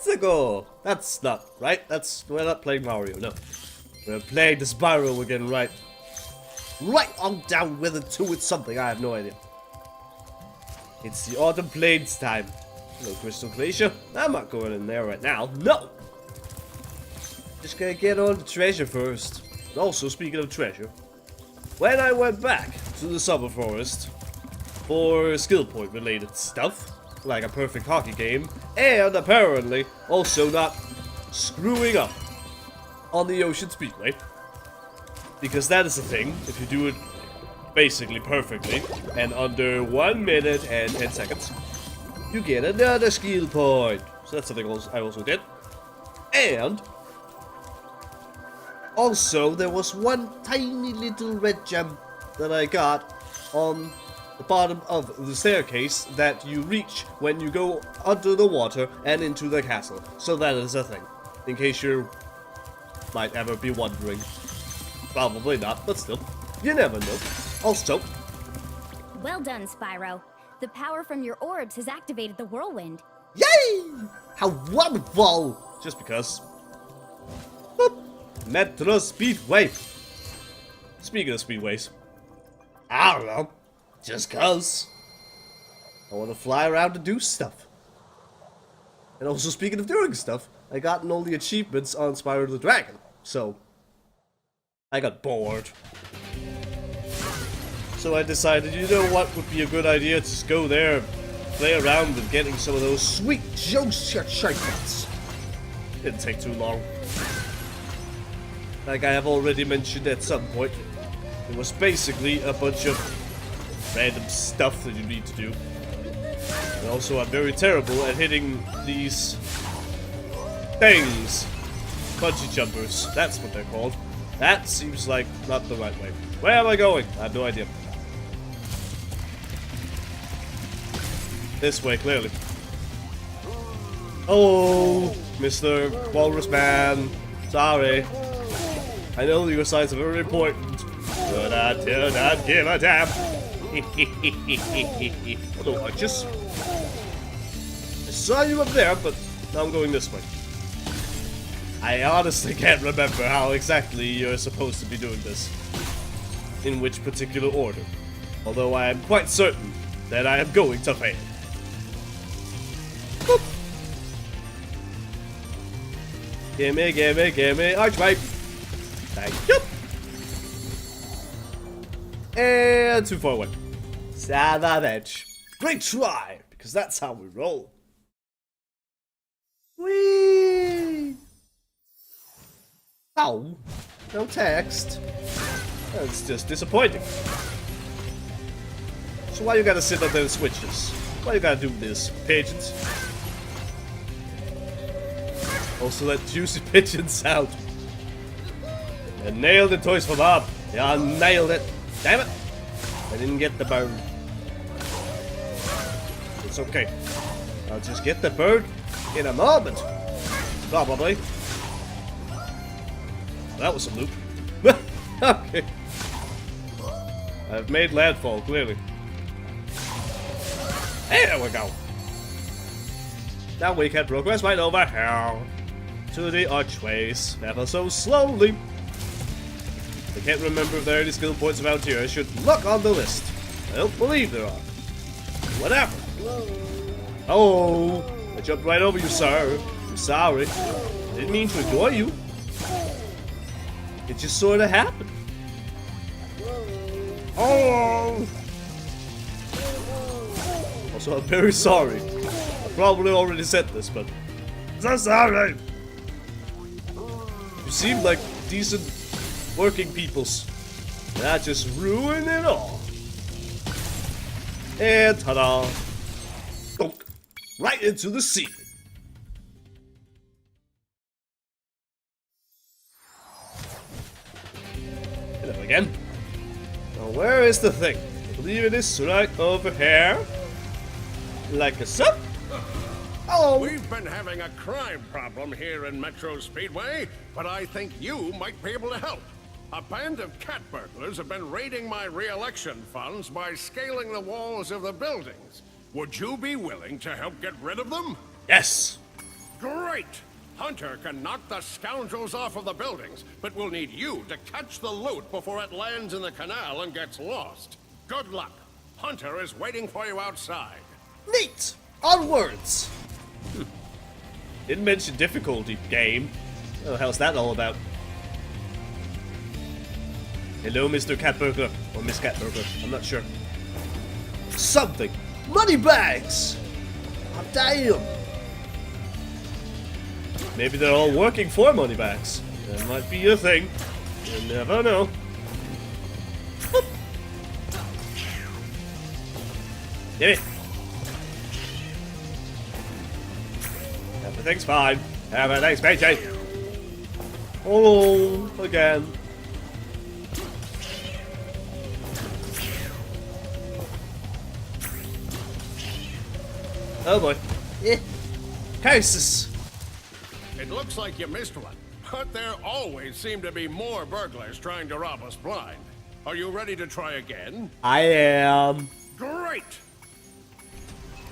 ago. That's not right. We're not playing Mario. No, we're playing the Spyro again. Right on down with it too. It's something I have no idea. It's the Autumn Plains time. Hello, Crystal Glacier. I'm not going in there right now. No. Just gonna get on the treasure first. And also, speaking of treasure, when I went back to the Summer Forest for skill point related stuff, like a perfect hockey game, and apparently also not screwing up on the Ocean Speedway, because that is the thing. If you do it basically perfectly and under 1 minute and 10 seconds, you get another skill point. So that's something I also did. And also there was one tiny little red gem that I got on the bottom of the staircase that you reach when you go under the water and into the castle. So that is a thing, in case you might ever be wondering. Probably not, but still, you never know. Also, well done, Spyro. The power from your orbs has activated the whirlwind. yay! How wonderful! Just because. Boop. Metro Speedway. Speaking of speedways, I don't know. Just cause I want to fly around and do stuff. And also, speaking of doing stuff, I gotten all the achievements on Spyro the Dragon, so I got bored. So I decided, you know what would be a good idea? Just go there and play around with getting some of those sweet juicy achievements. Didn't take too long. Like I have already mentioned at some point, it was basically a bunch of random stuff that you need to do. And also, I'm very terrible at hitting these things. Bungee jumpers, that's what they're called. That seems like not the right way. Where am I going? I have no idea. This way, clearly. Oh, Mr. Walrus Man. Sorry. I know your signs are very important, but I do not give a damn. Although I saw you up there, but now I'm going this way. I honestly can't remember how exactly you're supposed to be doing this. In which particular order. Although I am quite certain that I am going to fail. Boop. Gimme, archway. Thank you. And too far away. Son of a bitch. Great try, because that's how we roll. Whee! Oh, no text. That's just disappointing. So why you gotta sit on those switches? Why you gotta do this, pigeons? Also that juicy pigeon sound. You nailed it, Toys for Bob. Yeah, nailed it. Damn it! I didn't get the bird. It's okay. I'll just get the bird in a moment. Probably. That was a loop. Okay. I've made landfall, clearly. There we go. Now we can progress right over here to the archways, ever so slowly. I can't remember if there are any skill points around here. I should look on the list. I don't believe there are. Whatever. Oh, I jumped right over you, sir. I'm sorry. I didn't mean to ignore you. It just sort of happened. Oh! Also, I'm very sorry. I probably already said this, but I'm so sorry. You seem like decent working peoples. That just ruined it all. And ta-da! Dunk! Right into the sea. Hello again. Now where is the thing? I believe it is right over here. Like a sup? Oh! We've been having a crime problem here in Metro Speedway, but I think you might be able to help. A band of cat burglars have been raiding my re-election funds by scaling the walls of the buildings. Would you be willing to help get rid of them? Yes! Great! Great! Hunter can knock the scoundrels off of the buildings, but we'll need you to catch the loot before it lands in the canal and gets lost. Good luck. Hunter is waiting for you outside. Neat! Onwards! Didn't mention difficulty, game. What the hell's that all about? Hello, Mr. Cat Burglar. Or Miss Cat Burglar. I'm not sure. Something! Money bags! Oh, damn! Maybe they're all working for money bags. That might be a thing. You never know. Whoop. Give it. Everything's fine. Everything's peachy. Hello again. Oh boy. Yeah. Curses. It looks like you missed one, but there always seem to be more burglars trying to rob us blind. Are you ready to try again? I am. Great!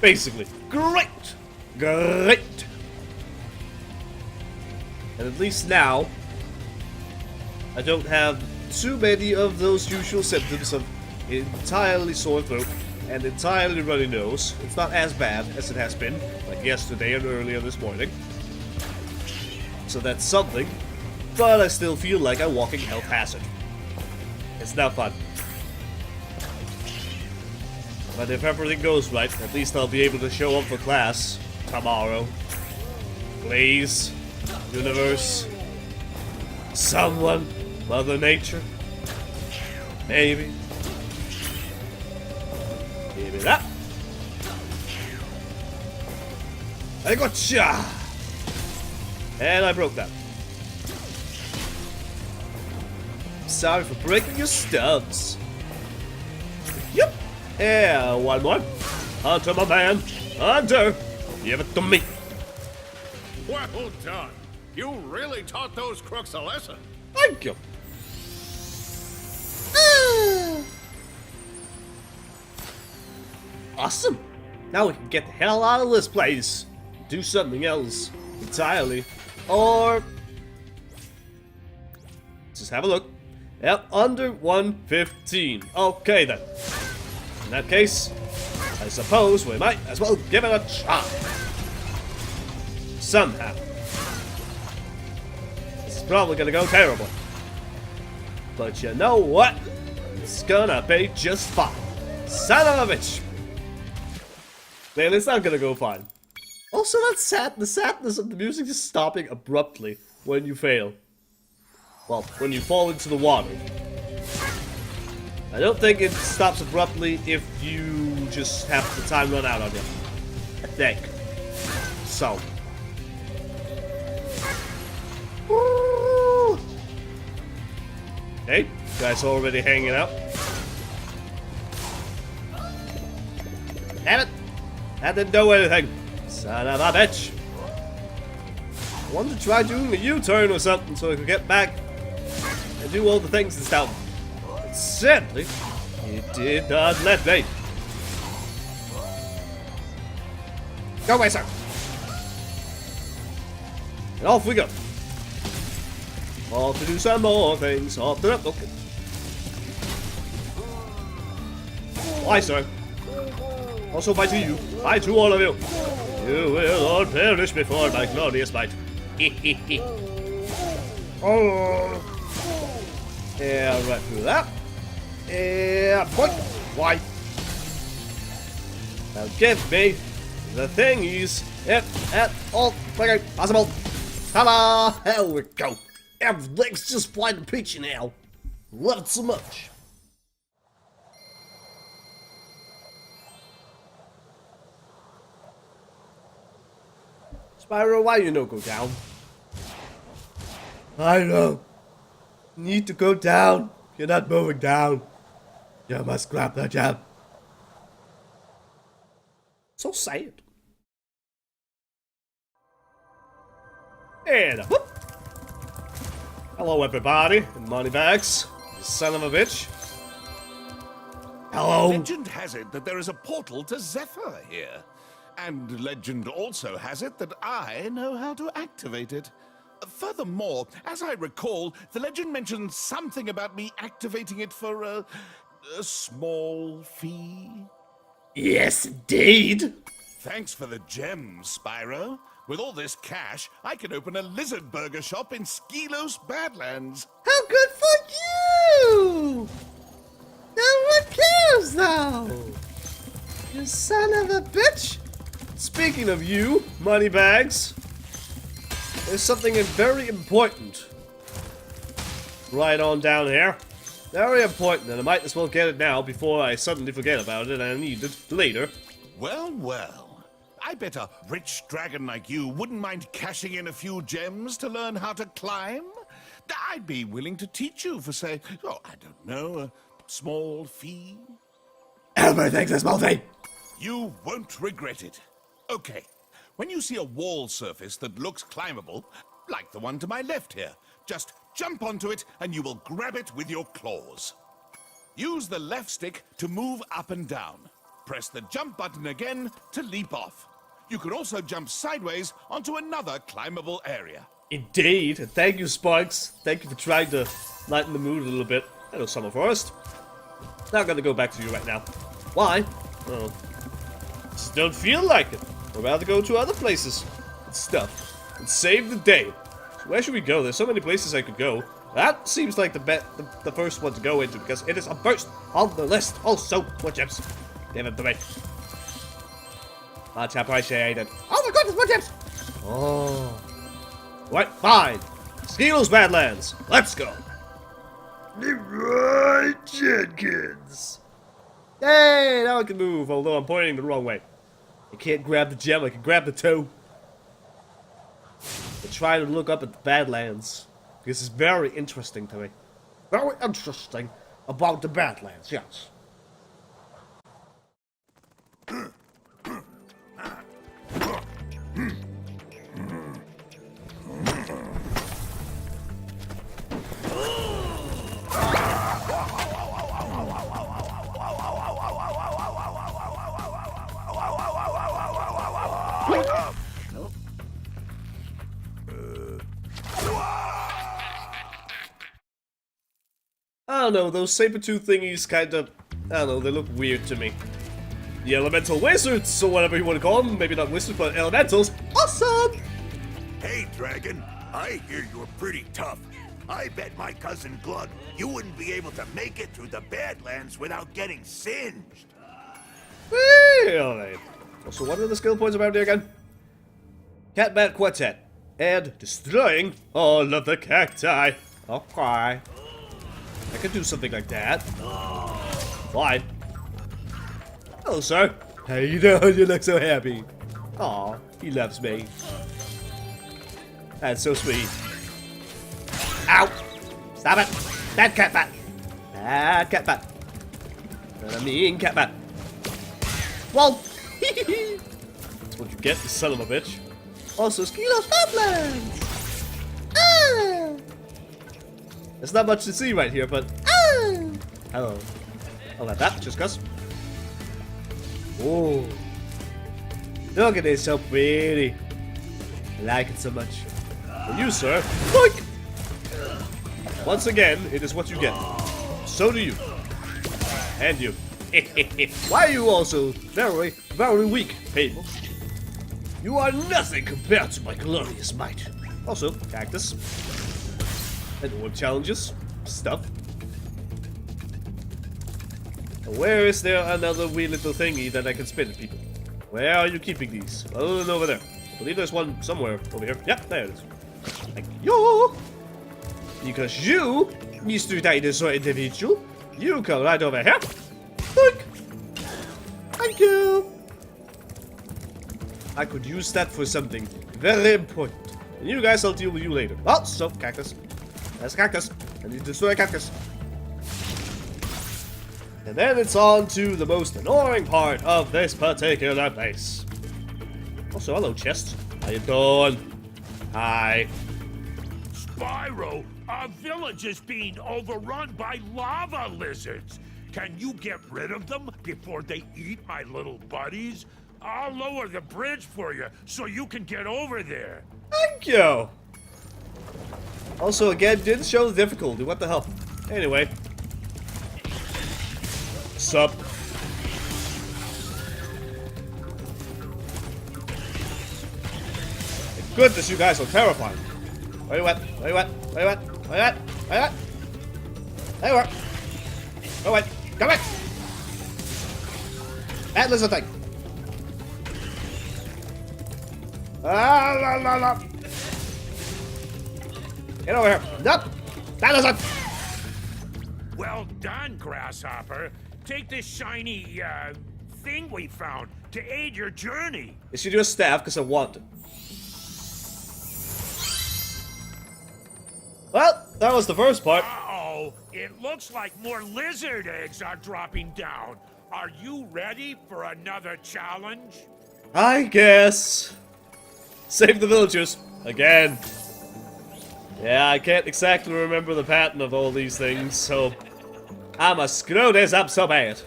Basically. Great! Great! And at least now, I don't have too many of those usual symptoms of entirely sore throat and entirely runny nose. It's not as bad as it has been, like yesterday and earlier this morning. So that's something, but I still feel like a walking health hazard. It's not fun. But if everything goes right, at least I'll be able to show up for class tomorrow. Please, universe, someone, Mother Nature, maybe. Give me that. I gotcha! And I broke that. Sorry for breaking your stubs. Yep. Yeah, one more. Hunter, my man. Hunter, give it to me. Well done. You really taught those crooks a lesson. Thank you. Awesome. Now we can get the hell out of this place. Do something else entirely. Or just have a look. Yep, under 115. Okay then. In that case, I suppose we might as well give it a try. Somehow. This is probably gonna go terribly. But you know what? It's gonna be just fine. Son of a bitch! Man, it's not gonna go fine. Also, that's sad. The sadness of the music just stopping abruptly when you fail. Well, when you fall into the water. I don't think it stops abruptly if you just have the time run out on you. I think. So. Woo! Hey, you guys already hanging out? Damn it! That didn't do anything. Son of a bitch. I wanted to try doing a U-turn or something so I could get back and do all the things and stuff. But sadly, it did not let me. Go away, sir. And off we go. Off to do some more things. Off to the... Okay. Bye, sir. Also bye to you. Bye to all of you. You will all perish before my glorious might. Oh. Yeah, right through that. Yeah, point. Why? Now give me the thingies if at all possible. Ta-da! Here we go. Everything's just fine and peachy now. Love it so much. Spyro, why you no go down? I know. You need to go down. You're not moving down. You must grab the gem. So sad. And whoop. Hello, everybody in moneybags. You son of a bitch. Hello. Legend has it that there is a portal to Zephyr here. And legend also has it that I know how to activate it. Furthermore, as I recall, the legend mentioned something about me activating it for a small fee. Yes, indeed. Thanks for the gems, Spyro. With all this cash, I can open a lizard burger shop in Skelos Badlands. How good for you! Now what cares now? You son of a bitch! Speaking of you, Moneybags, there's something very important right on down here. Very important, and I might as well get it now before I suddenly forget about it and I need it later. Well, well. I bet a rich dragon like you wouldn't mind cashing in a few gems to learn how to climb. I'd be willing to teach you for, say, oh, I don't know, a small fee. Everything's a small fee! You won't regret it. Okay, when you see a wall surface that looks climbable, like the one to my left here, just jump onto it and you will grab it with your claws. Use the left stick to move up and down. Press the jump button again to leap off. You can also jump sideways onto another climbable area. Indeed, and thank you, Sparks. Thank you for trying to lighten the mood a little bit. Hello, Summer Forest. Not gonna go back to you right now. Why? Oh, just don't feel like it. I'd rather go to other places and stuff and save the day. So where should we go? There's so many places I could go. That seems like the first one to go into because it is a first on the list. Also, more gems. Give them to me. Much appreciated. Oh my goodness, more gems! Oh. Right, fine. Skelos Badlands. Let's go. Leroy Jenkins. Hey, now I can move, although I'm pointing the wrong way. I can't grab the gem, I can grab the toe. I'm trying to look up at the Badlands. This is very interesting to me. Very interesting about the Badlands, yes. I don't know, those saber-tooth thingies kinda, I don't know, they look weird to me. The elemental wizards, or whatever you want to call them, maybe not wizards, but elementals, awesome! Hey, Dragon, I hear you're pretty tough. I bet my cousin Glug you wouldn't be able to make it through the Badlands without getting singed. Really? Also, what are the skill points about here again? Cat-Bat Quartet, and destroying all of the cacti. Okay. I could do something like that. Fine. Hello, sir. How you doing? You look so happy. Aw, he loves me. That's so sweet. Ow! Stop it! Bad cat-bat! Bad cat-bat! What I mean, cat-bat. Whoa! That's what you get, you son of a bitch. Also, Skelos Badlands! Ah! There's not much to see right here, but hello. I'll have that, just cuz. Oh. Look at this, so pretty. I like it so much. And you, sir, boink! Once again, it is what you get. So do you. And you. Why are you also very, very weak, people? You are nothing compared to my glorious might. Also, cactus. And more challenges. Stuff. Where is there another wee little thingy that I can spin at people? Where are you keeping these? Oh, over there. I believe there's one somewhere over here. Yep, there it is. Thank you. Because you, Mr. Dinosaur individual, you come right over here. Look. Thank you. I could use that for something very important. And you guys, I'll deal with you later. Oh, so cactus. That's a cactus. I need to destroy a cactus. And then it's on to the most annoying part of this particular place. Also, hello, chest. How you doing? Hi. Spyro, our village is being overrun by lava lizards. Can you get rid of them before they eat my little buddies? I'll lower the bridge for you so you can get over there. Thank you! Also, again, didn't show the difficulty. What the hell? Anyway. Sup? Goodness, you guys are terrifying. Where you at? Where you at? Where you at? Where you at? Where you at? There you are. Go away. Come back. That lizard thing. Ah, la, la, la. Get over here. Nope. That lizard. Well done, Grasshopper. Take this shiny, thing we found to aid your journey. Is she do a staff because I want it? Well, that was the first part. Uh-oh. It looks like more lizard eggs are dropping down. Are you ready for another challenge? I guess. Save the villagers. Again. Yeah, I can't exactly remember the pattern of all these things, so I'ma screw this up so bad.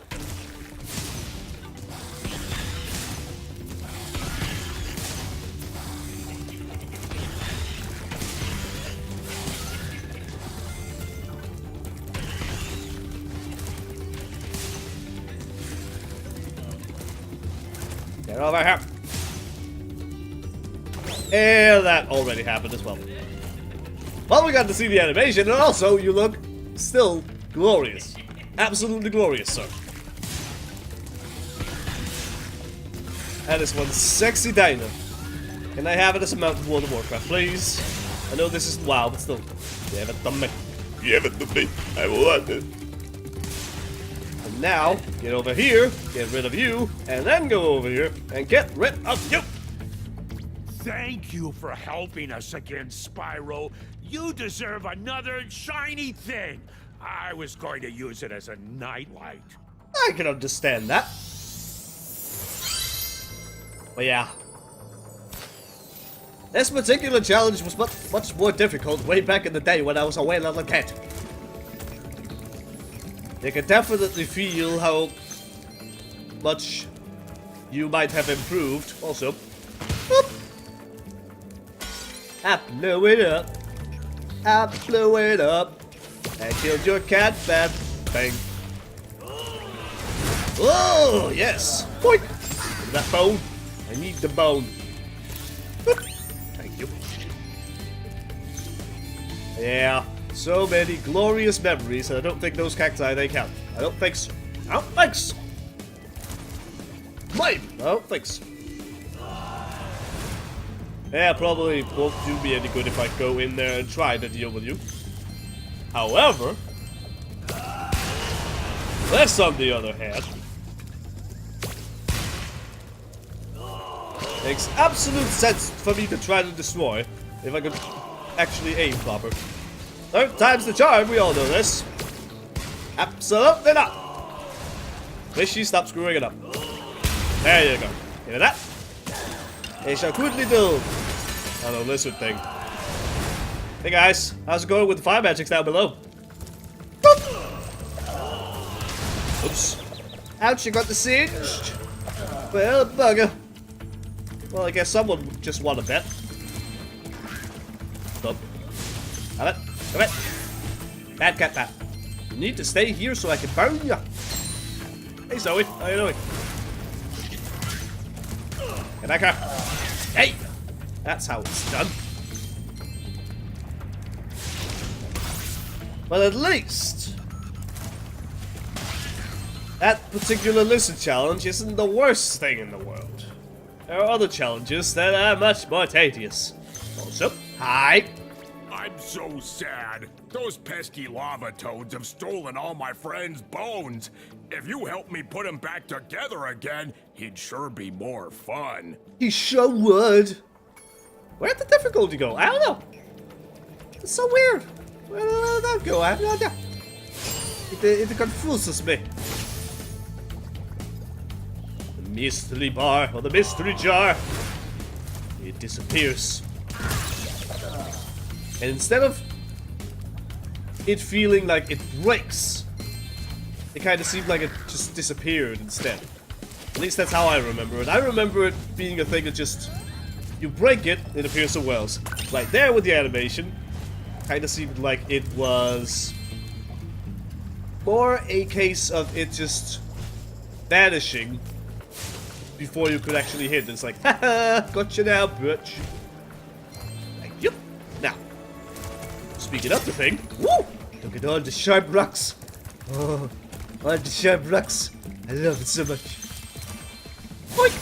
Get over here. And that already happened as well. Well, we got to see the animation, and also you look still glorious. Absolutely glorious, sir. That is one sexy dino. Can I have it as a mount in World of Warcraft, please? I know this isn't WoW, but still. You haven't done me. You haven't done me. I want it. And now, get over here, get rid of you, and then go over here and get rid of you. Thank you for helping us again, Spyro. You deserve another shiny thing. I was going to use it as a nightlight. I can understand that. But yeah. This particular challenge was much more difficult way back in the day when I was a whale little cat. You can definitely feel how much you might have improved. Also, whoop. I blew it up. I blew it up. I killed your cat, bad bang. Oh, yes. Boink. That bone. I need the bone. Whoop. Thank you. Yeah, so many glorious memories, and I don't think those cacti, they count. I don't think so. I don't think so. Maybe. I don't think so. Yeah, probably won't do me any good if I go in there and try to deal with you. However, this on the other hand makes absolute sense for me to try to destroy if I could actually aim proper. Third time's the charm, we all know this. Absolutely not. Wishy, stop screwing it up. There you go. Hear that? They shall quickly do. Oh, no, lizard thing. Hey guys, how's it going with the fire magics down below? Oops. Ouch, you got the singed. Well, bugger. Well, I guess someone just won a bet. Stop. Have it. Come it. Bad cat pat. You need to stay here so I can burn you. Hey Zoe, how you doing? Get back here. Hey! That's how it's done. Well, at least that particular lizard challenge isn't the worst thing in the world. There are other challenges that are much more tedious. Also, hi. I'm so sad. Those pesky lava toads have stolen all my friend's bones. If you help me put them back together again, he'd sure be more fun. He sure would. Where'd the difficulty go? I don't know. It's so weird. Where did that go? I have no idea. It confuses me. The mystery bar, or the mystery jar. It disappears. And instead of it feeling like it breaks, it kind of seemed like it just disappeared instead. At least that's how I remember it. I remember it being a thing that just... You break it, it appears somewhere else. Right there with the animation. Kinda seemed like it was... more a case of it just... vanishing before you could actually hit. It's like, haha, gotcha now, bitch. Thank you. Now, speaking of the thing, woo! Look at all the sharp rocks. Oh, all the sharp rocks. I love it so much. Boink!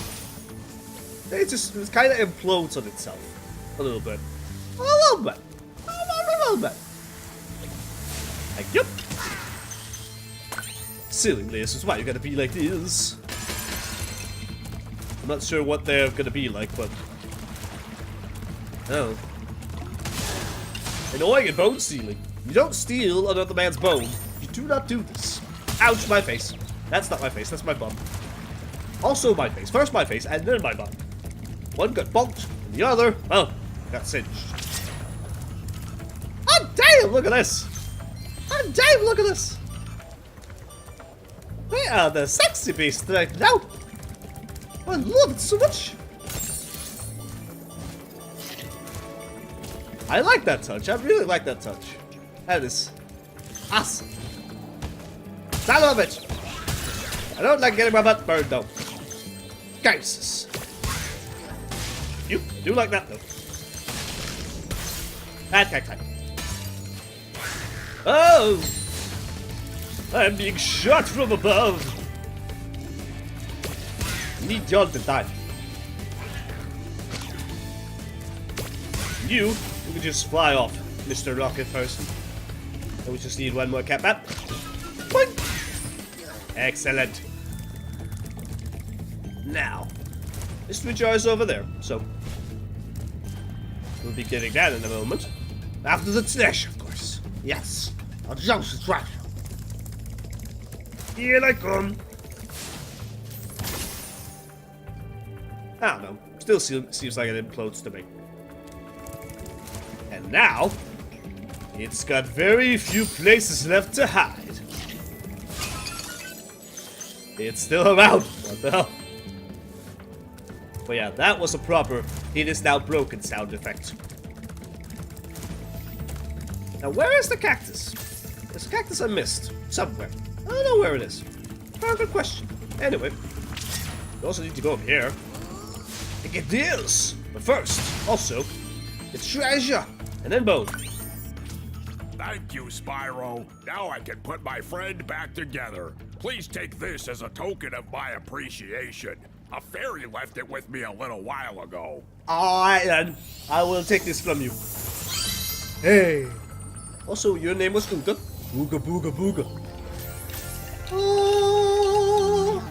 It kind of implodes on itself. A little bit. A little bit. A little bit. Thank you. Silly lasers, why you gotta be like this? I'm not sure what they're gonna be like, but... Oh. Annoying and bone stealing. You don't steal another man's bone. You do not do this. Ouch, my face. That's not my face, that's my bum. Also my face. First my face, and then my bum. One got bonked, and the other, well, got singed. Oh, damn, look at this. Oh, damn, look at this. We are the sexy beast right now. I love it so much. I like that touch. I really like that touch. That is awesome. Son of a bitch. I don't like getting my butt burned though. Jesus. You do like that though. That. Oh! I'm being shot from above. Need y'all to die. You can just fly off, Mr. Rocket person. We just need one more cat map. Boing. Excellent. Now, Mr. Jar is over there, so we'll be getting that in a moment. After the trash, of course. Yes, I'll jump the trash. Here I come. I don't know. Still seems like it implodes to me. And now, it's got very few places left to hide. It's still around. What the hell? But yeah, that was a proper "it is now broken" sound effect. Now, where is the cactus? There's a cactus I missed. Somewhere. I don't know where it is. Very good question. Anyway, we also need to go over here and get this. But first, also, the treasure. And then boom. Thank you, Spyro. Now I can put my friend back together. Please take this as a token of my appreciation. A fairy left it with me a little while ago. Alright then, I will take this from you. Hey. Also, your name was Ooga. Ooga booga booga. Oh.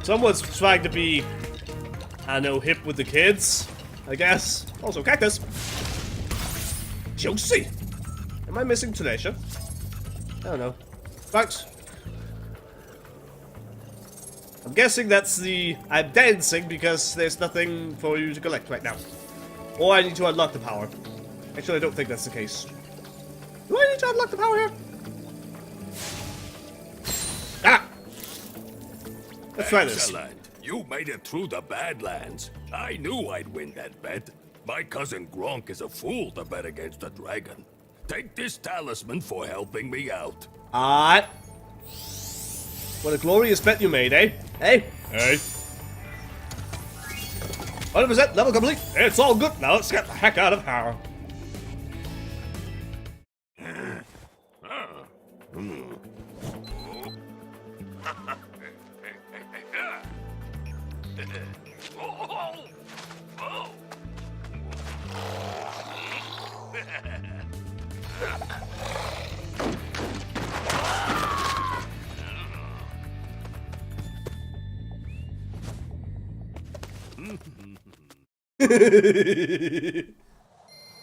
Someone's trying to be, I know, hip with the kids, I guess. Also, cactus. Juicy. Am I missing Tenacia? I don't know. Thanks. I'm guessing that's the... I'm dancing because there's nothing for you to collect right now. Or I need to unlock the power. Actually, I don't think that's the case. Do I need to unlock the power here? Ah! Let's try this. Excellent. You made it through the Badlands. I knew I'd win that bet. My cousin Gronk is a fool to bet against a dragon. Take this talisman for helping me out. Alright. What a glorious bet you made, eh? Hey? Hey. 100% level complete. It's all good. Now let's get the heck out of here.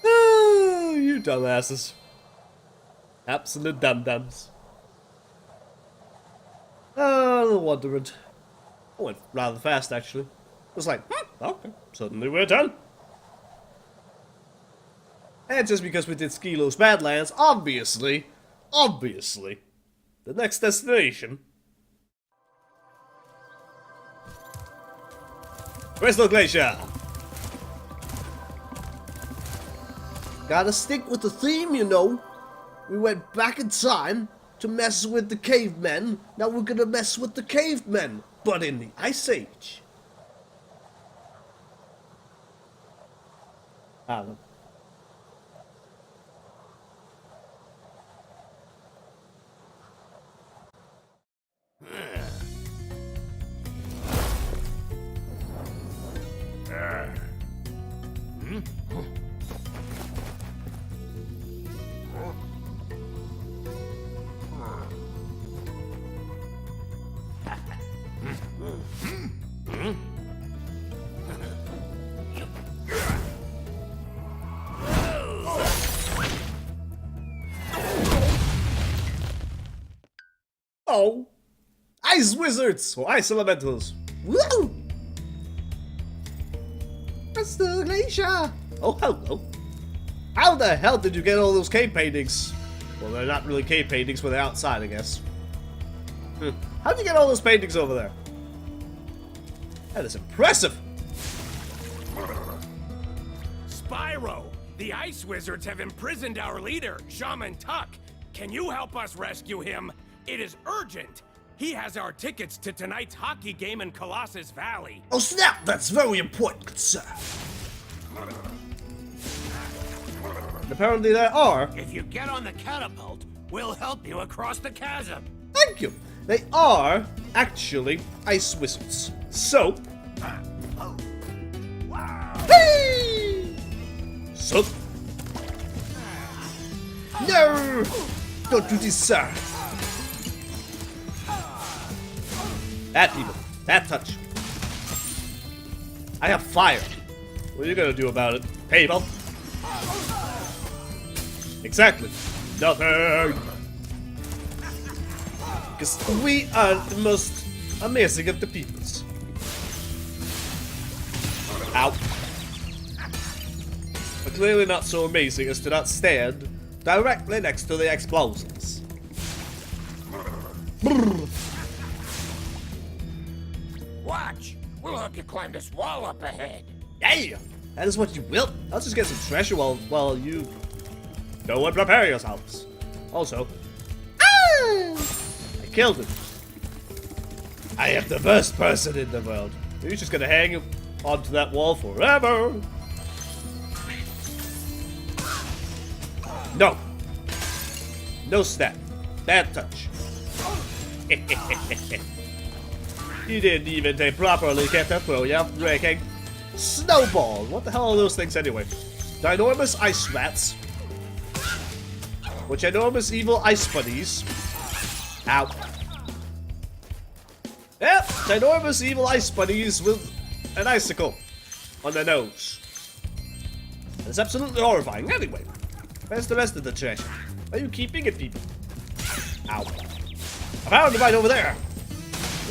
Oh, you dumbasses. Absolute dum-dums. Oh, the wondering. I went rather fast, actually. It was like, okay, suddenly we're done. And just because we did Skilo's Badlands, obviously, the next destination. Crystal Glacier! Gotta stick with the theme, you know. We went back in time to mess with the cavemen. Now we're gonna mess with the cavemen, but in the Ice Age. I don't know. Oh! Ice wizards! Or ice elementals! Woo! Crystal Glacier! Oh, hello. How the hell did you get all those cave paintings? Well, they're not really cave paintings, but they're outside, I guess. How'd you get all those paintings over there? That is impressive! Spyro! The Ice Wizards have imprisoned our leader, Shaman Tuck. Can you help us rescue him? It is urgent! He has our tickets to tonight's hockey game in Colossus Valley. Oh snap! That's very important, good sir. And apparently there are. If you get on the catapult, we'll help you across the chasm. Thank you! They are actually ice wizards. So. Hey! So. No! Don't do this, sir. Bad people. Bad touch. I have fire. What are you gonna do about it? People? Exactly. Nothing. Because we are the most amazing of the peoples. Ow. But clearly not so amazing as to not stand directly next to the explosives. Watch! We'll help you climb this wall up ahead. Yeah! That is what you will. I'll just get some treasure while you go and prepare yourselves. Also, I killed him. I am the best person in the world. You're just gonna hang onto that wall forever. No. No snap. Bad touch. You didn't even properly get that throw, yeah? Breaking. Snowball. What the hell are those things anyway? Ginormous ice rats. Which enormous evil ice bunnies. Ow. Yep, ginormous evil ice bunnies with an icicle on their nose. It's absolutely horrifying. Anyway, where's the rest of the treasure? Are you keeping it, people? Ow. I found it right over there.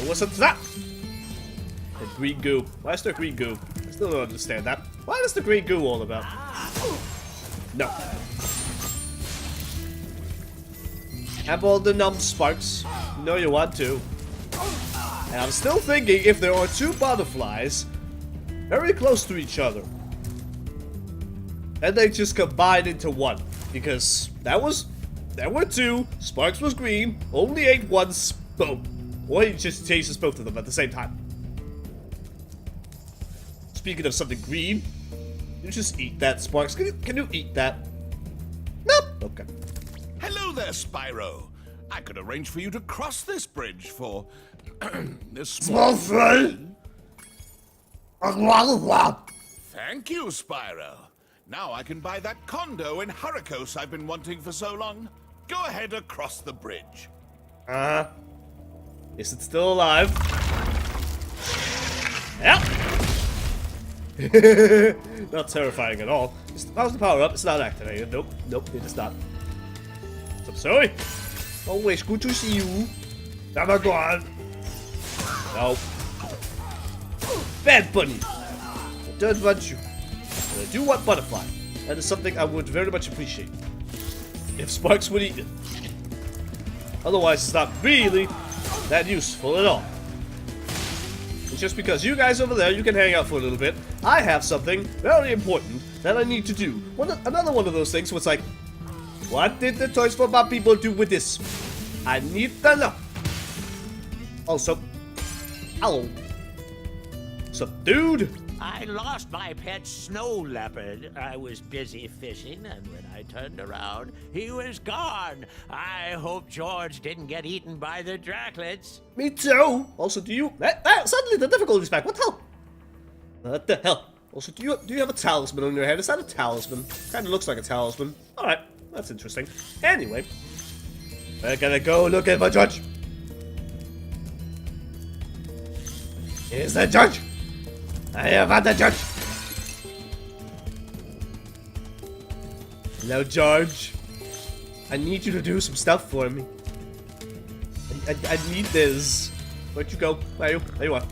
What's up to that? The green goo. Why is there green goo? I still don't understand that. What is the green goo all about? No. Have all the numb sparks. You know you want to. And I'm still thinking if there are two butterflies very close to each other, and they just combine into one. Because there were two, Sparks was green, only ate once, boom. Or he just chases both of them at the same time. Speaking of something green, you just eat that, Sparks. Can you eat that? Nope. Okay. Hello there, Spyro. I could arrange for you to cross this bridge for this small fee. Thank you, Spyro. Now I can buy that condo in Hurricos I've been wanting for so long. Go ahead across the bridge. Is it still alive? Yep. Not terrifying at all. How's the power up? It's not activated. Nope, it is not. I'm sorry. Always good to see you. Have a gone. No. Bad bunny. I don't want you. But I do want butterfly. That is something I would very much appreciate. If Sparks would eat it. Otherwise, it's not really that useful at all. And just because you guys over there, you can hang out for a little bit, I have something very important that I need to do. Another one of those things was like, what did the Toys for Bob people do with this? I need to know. Also, hello. What's up, dude? I lost my pet snow leopard. I was busy fishing, and when I turned around, he was gone. I hope George didn't get eaten by the Draclets. Me too. Also, do you... suddenly the difficulty's back. What the hell? What the hell? Also, do you have a talisman on your head? Is that a talisman? Kind of looks like a talisman. Alright, that's interesting. Anyway, we're gonna go looking for George. Here's the George. I have had the George. Hello, George. I need you to do some stuff for me. I need this. Where'd you go? Where are you? There you are.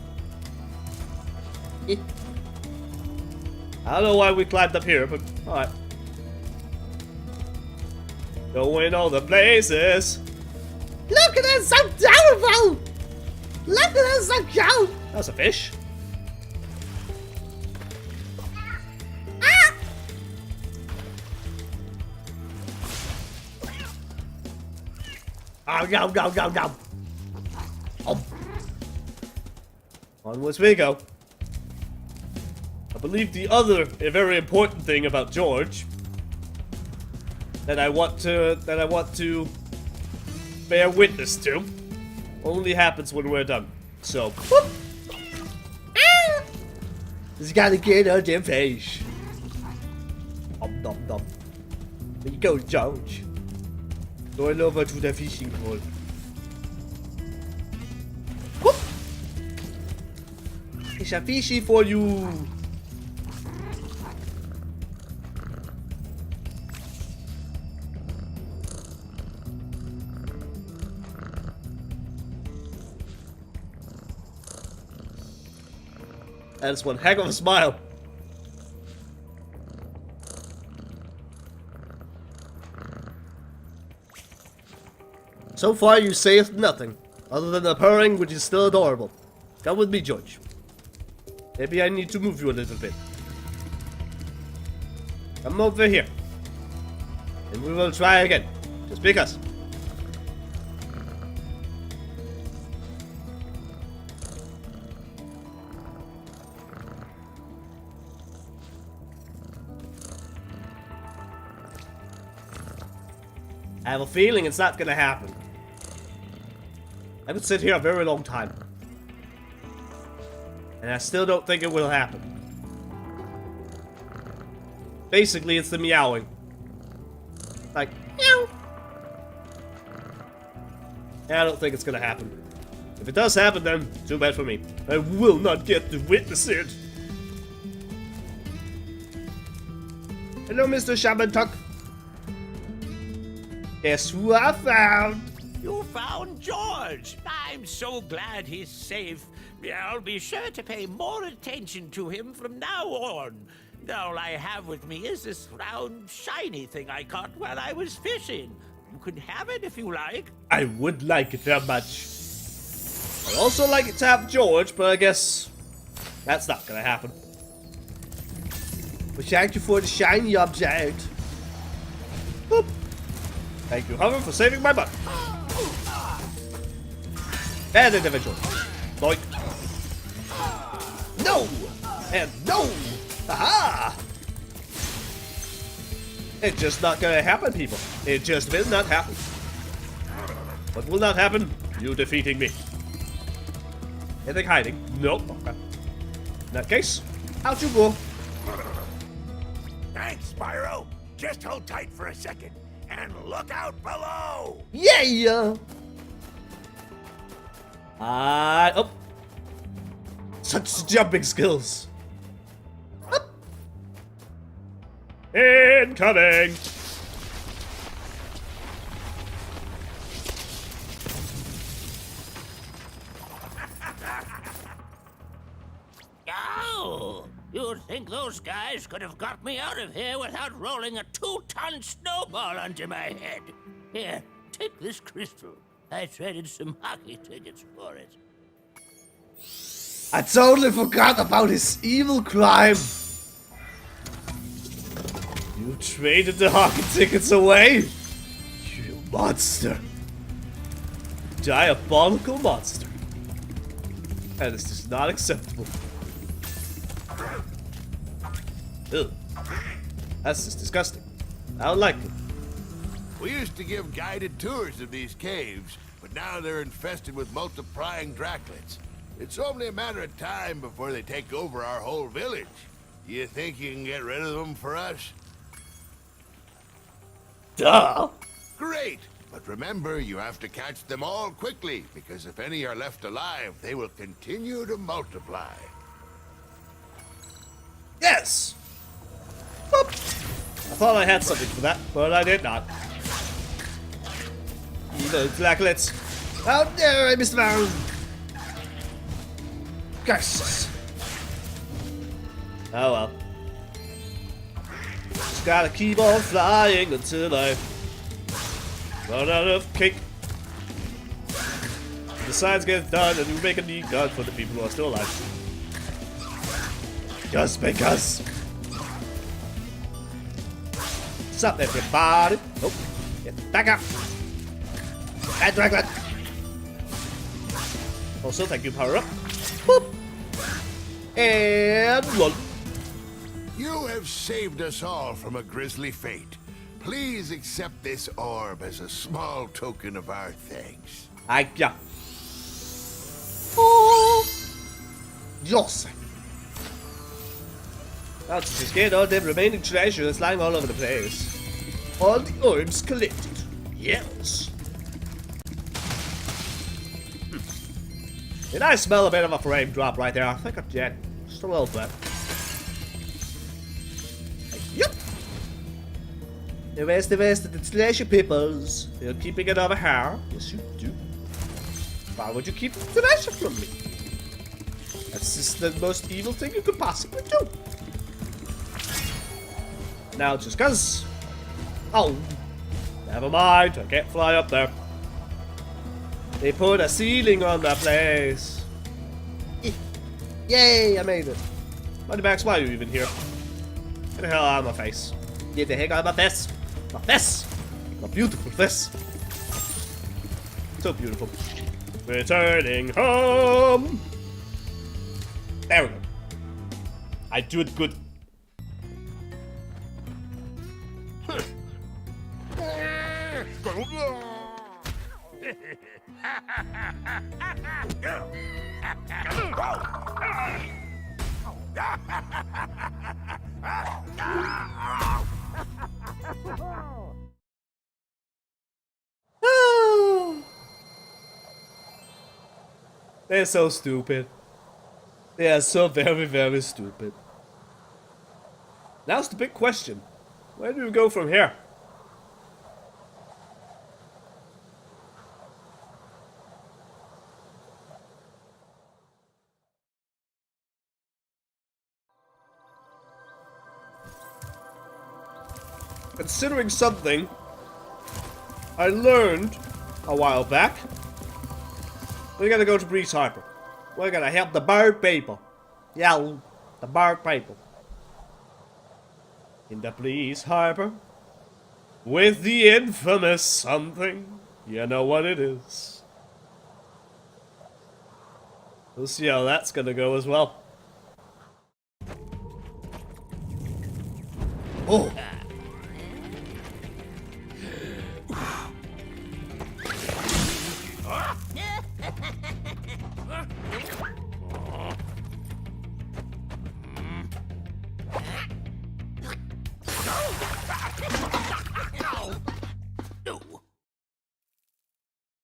I don't know why we climbed up here, but alright. Going all the places. Look at this, so terrible! Look at this, so cute! That was a fish. Oh, no, no, no, no. Oh. Onwards we go. I believe the other very important thing about George that I want to bear witness to only happens when we're done. So, whoop. Just gotta get on their face. Nom nom. There you go, George. Going over to the fishing hole. Whoop! It's a fishy for you. That's one heck of a smile. So far, you sayest nothing, other than the purring, which is still adorable. Come with me, George. Maybe I need to move you a little bit. Come over here. And we will try again. Just because. I have a feeling it's not gonna happen. I could sit here a very long time. And I still don't think it will happen. Basically, it's the meowing. Like, meow. And I don't think it's gonna happen. If it does happen, then too bad for me. I will not get to witness it. Hello, Mr. Shaman Tuck. Guess who I found? You found George. I'm so glad he's safe. I'll be sure to pay more attention to him from now on. All I have with me is this round, shiny thing I caught while I was fishing. You can have it if you like. I would like it that much. I'd also like it to have George, but I guess that's not gonna happen. But thank you for the shiny object. Boop. Thank you, Hover, for saving my butt. Bad individual. Doink. No! And no! Aha! It's just not gonna happen, people. It just will not happen. What will not happen? You defeating me. Anything hiding? Nope. Okay. In that case, out you go. Thanks, Spyro. Just hold tight for a second. And look out below! Yeah! Oh. Such jumping skills. Up. Incoming! think those guys could have got me out of here without rolling a 2-ton snowball onto my head. Here, take this crystal. I traded some hockey tickets for it. I totally forgot about his evil crime. You traded the hockey tickets away? You monster. Diabolical monster. And this is not acceptable. Ugh. That's just disgusting. I don't like it. We used to give guided tours of these caves, but now they're infested with multiplying Draclets. It's only a matter of time before they take over our whole village. You think you can get rid of them for us? Duh! Great! But remember, you have to catch them all quickly, because if any are left alive, they will continue to multiply. Yes! Boop. I thought I had something for that, but I did not. Evil Draclets. How dare I, Mr. Baron! Curses! Oh well. Just gotta keep on flying until I run out of cake. The science gets done and we make a neat gun for the people who are still alive. Just because. What's up, everybody? Oh, get back up. Bad Draglet. Also, thank you, power up. Boop. And run. You have saved us all from a grisly fate. Please accept this orb as a small token of our thanks. Ja. Oh. Yes. Now to just get all the remaining treasure that's lying all over the place. All the orbs collected. Yes. Did I smell a bit of a frame drop right there? I think I did. Just a little bit. Yep. The rest of the treasure peoples. You're keeping it over here. Yes, you do. Why would you keep the treasure from me? That's just the most evil thing you could possibly do. Now, just cause. Oh. Never mind. I can't fly up there. They put a ceiling on that place. Yay, I made it. Mighty Max, why are you even here? Get the hell out of my face. Get the heck out of my face. My face. My beautiful face. So beautiful. Returning home. There we go. I do it good. They're so stupid. They are so very, very stupid. Now's the big question. Where do we go from here? Considering something I learned a while back, we're gonna go to Breeze Harbor. We're gonna help the bird people. Yeah, the bird people. In the Breeze Harbor, with the infamous something. You know what it is. We'll see how that's gonna go as well. Oh.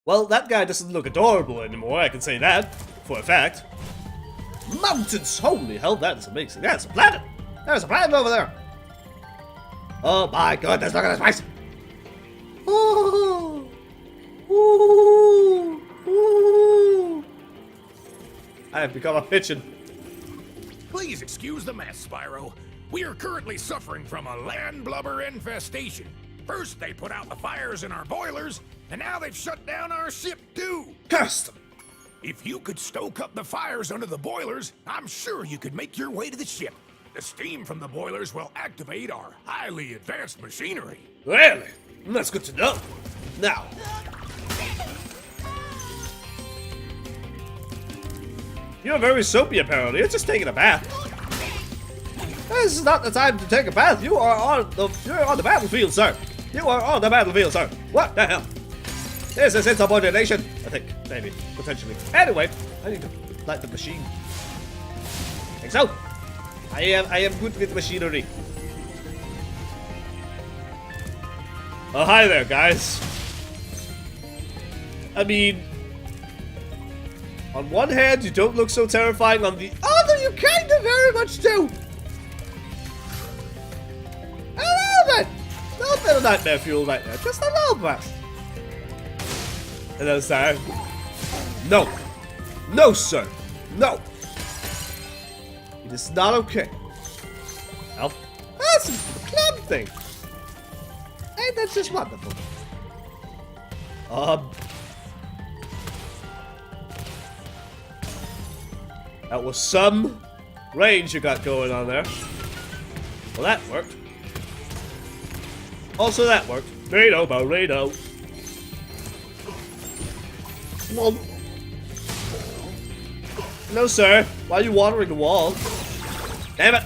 Well, that guy doesn't look adorable anymore, I can say that, for a fact. Mountains! Holy hell, that is amazing. That's a planet! There's a planet over there! Oh my goodness, look at this place! Ooh. Ooh. Ooh. I have become a pigeon. Please excuse the mess, Spyro. We are currently suffering from a land blubber infestation. First, they put out the fires in our boilers, and now they've shut down our ship, too. Curse them! If you could stoke up the fires under the boilers, I'm sure you could make your way to the ship. The steam from the boilers will activate our highly advanced machinery. Really? That's good to know. Now. You're very soapy, apparently. You're just taking a bath. This is not the time to take a bath. You're on the battlefield, sir. You are on the battlefield, sir. What the hell? This is insubordination. I think, maybe, potentially. Anyway, I need to light the machine. I think so. I am good with machinery. Oh, hi there, guys. I mean, on one hand, you don't look so terrifying. On the other, you kind of very much do. A little bit. A little bit of nightmare fuel right there. Just a little bit. Hello, sir. No. No, sir. No. It is not okay. Well, that's a club thing. Hey, that's just wonderful. That was some range you got going on there. Well, that worked. Also, that worked. Burrito, burrito. Well, no, sir. Why are you watering the wall? Damn it!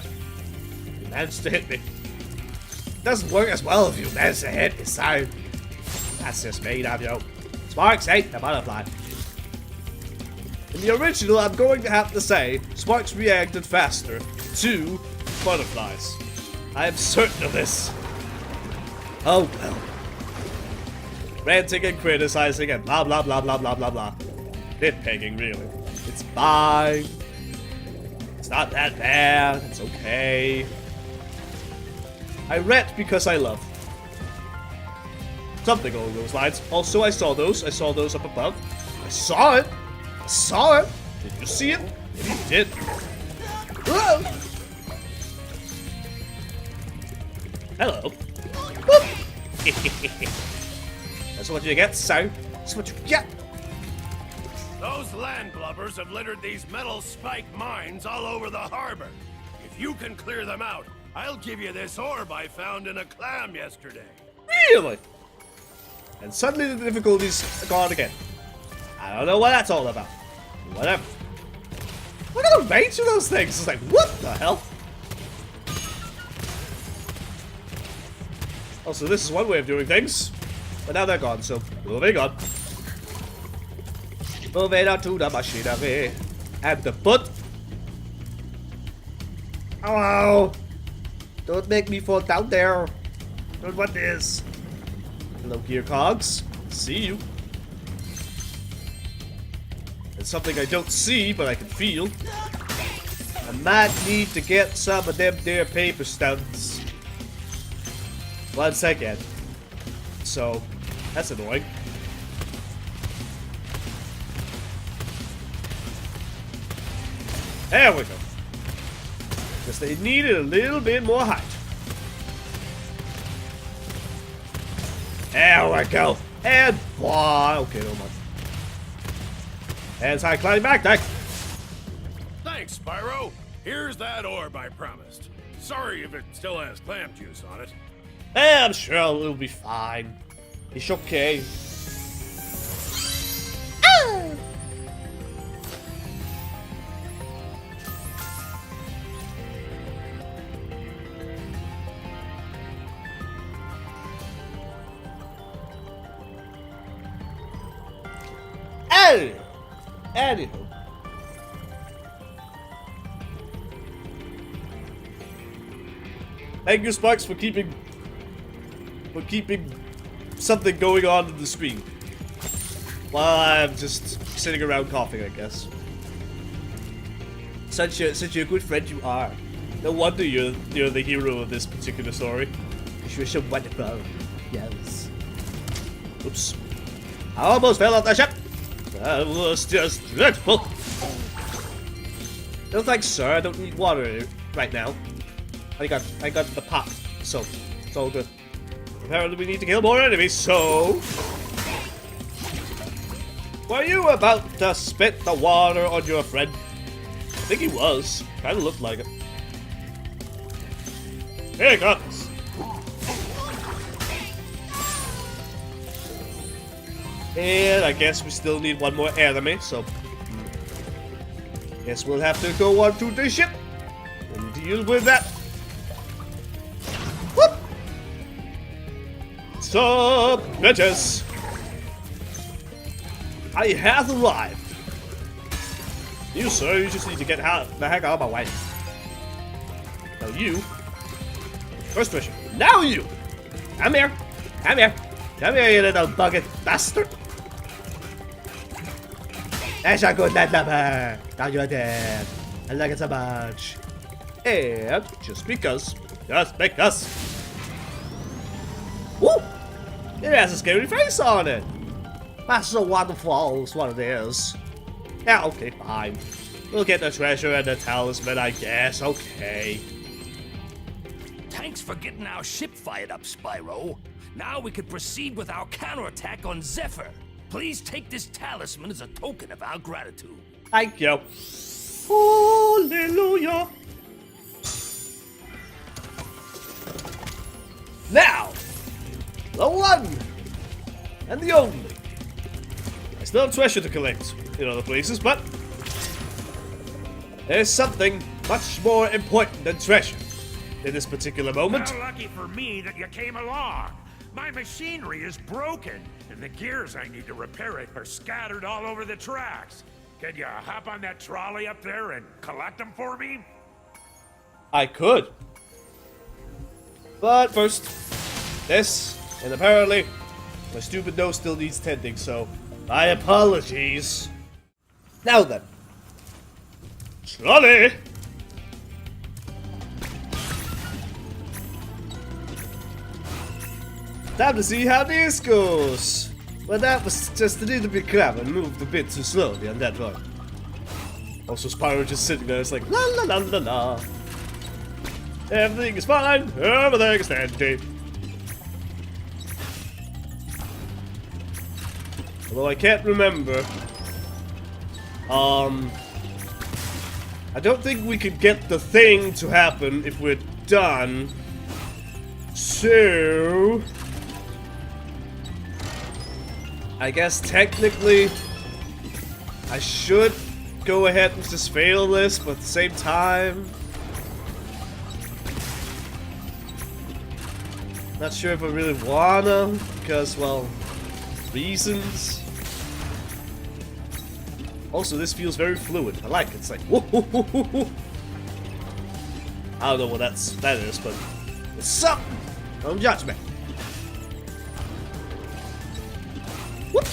You managed to hit me. It doesn't work as well if you manage to hit me, so that's just made of you. Sparks ate the butterfly. In the original, I'm going to have to say, Sparks reacted faster to butterflies. I am certain of this. Oh well. Ranting and criticizing and blah blah blah blah blah blah blah. Nitpicking, really. It's fine. It's not that bad. It's okay. I rant because I love. Something along those lines. Also, I saw those. I saw those up above. I saw it. I saw it. Did you see it? Maybe you did. Whoa. Hello. That's what you get, so. That's what you get. Those land blubbers have littered these metal spike mines all over the harbor. If you can clear them out, I'll give you this orb I found in a clam yesterday. Really? And suddenly the difficulties are gone again. I don't know what that's all about. Whatever. Look at the range of those things. It's like, what the hell? Also, this is one way of doing things. But now they're gone, so moving on. Moving on to the machinery. And the foot. Hello. Don't make me fall down there. Don't want this. Hello, gear cogs. See you. It's something I don't see, but I can feel. I might need to get some of them there paper stunts. 1 second. So, that's annoying. There we go. Because they needed a little bit more height. There we go. And one. Okay, no more. And high climbing back deck. Thanks, Spyro. Here's that orb I promised. Sorry if it still has clam juice on it. I'm sure it'll be fine. It's okay. Oh. Anywho. Thank you, Sparks, for keeping something going on in the screen. While I'm just sitting around coughing, I guess. Such a good friend you are. No wonder you're the hero of this particular story. You're so wonderful. Yes. Oops. I almost fell off the ship. That was just dreadful. No thanks, sir. I don't need water right now. I got the pot, so it's all good. Apparently we need to kill more enemies, so... Were you about to spit the water on your friend? I think he was. Kinda looked like it. Here he comes. And I guess we still need one more enemy, so... Guess we'll have to go on to the ship and deal with that. Whoop! So, bitches! I have arrived. You, sir, you just need to get the heck out of my way. Now you... First mission. Now you! Come here! Come here! Come here, you little bucket bastard! That's a good night, lover! Now you're dead. I like it so much. And just because. Woo! It has a scary face on it. That's so wonderful, is what it is. Yeah, okay, fine. We'll get the treasure and the talisman, I guess. Okay. Thanks for getting our ship fired up, Spyro. Now we can proceed with our counterattack on Zephyr. Please take this talisman as a token of our gratitude. Thank you. Hallelujah. Now, the one and the only. I still have treasure to collect in other places, but there's something much more important than treasure in this particular moment. How lucky for me that you came along. My machinery is broken, and the gears I need to repair it are scattered all over the tracks. Can you hop on that trolley up there and collect them for me? I could. But first, this, and apparently, my stupid nose still needs tending, so my apologies. Now then. Trolley! Time to see how this goes. But that was just a little bit clever and moved a bit too slowly on that one. Also, Spyro just sitting there, it's like, la la la la la. Everything is fine, everything is dandy. Although I can't remember. I don't think we could get the thing to happen if we're done. So... I guess technically I should go ahead and just fail this, but at the same time not sure if I really wanna, because, well, reasons. Also, this feels very fluid. I like it. It's like whoa, whoa, whoa, whoa, whoa. I don't know what that is, but it's something. Don't judge me. Whoop.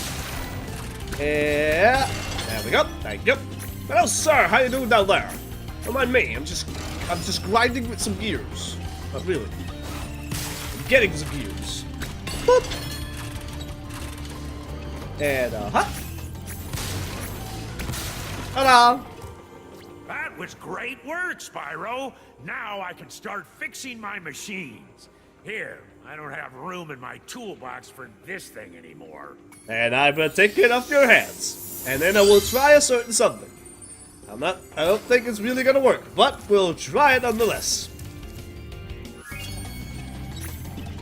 Yeah, there we go. Thank you. Hello, sir. How you doing down there? Don't mind me. I'm just grinding with some gears. Not really. I'm getting some gears. Whoop. And Hello. That was great work, Spyro. Now I can start fixing my machines. Here, I don't have room in my toolbox for this thing anymore. And I'm gonna take it off your hands. And then I will try a certain something. I don't think it's really gonna work, but we'll try it nonetheless.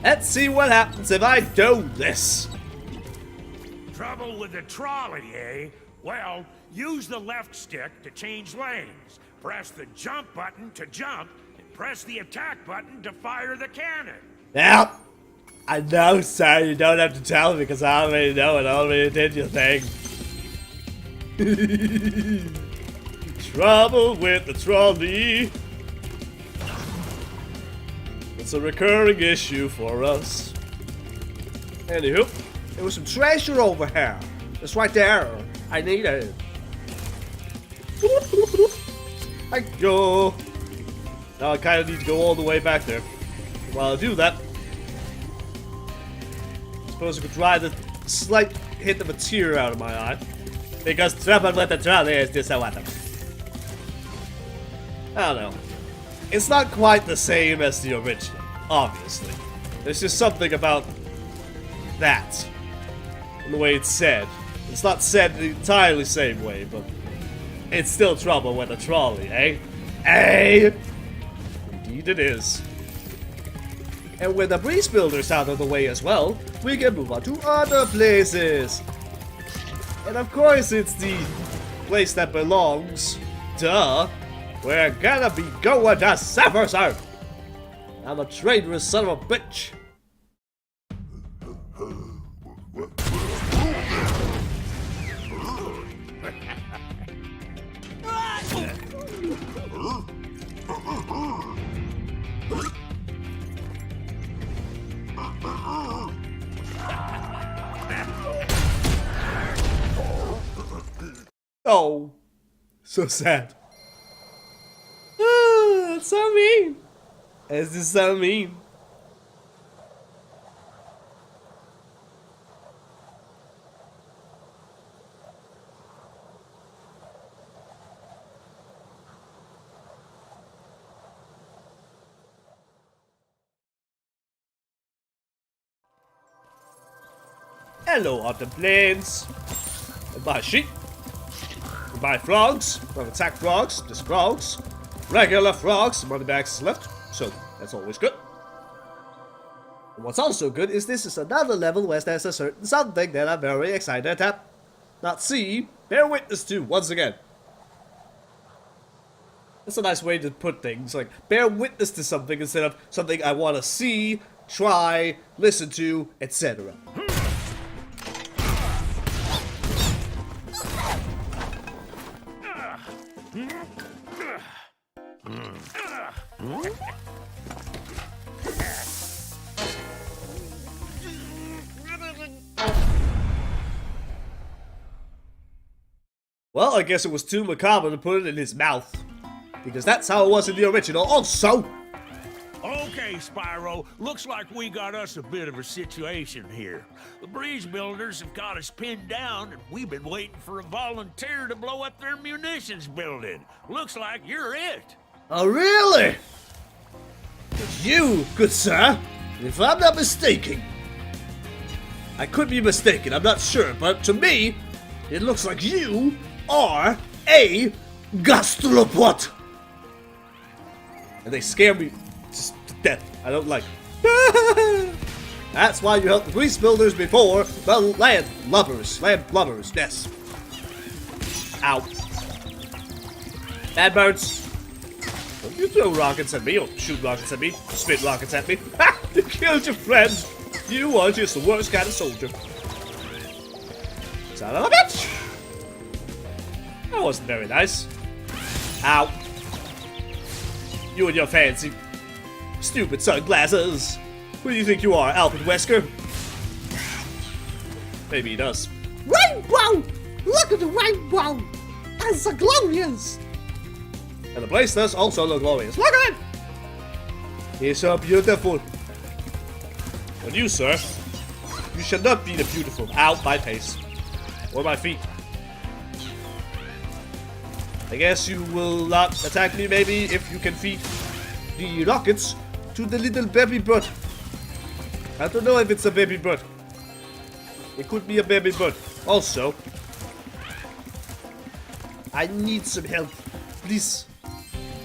Let's see what happens if I do this. Trouble with the trolley, eh? Well, use the left stick to change lanes. Press the jump button to jump, and press the attack button to fire the cannon. Yep. I know, sir. You don't have to tell me because I already know it. I already did your thing. Trouble with the trolley. It's a recurring issue for us. Anywho, there was some treasure over here. It's right there. I need it. Thank you. Now I kind of need to go all the way back there. While I do that, I suppose I could dry the slight hint of a tear out of my eye. Because trouble with the trolley is just a water. I don't know. It's not quite the same as the original, obviously. There's just something about that. And the way it's said. It's not said the entirely same way, but it's still trouble with a trolley, eh? Eh? Indeed it is. And with the breeze builders out of the way as well, we can move on to other places. And of course it's the place that belongs, duh. We're gonna be going to Severson. I'm a traitorous son of a bitch. Oh, so sad. That's so mean. It's just so mean. Hello, on the plains. Goodbye, sheep. Goodbye, frogs. Don't attack frogs, just frogs. Regular frogs, money bags left, so that's always good. And what's also good is this is another level where there's a certain something that I'm very excited to not see, bear witness to once again. That's a nice way to put things, like bear witness to something instead of something I want to see, try, listen to, etc. Well, I guess it was too macabre to put it in his mouth. Because that's how it was in the original also. Okay, Spyro, looks like we got us a bit of a situation here. The breeze builders have got us pinned down, and we've been waiting for a volunteer to blow up their munitions building. Looks like you're it. Oh, really? It's you, good sir. If I'm not mistaken. I could be mistaken, I'm not sure, but to me, it looks like you are a gastropod. And they scare me just to death. I don't like it. That's why you helped the grease builders before the land lubbers, yes. Ow. Bad birds. Don't you throw rockets at me or shoot rockets at me, spit rockets at me. Ha! You killed your friend. You are just the worst kind of soldier. Son of a bitch! That wasn't very nice. Ow. You and your fancy, stupid sunglasses. Who do you think you are, Alfred Wesker? Maybe he does. Rainbow! Look at the rainbow! It's so glorious! And the place does also look glorious. Look at it! It's so beautiful. And you, sir, you should not be the beautiful. Ow, my face. Or my feet. I guess you will not attack me, maybe, if you can feed the rockets to the little baby bird. I don't know if it's a baby bird. It could be a baby bird. Also, I need some help. Please.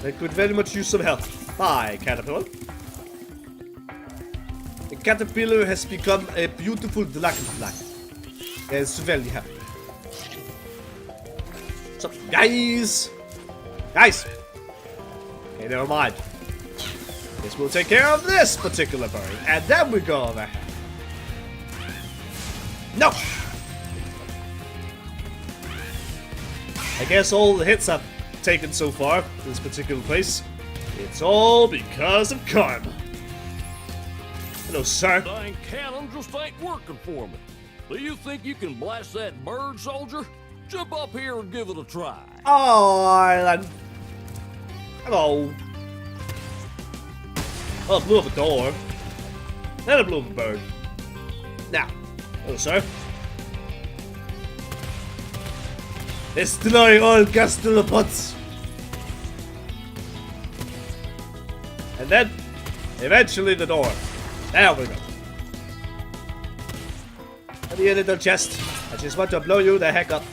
I could very much use some help. Hi, caterpillar. The caterpillar has become a beautiful dragonfly. It's very happy. What's up, guys? Guys! Okay, never mind. Guess we'll take care of this particular bird, and then we go over here. No! I guess all the hits I've taken so far in this particular place, it's all because of karma. Hello, sir. Dang cannon just ain't working for me. Do you think you can blast that bird, soldier? Jump up here and give it a try. Oh, Ireland. Hello. Oh, I blew up a door. Then I blew up a bird. Now, hello, sir. Destroy all gastropods. And then, eventually the door. There we go. Come here, little chest. I just want to blow you the heck up.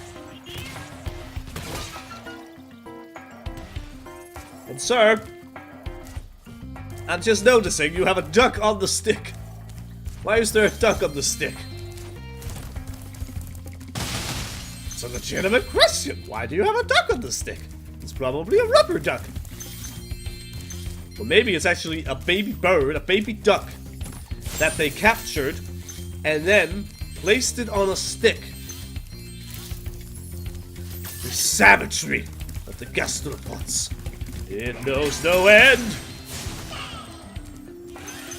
And sir, I'm just noticing you have a duck on the stick. Why is there a duck on the stick? It's a legitimate question. Why do you have a duck on the stick? It's probably a rubber duck. Or maybe it's actually a baby bird, a baby duck, that they captured and then placed it on a stick. The savagery of the gastropods. It knows no end.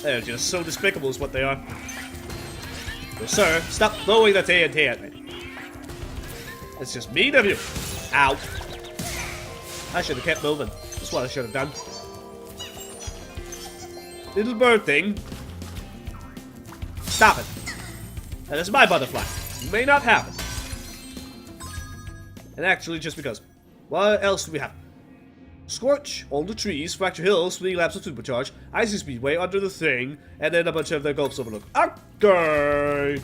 They're just so despicable is what they are. So, sir, stop throwing the TNT at me. It's just mean of you. Ow. I should have kept moving. That's what I should have done. Little bird thing. Stop it. That is my butterfly. You may not have it. And actually, just because. What else do we have? Scorch, all the trees, Fracture Hills, 3 laps of supercharge, Icy Speedway, Under the Thing, and then a bunch of the Gulps Overlook. Okay!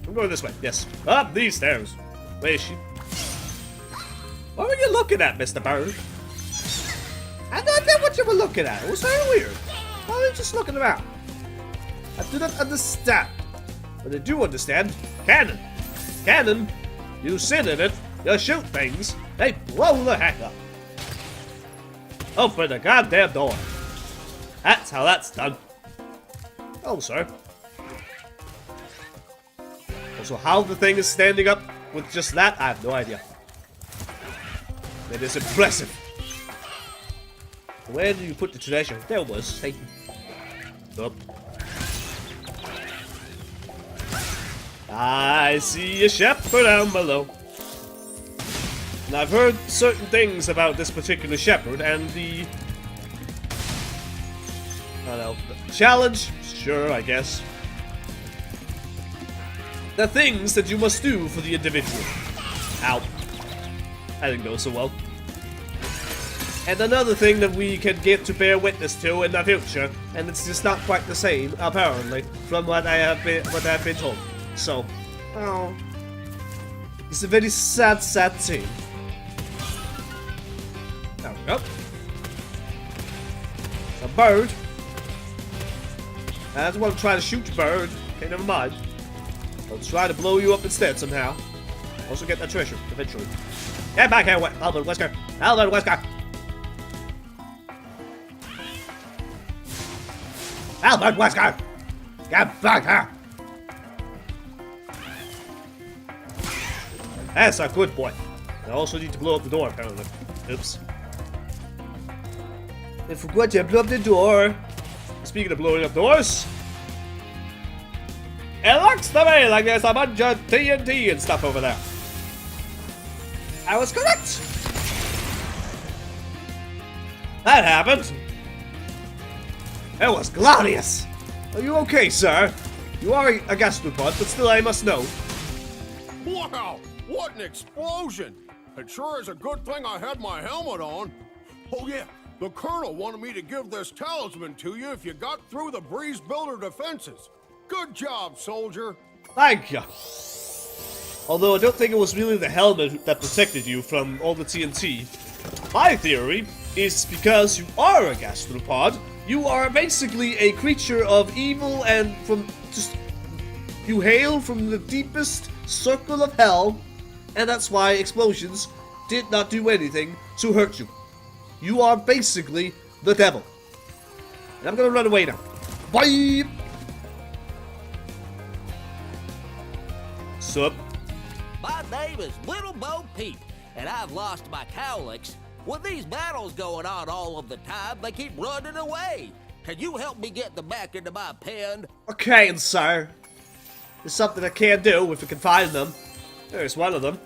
I'm going this way, yes. Up these stairs. Where is she? What were you looking at, Mr. Bird? I don't know what you were looking at. It was very weird. Why were you just looking around? I do not understand. But I do understand. Cannon. Cannon. You sit in it, you shoot things, they blow the heck up. Open the goddamn door. That's how that's done. Oh, sir. Also, how the thing is standing up with just that, I have no idea. It is impressive. Where do you put the treasure? There it was. Thank you. Nope. I see a shepherd down below. And I've heard certain things about this particular shepherd and the... I don't know. The challenge? Sure, I guess. The things that you must do for the individual. Ow. I didn't go so well. And another thing that we can get to bear witness to in the future, and it's just not quite the same, apparently, from what I have been told. So, oh, it's a very sad scene. There we go. A bird. I just want to try to shoot your bird. Okay, never mind. I'll try to blow you up instead somehow. Also get that treasure eventually. Get back here, Albert Wesker. Albert Wesker. Albert Wesker. Get back here. That's a good boy. I also need to blow up the door, apparently. Oops. I forgot to blow up the door. Speaking of blowing up doors, it looks to me like there's a bunch of TNT and stuff over there. I was correct. That happened. It was glorious. Are you okay, sir? You are a gastropod, but still I must know. Wow! What an explosion! It sure is a good thing I had my helmet on. Oh yeah, the Colonel wanted me to give this talisman to you if you got through the Breeze Builder defenses. Good job, soldier. Thank you. Although I don't think it was really the helmet that protected you from all the TNT. My theory is because you are a gastropod, you are basically a creature of evil and you hail from the deepest circle of hell, and that's why explosions did not do anything to hurt you. You are basically the devil. And I'm gonna run away now. Bye! Sup? My name is Little Bo Peep, and I've lost my cowlicks. With these battles going on all of the time, they keep running away. Can you help me get them back into my pen? Okay, and sir. There's something I can do if we can find them. There's one of them.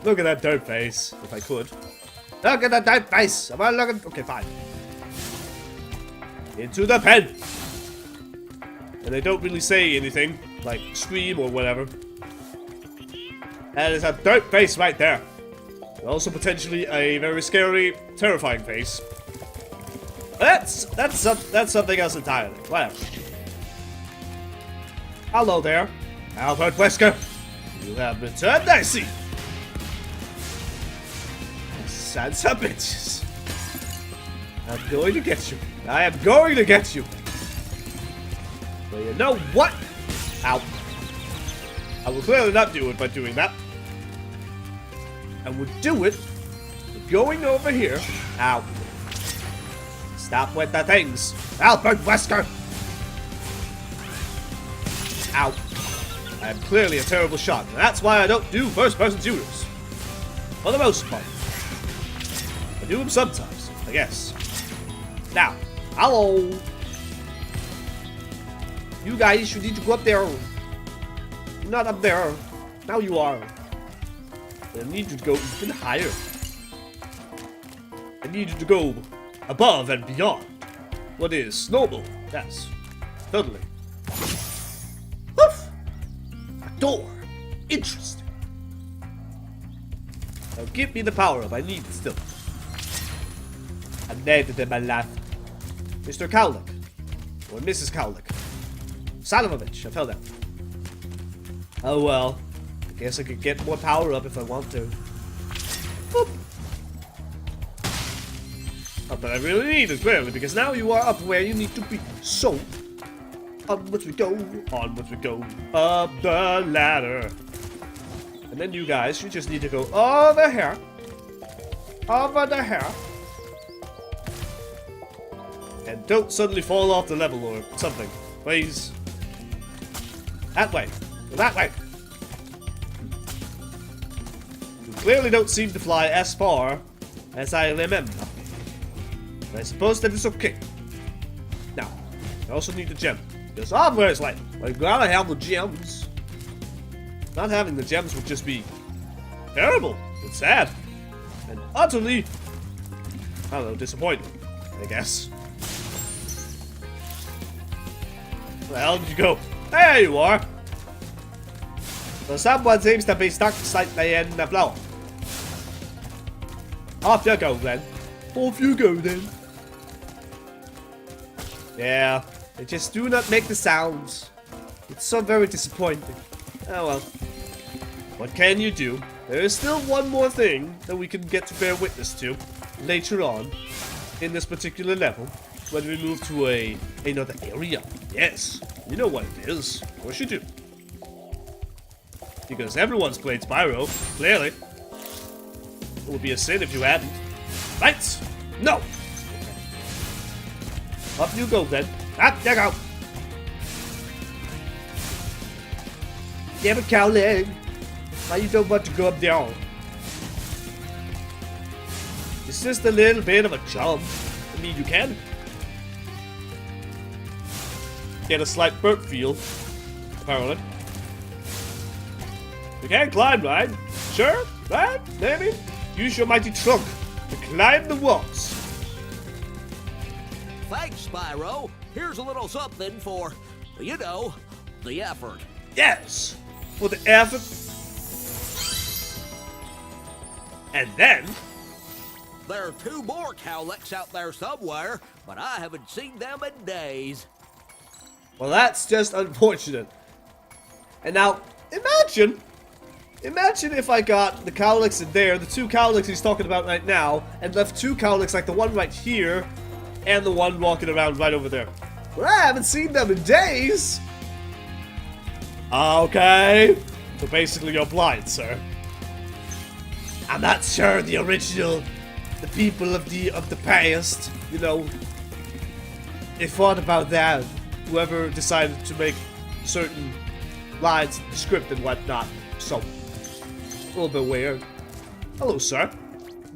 Look at that dirt face, if I could. Look at that dirt face! Am I looking? Okay, fine. Into the pen! And they don't really say anything, like scream or whatever. And it's a dirt face right there. And also potentially a very scary, terrifying face. That's something else entirely. Whatever. Hello there, Albert Wesker. You have returned, I see. Sons of bitches. I'm going to get you. I am going to get you. Well, you know what? Ow. I will clearly not do it by doing that. I would do it by going over here. Ow. Stop with the things. Albert Wesker! Ow. I am clearly a terrible shot, and that's why I don't do first-person shooters. For the most part. I do them sometimes, I guess. Now, hello! You guys, you need to go up there. You're not up there. Now you are. I need you to go even higher. I need you to go above and beyond what is normal. Yes, totally. Woof! A door. Interesting. Now give me the power up. I need it still. I need it in my life. Mr. Cowlick. Or Mrs. Cowlick. Son of a bitch, I fell down. Oh well. I guess I could get more power up if I want to. Boop. Not that I really need it, clearly, because now you are up where you need to be. So, onwards we go, up the ladder. And then you guys, you just need to go over here. Over the here. And don't suddenly fall off the level or something, please. That way. That way. You clearly don't seem to fly as far as I remember. I suppose that is okay. Now, I also need the gem. Because obviously, I gotta have the gems. Not having the gems would just be terrible and sad. And utterly, I don't know, disappointing, I guess. Where the hell did you go? There you are! So someone seems to be stuck slightly in the floor. Off you go then. Off you go then. Yeah, they just do not make the sounds. It's so very disappointing. Oh well. What can you do? There is still one more thing that we can get to bear witness to later on in this particular level when we move to another area. Yes, you know what it is. Of course you do. Because everyone's played Spyro, clearly. It would be a sin if you hadn't. Right? No! Up you go then. Up you go! Damn it, Cowling! Why you don't want to go up there? It's just a little bit of a jump. I mean, you can get a slight burp feel, apparently. You can climb, right? Sure, right? Maybe? Use your mighty trunk to climb the walls. Thanks, Spyro. Here's a little something for, you know, the effort. Yes, for the effort. And then there are 2 more Cowlicks out there somewhere, but I haven't seen them in days. Well, that's just unfortunate. And now, imagine if I got the Cowlicks in there, the 2 Cowlicks he's talking about right now, and left 2 Cowlicks like the one right here, and the one walking around right over there. But I haven't seen them in days! Okay. So basically you're blind, sir. I'm not sure the people of the past, you know, they thought about that. Whoever decided to make certain lines in the script and whatnot. So, a little bit weird. Hello, sir.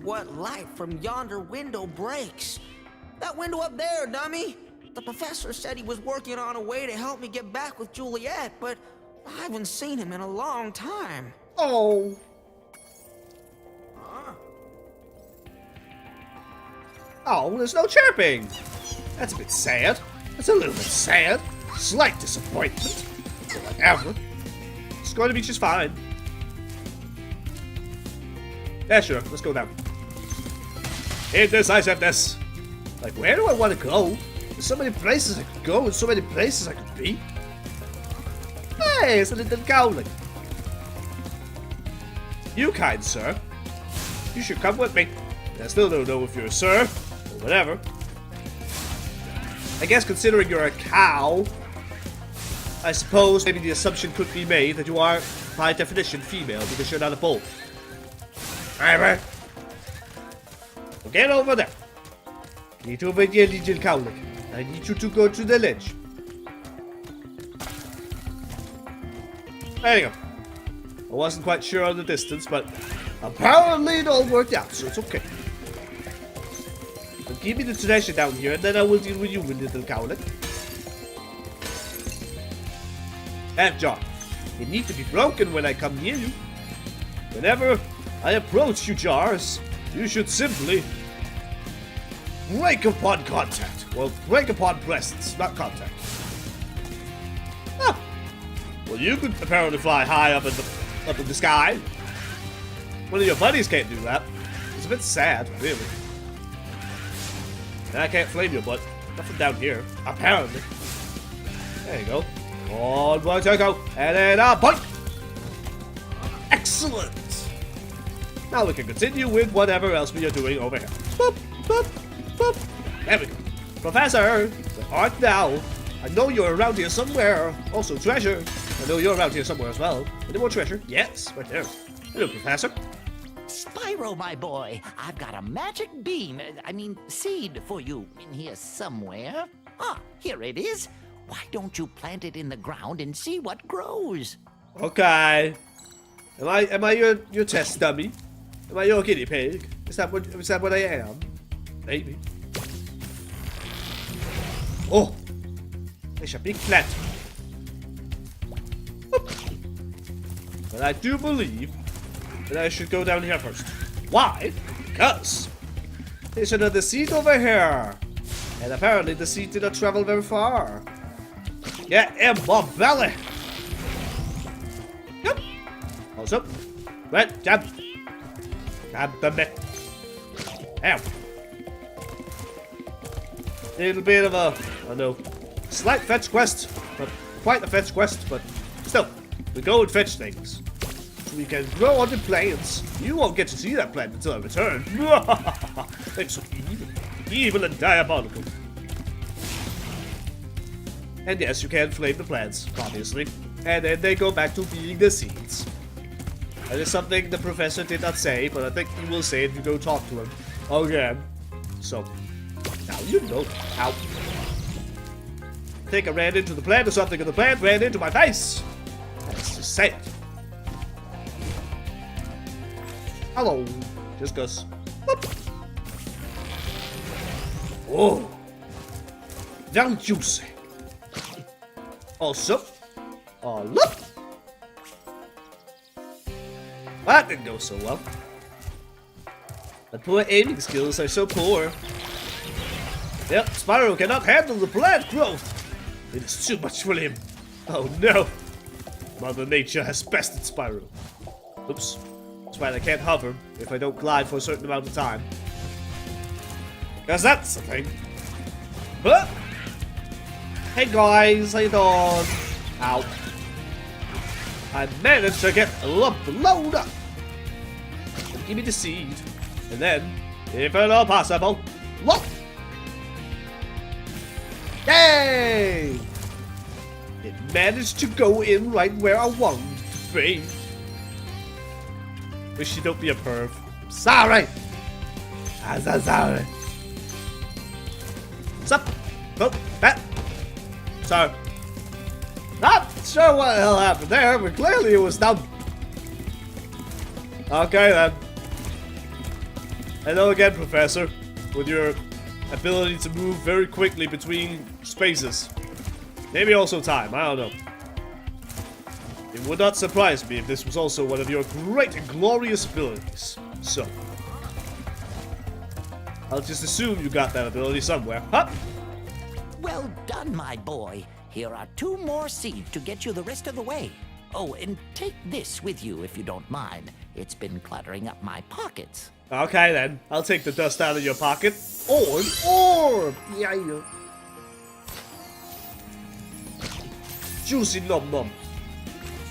What light from yonder window breaks? That window up there, dummy! The professor said he was working on a way to help me get back with Juliet, but I haven't seen him in a long time. Oh. Oh, there's no chirping. That's a bit sad. That's a little bit sad. Slight disappointment. Whatever. It's going to be just fine. Yeah, sure. Let's go down. Indecisiveness. Like, where do I want to go? There's so many places I could go and so many places I could be. Hey, it's a little cowling. You, kind sir, you should come with me. I still don't know if you're a sir or whatever. I guess considering you're a cow, I suppose maybe the assumption could be made that you are, by definition, female because you're not a bull. Alright, get over there. Get over there, little cowling. I need you to go to the ledge. There you go. I wasn't quite sure on the distance, but apparently it all worked out, so it's okay. But give me the treasure down here, and then I will deal with you, little cowling. That jar. It needs to be broken when I come near you. Whenever I approach you, jars, you should simply break upon contact. Well, break upon presence, not contact. Ah. Well, you could apparently fly high up in the sky. One of your buddies can't do that. It's a bit sad, really. And I can't flame your butt. Nothing down here, apparently. There you go. On one go, and then a point. Excellent. Now we can continue with whatever else we are doing over here. Boop, boop, boop. There we go. Professor, where art thou? I know you're around here somewhere. Also, treasure. I know you're around here somewhere as well. Any more treasure? Yes, right there. Hello, Professor. Spyro, my boy, I've got a magic beam, seed for you in here somewhere. Ah, here it is. Why don't you plant it in the ground and see what grows? Okay. Am I your test dummy? Am I your guinea pig? Is that what I am? Maybe. Oh, there's a big plant. But I do believe that I should go down here first. Why? Because there's another seed over here. And apparently the seed did not travel very far. Yeah, in my belly. Yep. Also, right, jab. Jab the bit. Ow. Little bit of a, I don't know, slight fetch quest. But quite a fetch quest, but still, we go and fetch things. So we can grow on the plants. You won't get to see that plant until I return. It's so evil. Evil and diabolical. And yes, you can flame the plants, obviously. And then they go back to being the seeds. That is something the professor did not say, but I think he will say if you go talk to him again. So, now you know. Ow. I think I ran into the plant or something, and the plant ran into my face. Let's just say it. Hello. Just goes. Whoop. Oh. Very juicy. Also, oh look! That didn't go so well. The poor aiming skills are so poor. Yep, Spyro cannot handle the plant growth. It is too much for him. Oh no! Mother Nature has bested Spyro. Oops. That's why I can't hover if I don't glide for a certain amount of time. Because that's the thing. But hey guys, how you doing? Ow. I managed to get a lump load up. Give me the seed. And then, if at all possible, look! Yay! It managed to go in right where I wanted to be. Wish you don't be a perv. Sorry! I'm so sorry. What's up? Oh, that. So, not sure what the hell happened there, but clearly it was dumb. Okay then. Hello again, Professor, with your ability to move very quickly between spaces. Maybe also time, I don't know. It would not surprise me if this was also one of your great and glorious abilities. So, I'll just assume you got that ability somewhere, huh? Well done, my boy. Here are 2 more seeds to get you the rest of the way. Oh, and take this with you if you don't mind. It's been cluttering up my pockets. Okay then, I'll take the dust out of your pocket. Or an orb! Yeah. Juicy nom nom.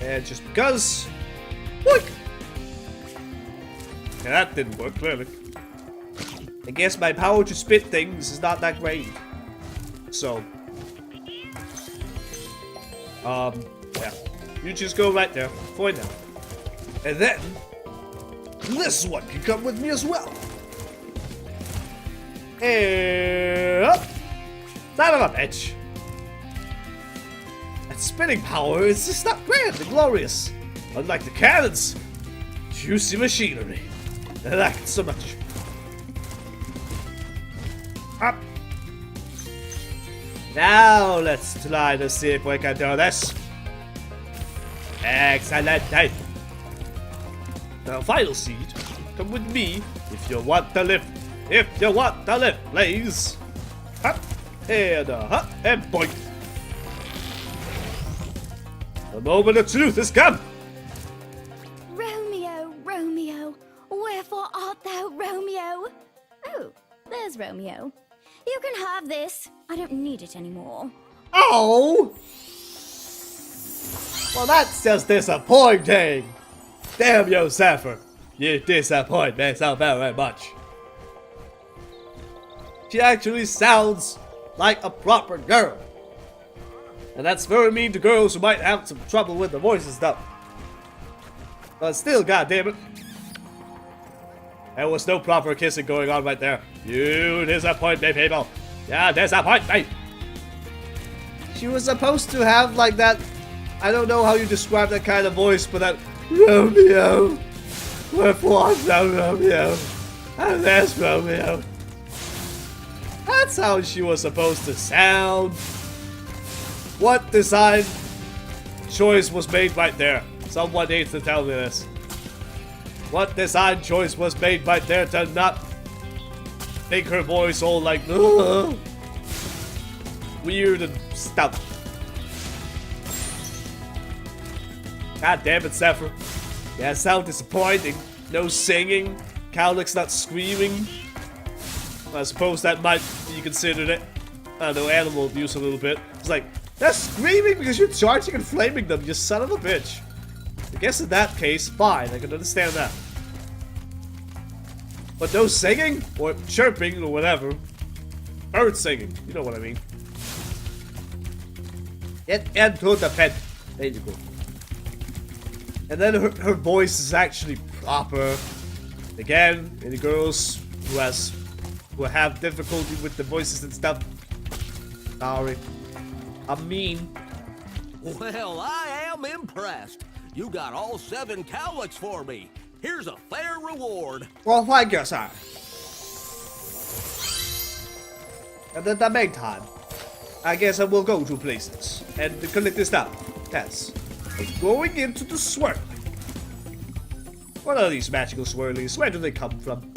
And just because... Boink! Yeah, that didn't work, clearly. I guess my power to spit things is not that great. So... yeah. You just go right there, for now. And then... This one can come with me as well. And up. Son of a bitch. That spinning power is just not grand and glorious. Unlike the cannons. Juicy machinery. I like it so much. Up. Now let's try to see if we can do this. Excellent. Now, final seed, come with me if you want to live. If you want to live, please. Hop, and boink. The moment of truth has come. Romeo, Romeo, wherefore art thou, Romeo? Oh, there's Romeo. You can have this. I don't need it anymore. Oh! Well, that's just disappointing. Damn you, Zephyr. You disappoint me so very much. She actually sounds like a proper girl. And that's very mean to girls who might have some trouble with the voice and stuff. But still, goddammit. There was no proper kissing going on right there. You disappoint me, people. Yeah, disappoint me. She was supposed to have like that... I don't know how you describe that kind of voice, but that... Romeo. Wherefore art thou, Romeo? And there's Romeo. That's how she was supposed to sound. What design choice was made right there? Someone needs to tell me this. What design choice was made right there to not make her voice all like weird and stuff? God damn it, Zephyr. Yeah, sound disappointing. No singing. Cowlick's not screaming. I suppose that might be considered it. I don't know, animal abuse a little bit. It's like, they're screaming because you're charging and flaming them, you son of a bitch. I guess in that case, fine, I can understand that. But no singing? Or chirping, or whatever. Bird singing, you know what I mean. Get into the pen. There you go. And then her voice is actually proper. Again, any girls who have difficulty with the voices and stuff. Sorry. I'm mean. Well, I am impressed. You got all 7 cowlicks for me. Here's a fair reward. Well, thank you, sir. And in the meantime, I guess I will go to places and collect this stuff. Yes. I'm going into the swirl. What are these magical swirlies? Where do they come from?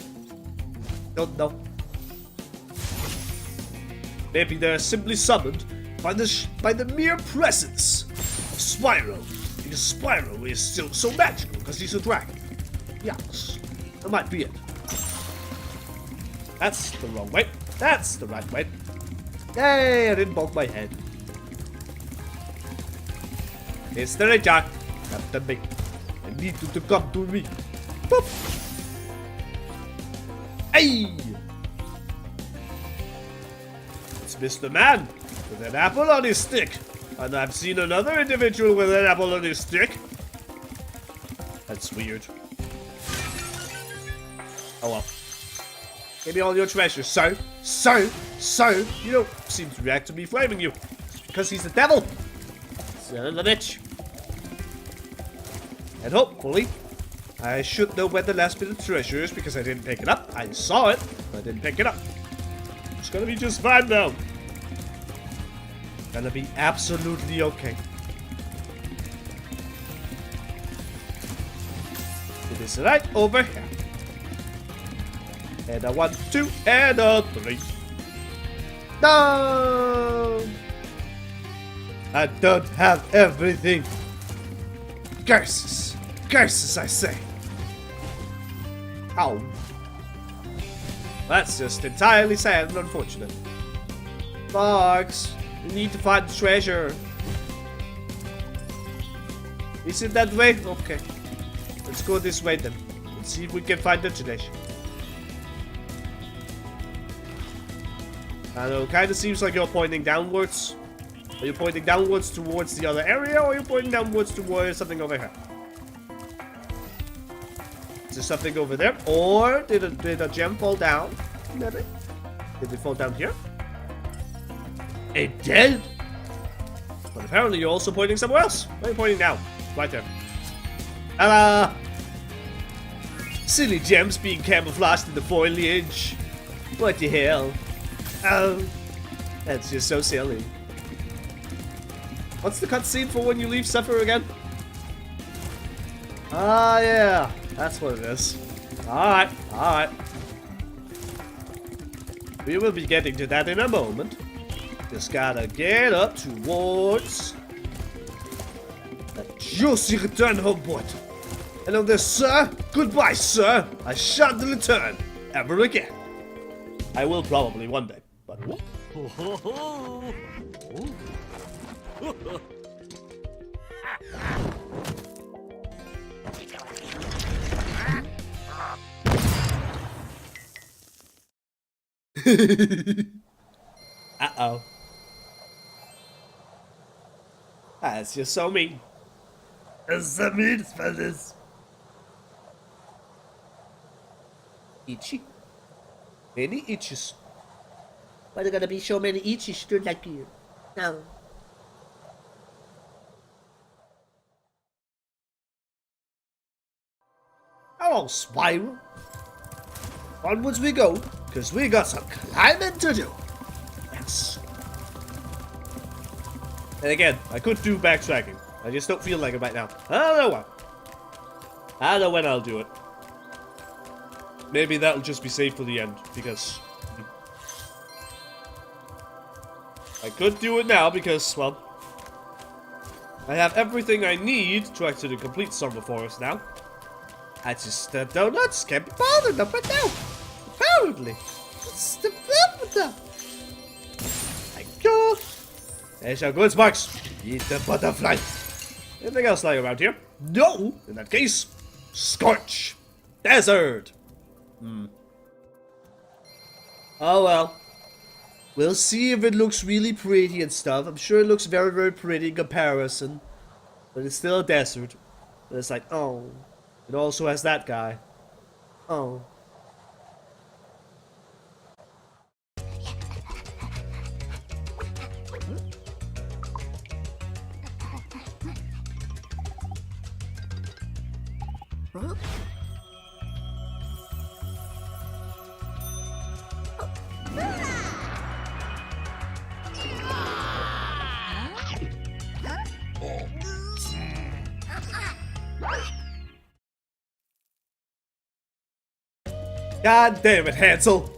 Don't know. Maybe they're simply summoned by the mere presence of Spyro. Because Spyro is still so magical because he's a dragon. Yes, that might be it. That's the wrong way. That's the right way. Yay, I didn't bonk my head. Mr. Jack, Captain Big. I need you to come to me. Boop. Hey! It's Mr. Man with an apple on his stick. And I've seen another individual with an apple on his stick. That's weird. Oh well. Give me all your treasures, so. You don't seem to react to me flaming you. Because he's the devil. Son of a bitch. And hopefully, I should know where the last bit of treasure is because I didn't pick it up. I saw it, but I didn't pick it up. It's gonna be just fine now. Gonna be absolutely okay. It is right over here. And a 1, 2, and a 3. No! I don't have everything. Curses. Curses, I say. Ow. That's just entirely sad and unfortunate. Laarx, we need to find the treasure. Is it that way? Okay. Let's go this way then. Let's see if we can find the treasure. I know, kind of seems like you're pointing downwards. Are you pointing downwards towards the other area, or are you pointing downwards towards something over here? Is there something over there? Or did a gem fall down? Maybe? Did it fall down here? It did? But apparently you're also pointing somewhere else. Where are you pointing now? Right there. Hello! Silly gems being camouflaged in the foliage. What the hell? Oh, that's just so silly. What's the cutscene for when you leave Zephyr again? Ah, yeah. That's what it is. Alright, alright. We will be getting to that in a moment. Just gotta get up towards the juicy return home port. Hello there, sir. Goodbye, sir. I shan't return ever again. I will probably one day, but... Uh-oh. That's just so mean. That's so mean, fellas. Itchy. Many itches. Why there gonna be so many itches stood like you? No. Hello, Spyro. Onwards we go, because we got some climbing to do. Yes. And again, I could do backtracking. I just don't feel like it right now. I don't know why. I don't know when I'll do it. Maybe that'll just be saved for the end, because... I could do it now, because, well... I have everything I need to actually complete Summer Forest now. I just can't be bothered up right now. Apparently. What's the problem with that? Thank you. There's your good sparks. Eat the butterfly. Anything else lying around here? No. In that case, Scorch. Desert. Oh well. We'll see if it looks really pretty and stuff. I'm sure it looks very, very pretty in comparison. But it's still a desert. But it's like, oh. It also has that guy. Oh. God damn it, Hansel!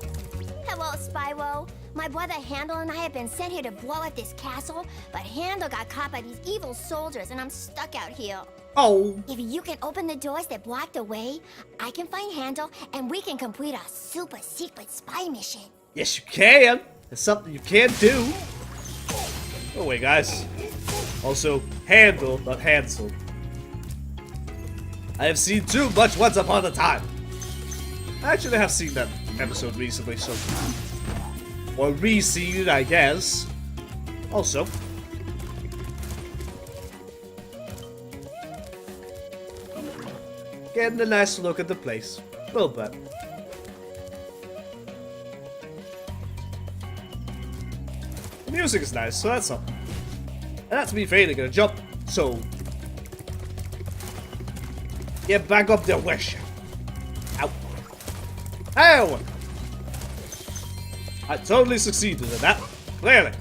Hello, Spyro. My brother Handel and I have been sent here to blow up this castle, but Handel got caught by these evil soldiers and I'm stuck out here. Oh. If you can open the doors that block the way, I can find Handel and we can complete our super secret spy mission. Yes, you can! It's something you can't do. Oh wait, guys. Also, Handel, not Hansel. I have seen too much Once Upon a Time. I actually have seen that episode recently, so... Or re-seen it, I guess. Also... Getting a nice look at the place. A little bit. The music is nice, so that's something. And that's me failing at a jump, so... Get back up there, Wishy. Ow. Ow! I totally succeeded in that. Clearly.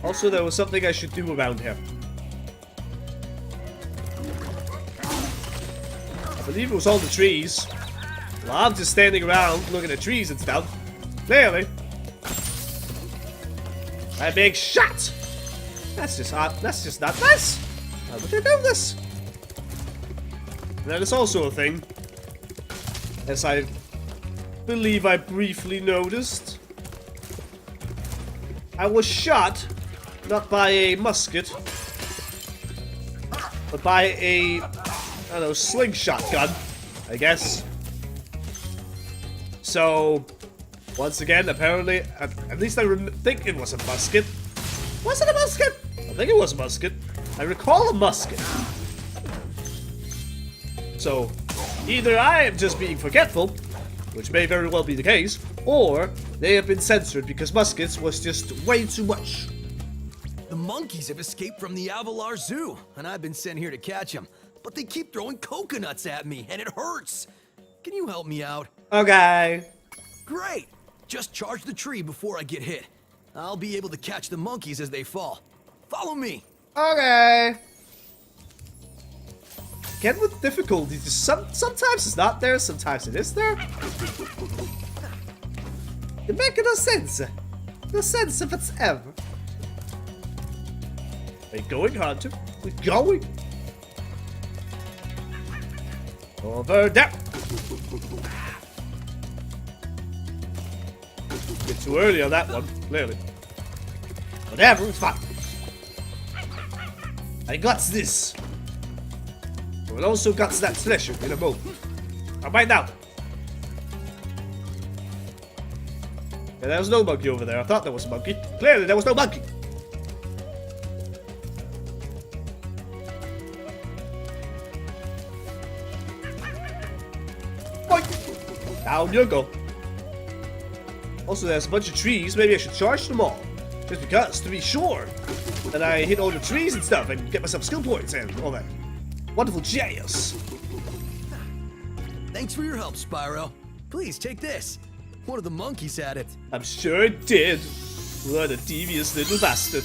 Also, there was something I should do around here. I believe it was all the trees. Well, I'm just standing around looking at trees and stuff. Clearly. I'm being shot! That's just not nice. How did they know this? That is also a thing, as I believe I briefly noticed. I was shot, not by a musket, but by a, I don't know, slingshot gun, I guess. So, once again, apparently, at least I think it was a musket. Was it a musket? I think it was a musket. I recall a musket. So, either I am just being forgetful, which may very well be the case, or they have been censored because muskets was just way too much. The monkeys have escaped from the Avalar Zoo, and I've been sent here to catch them. But they keep throwing coconuts at me, and it hurts. Can you help me out? Okay. Great! Just charge the tree before I get hit. I'll be able to catch the monkeys as they fall. Follow me. Okay. Again with difficulty, sometimes it's not there, sometimes it is there. It makes no sense. No sense if it's ever. Are you going, Hunter? We're going. Over there. Bit too early on that one, clearly. Whatever, it's fine. I got this. It also got that pleasure in a moment. Right now. Yeah, there was no monkey over there. I thought there was a monkey. Clearly, there was no monkey. Boink. Down you go. Also, there's a bunch of trees. Maybe I should charge them all. Just because, to be sure that I hit all the trees and stuff and get myself skill points and all that. Wonderful jazz. Thanks for your help, Spyro. Please, take this. One of the monkeys had it. I'm sure it did. What a devious little bastard.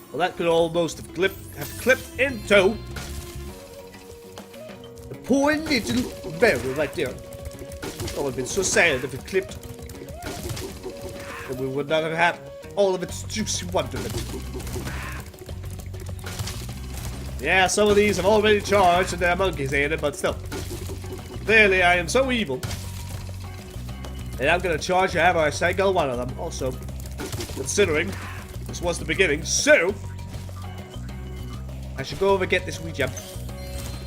Well, that could almost have clipped into the poor little barrel right there. Oh, it would have been so sad if it clipped. And we would not have had all of its juicy wonderment. Yeah, some of these have already charged and there are monkeys in it, but still. Clearly, I am so evil. And I'm gonna charge every single one of them. Also, considering this was the beginning, so I should go over and get this wee gem.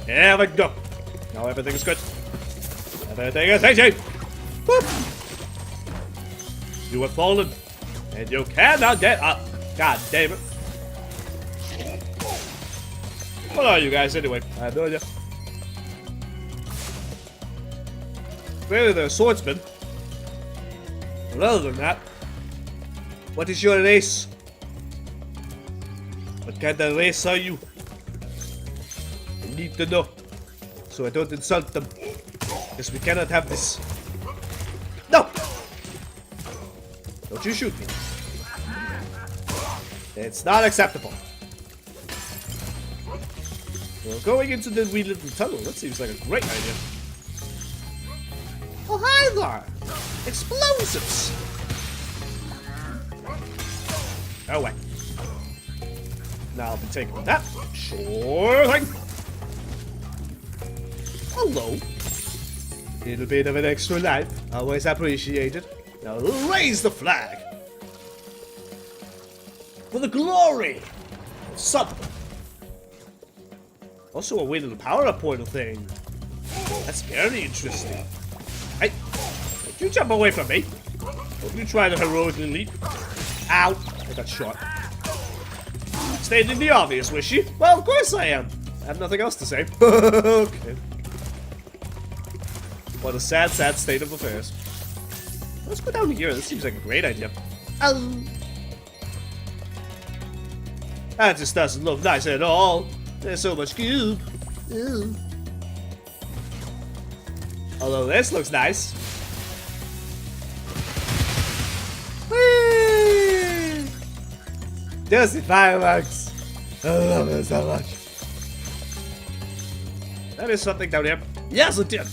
There we go. Now everything is good. Everything is easy. Whoop. You have fallen, and you cannot get up. God damn it. What are you guys anyway? I have no idea. Clearly they're swordsmen. But other than that, what is your race? What kind of race are you? I need to know, so I don't insult them. Because we cannot have this. No! Don't you shoot me. It's not acceptable. Well, going into the wee little tunnel, that seems like a great idea. Oh, hi there! Explosives! Oh, wait. Now I'll be taking that. Sure thing! Hello. Little bit of an extra life. Always appreciated. Now raise the flag! For the glory of something. Also a weird little power-up portal thing. That's very interesting. Hey, don't you jump away from me. Don't you try to heroically leap. Ow, I got shot. Stating the obvious, Wishy. Well, of course I am. I have nothing else to say. Okay. What a sad, sad state of affairs. Let's go down here. This seems like a great idea. That just doesn't look nice at all. There's so much goop. Ew. Although this looks nice. Whee! Just the fireworks. I love it so much. That is something down here. Yes, it did.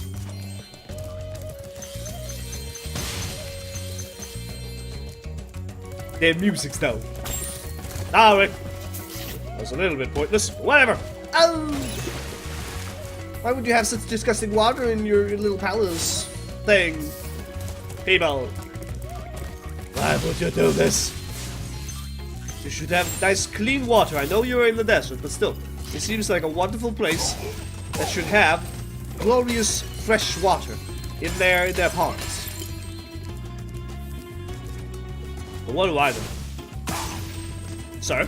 Their music's though. Alright. was a little bit pointless. Whatever. Oh! Why would you have such disgusting water in your little palace thing? People. Why would you do this? You should have nice clean water. I know you're in the desert, but still. It seems like a wonderful place that should have glorious fresh water in their ponds. But what do I do? Sir?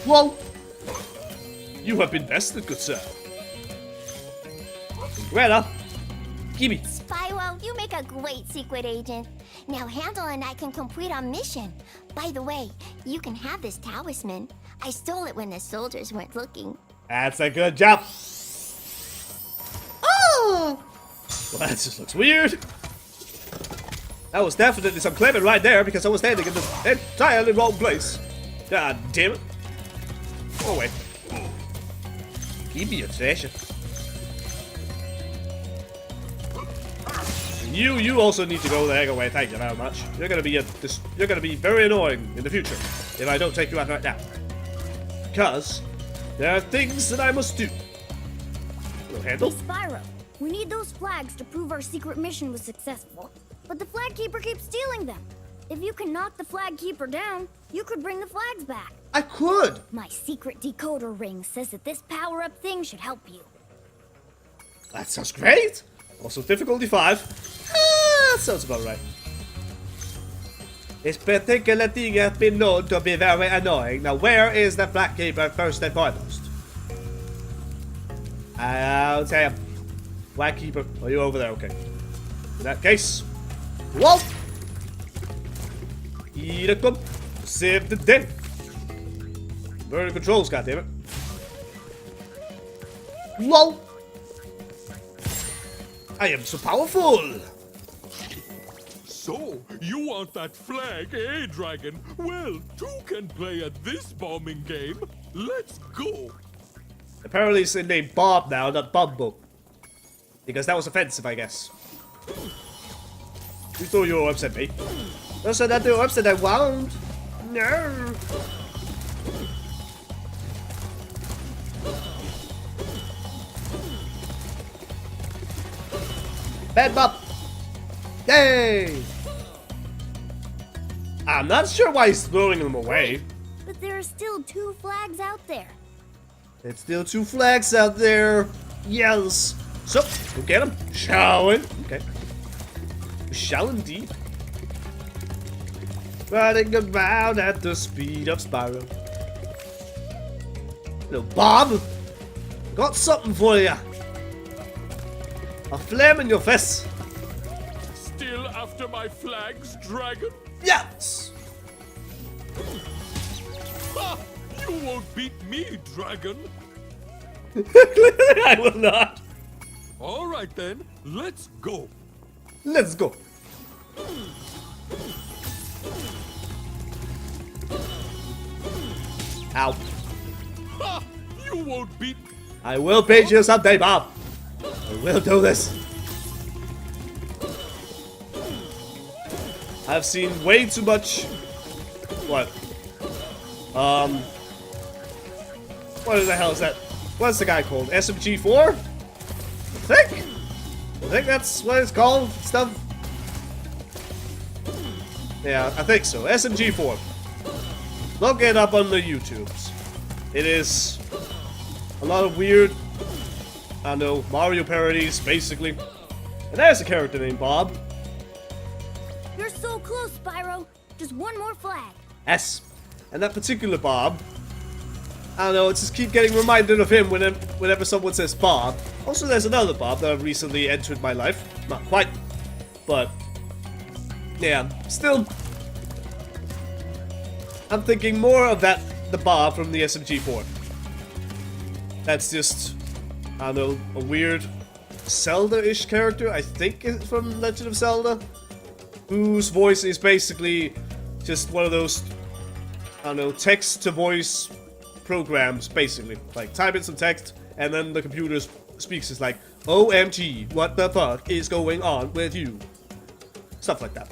Whoa! You have been bested, good sir. Greta, give me. Spyro, you make a great secret agent. Now Handel and I can complete our mission. By the way, you can have this talisman. I stole it when the soldiers weren't looking. That's a good job. Oh! Well, that just looks weird. That was definitely some claiming right there because I was standing in the entirely wrong place. God damn it. Go away. Give me a treasure. You also need to go the heck away. Thank you very much. You're gonna be very annoying in the future if I don't take you out right now. Because there are things that I must do. Little handle. Hey, Spyro, we need those flags to prove our secret mission was successful. But the flag keeper keeps stealing them. If you can knock the flag keeper down, you could bring the flags back. I could. My secret decoder ring says that this power-up thing should help you. That sounds great. Also difficulty 5. That sounds about right. This particular thing has been known to be very annoying. Now, where is the flag keeper first and foremost? I'll tell you. Flag keeper, are you over there? Okay. In that case, whoa! Here it comes. Save the day. Burn controls, goddammit. Whoa! I am so powerful! So, you want that flag, eh, Dragon? Well, two can play at this bombing game. Let's go! Apparently it's named Bob now, not Bumbo. Because that was offensive, I guess. You thought you were upset me. No, so that you're upset, I won't. No! Bad Bob! Yay! I'm not sure why he's throwing them away. But there are still 2 flags out there. There's still 2 flags out there. Yes. So, go get them, shall we? Okay. We shall indeed. Riding around at the speed of Spyro. Hello, Bob. Got something for you. A flame in your face. Still after my flags, Dragon? Yes. Ha! You won't beat me, Dragon. Clearly I will not. All right then, let's go. Let's go. Ow. Ha! You won't beat. I will beat you someday, Bob. I will do this. I've seen way too much. What? What the hell is that? What's the guy called? SMG4? I think that's what it's called. Stuff. Yeah, I think so. SMG4. Look it up on the YouTubes. It is a lot of weird, I don't know, Mario parodies, basically. And there's a character named Bob. You're so close, Spyro. Just one more flag. Yes. And that particular Bob, I don't know, just keep getting reminded of him whenever someone says Bob. Also, there's another Bob that recently entered my life. Not quite, but yeah, still. I'm thinking more of the Bob from the SMG4. That's just, I don't know, a weird Zelda-ish character, I think it's from Legend of Zelda, whose voice is basically just one of those, I don't know, text-to-voice programs, basically. Like, type in some text, and then the computer speaks. It's like, OMG, what the fuck is going on with you? Stuff like that.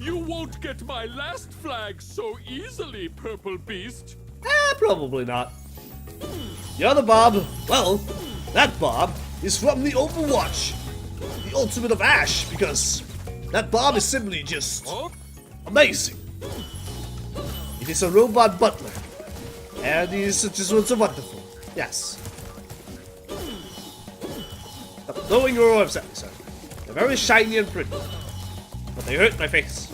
You won't get my last flag so easily, Purple Beast. Probably not. The other Bob, well, that Bob is from the Overwatch. The ultimate of Ash, because that Bob is simply just amazing. It is a robot butler. And he's just so wonderful. Yes. Stop throwing your orbs at me, sir. They're very shiny and pretty. But they hurt my face.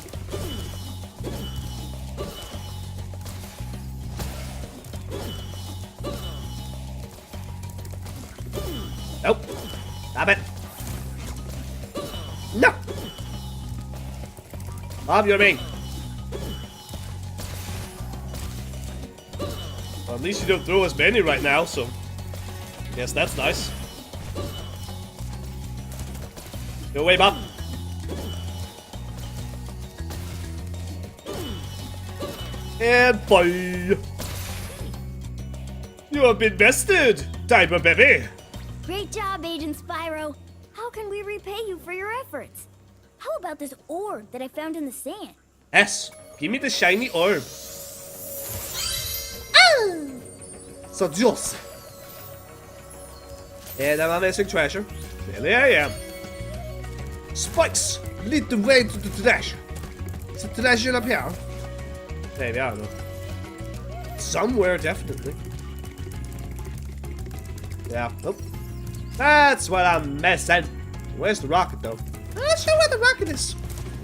Nope. Stop it. No! Bob, you're mean. Well, at least you don't throw as many right now, so I guess that's nice. Go away, Bob. And bye. You have been bested, Diaper Baby. Great job, Agent Spyro. How can we repay you for your efforts? How about this orb that I found in the sand? Yes, give me the shiny orb. So juicy. And I'm missing treasure. There I am. Spikes, lead the way to the treasure. Is the treasure up here? Maybe, I don't know. Somewhere, definitely. Yeah, nope. That's what I'm missing. Where's the rocket, though? I'm not sure where the rocket is.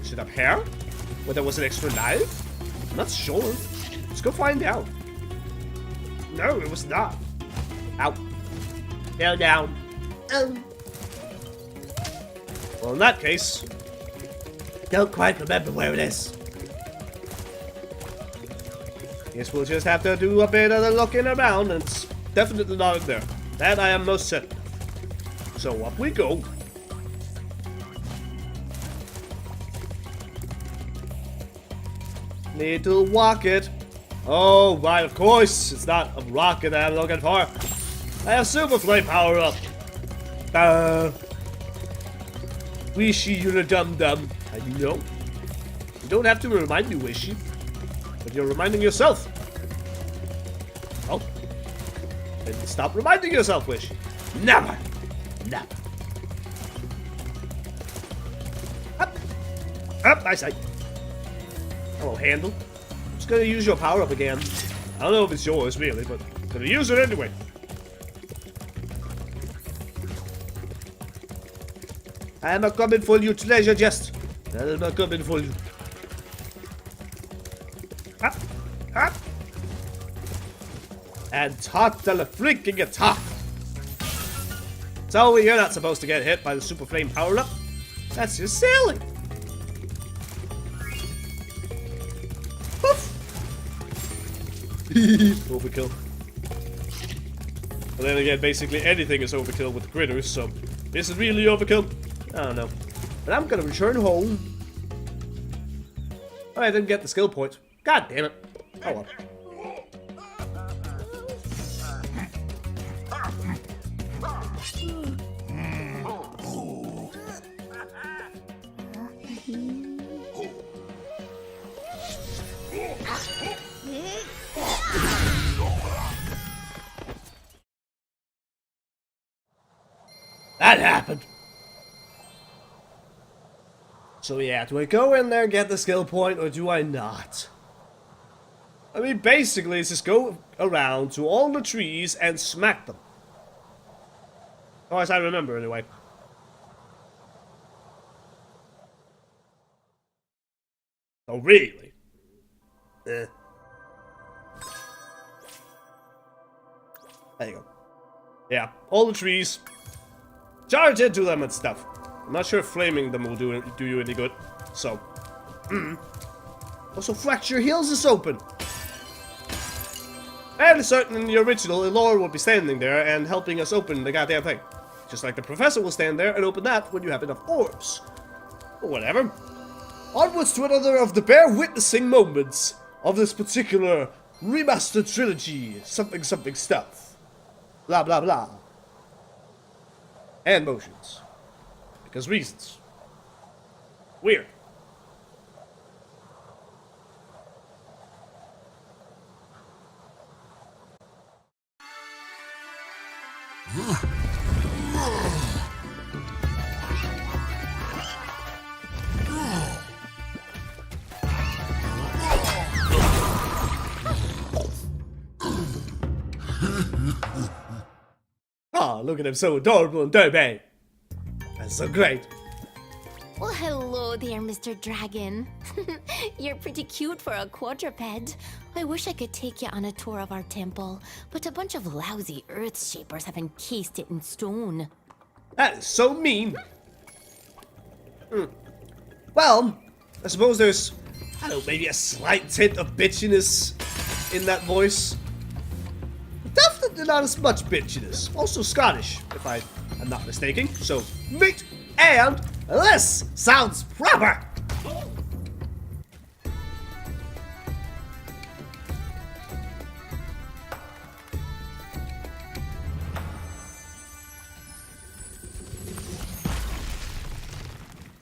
Is it up here? Where there was an extra life? I'm not sure. Let's go find out. No, it was not. Ow. Fell down. Well, in that case, don't quite remember where it is. Guess we'll just have to do a bit of the looking around, and it's definitely not in there. That I am most certain. So up we go. Need to walk it. Oh, right, of course. It's not a rocket that I'm looking for. I have Super Flame power up. Wishy, you're a dum-dum. I know. You don't have to remind me, Wishy. But you're reminding yourself. Oh. Then stop reminding yourself, Wishy. Never. Never. Up. Up, I say. Hello, handle. I'm just gonna use your power up again. I don't know if it's yours, really, but I'm gonna use it anyway. I'm a coming for you, treasure chest. I'm a coming for you. Up, up. And talk till the freaking attack. So you're not supposed to get hit by the Super Flame power up. That's just silly. Overkill. But then again, basically anything is overkill with critters, so is it really overkill? I don't know. But I'm gonna return home. Oh, I didn't get the skill point. God damn it. Oh well. That happened. So yeah, do I go in there and get the skill point, or do I not? I mean, basically, it's just go around to all the trees and smack them. As far as I remember, anyway. Oh, really? Eh. There you go. Yeah, all the trees. Charge into them and stuff. I'm not sure if flaming them will do you any good. So, Also, Fracture Hills is open. And certain in the original, Laarx will be standing there and helping us open the goddamn thing. Just like the professor will stand there and open that when you have enough orbs. Or whatever. Onwards to another of the bear witnessing moments of this particular remastered trilogy. Something something stuff. Blah blah blah. And motions. Because reasons. Weird. Ah, look at him, so adorable and derby. That's so great. Well, hello there, Mr. Dragon. You're pretty cute for a quadruped. I wish I could take you on a tour of our temple, but a bunch of lousy earth shapers have encased it in stone. That is so mean. Well, I suppose there's, I don't know, maybe a slight tint of bitchiness in that voice. Definitely not as much bitchiness. Also Scottish, if I am not mistaken. So, meat and this sounds proper.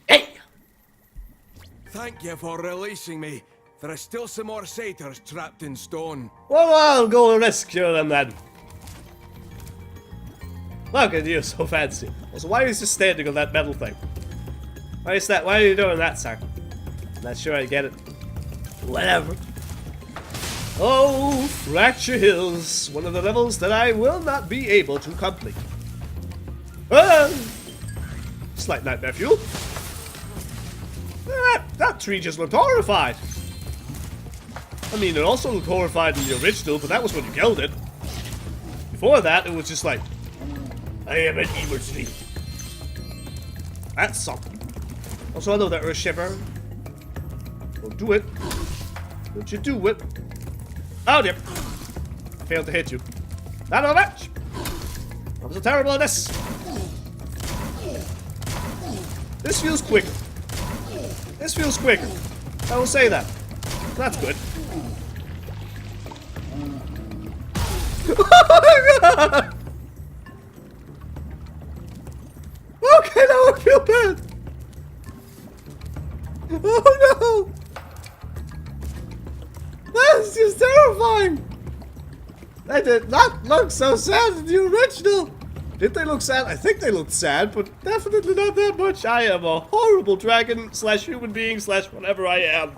Hey! Thank you for releasing me. There are still some more satyrs trapped in stone. Well, I'll go rescue them then. Look at you, so fancy. Also, why are you just standing on that metal thing? Why is that? Why are you doing that, sir? Not sure I get it. Whatever. Oh, Fracture Hills, one of the levels that I will not be able to complete. Ah! Slight nightmare fuel. That tree just looked horrified. I mean, it also looked horrified in the original, but that was when you killed it. Before that, it was just like, I am an evil tree. That's something. Also, I know that Earth Shipper. Don't do it. Don't you do it. Oh dear. I failed to hit you. Not a match. That was a terrible miss. This feels quicker. This feels quicker. I will say that. That's good. Oh my god! Okay, now I feel bad. Oh no! That's just terrifying! They did not look so sad in the original! Did they look sad? I think they looked sad, but definitely not that much. I am a horrible dragon slash human being slash whatever I am.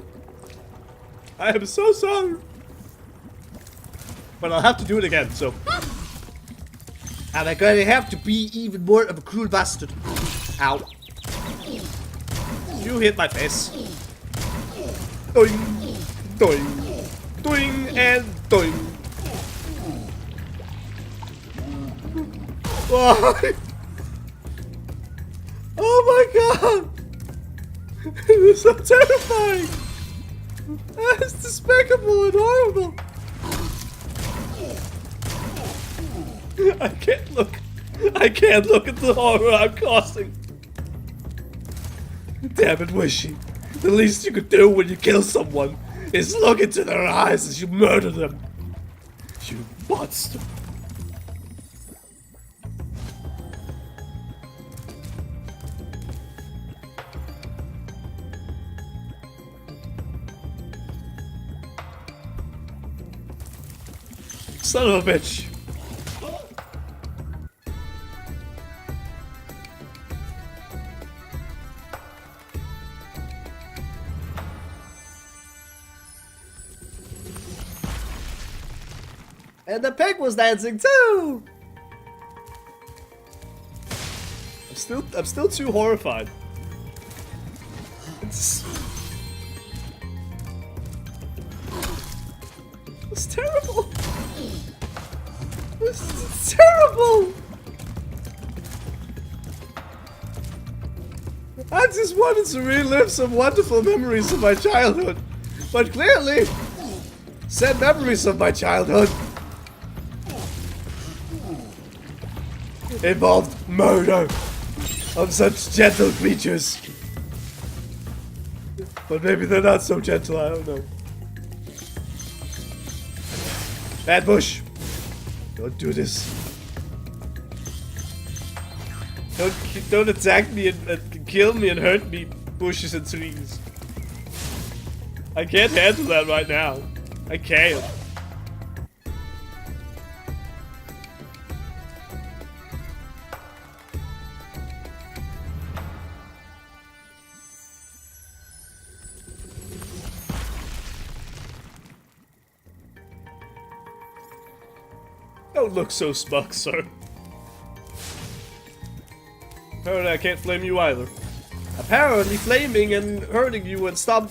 I am so sorry. But I'll have to do it again, so. And I'm gonna have to be even more of a cruel bastard. Ow. You hit my face. Doing, doing, doing, and doing. Why? Oh my god! It is so terrifying! That's despicable and horrible! I can't look. I can't look at the horror I'm causing. Damn it, Wishy. The least you could do when you kill someone is look into their eyes as you murder them. You monster. Son of a bitch. And the pig was dancing too! I'm still too horrified. It's terrible. This is terrible. I just wanted to relive some wonderful memories of my childhood, but clearly, said memories of my childhood involved murder of such gentle creatures. But maybe they're not so gentle, I don't know. Bad Bush, don't do this. Don't attack me and kill me and hurt me, bushes and trees. I can't handle that right now. I can't. Don't look so smug, sir. Apparently I can't flame you either. Apparently flaming and hurting you and not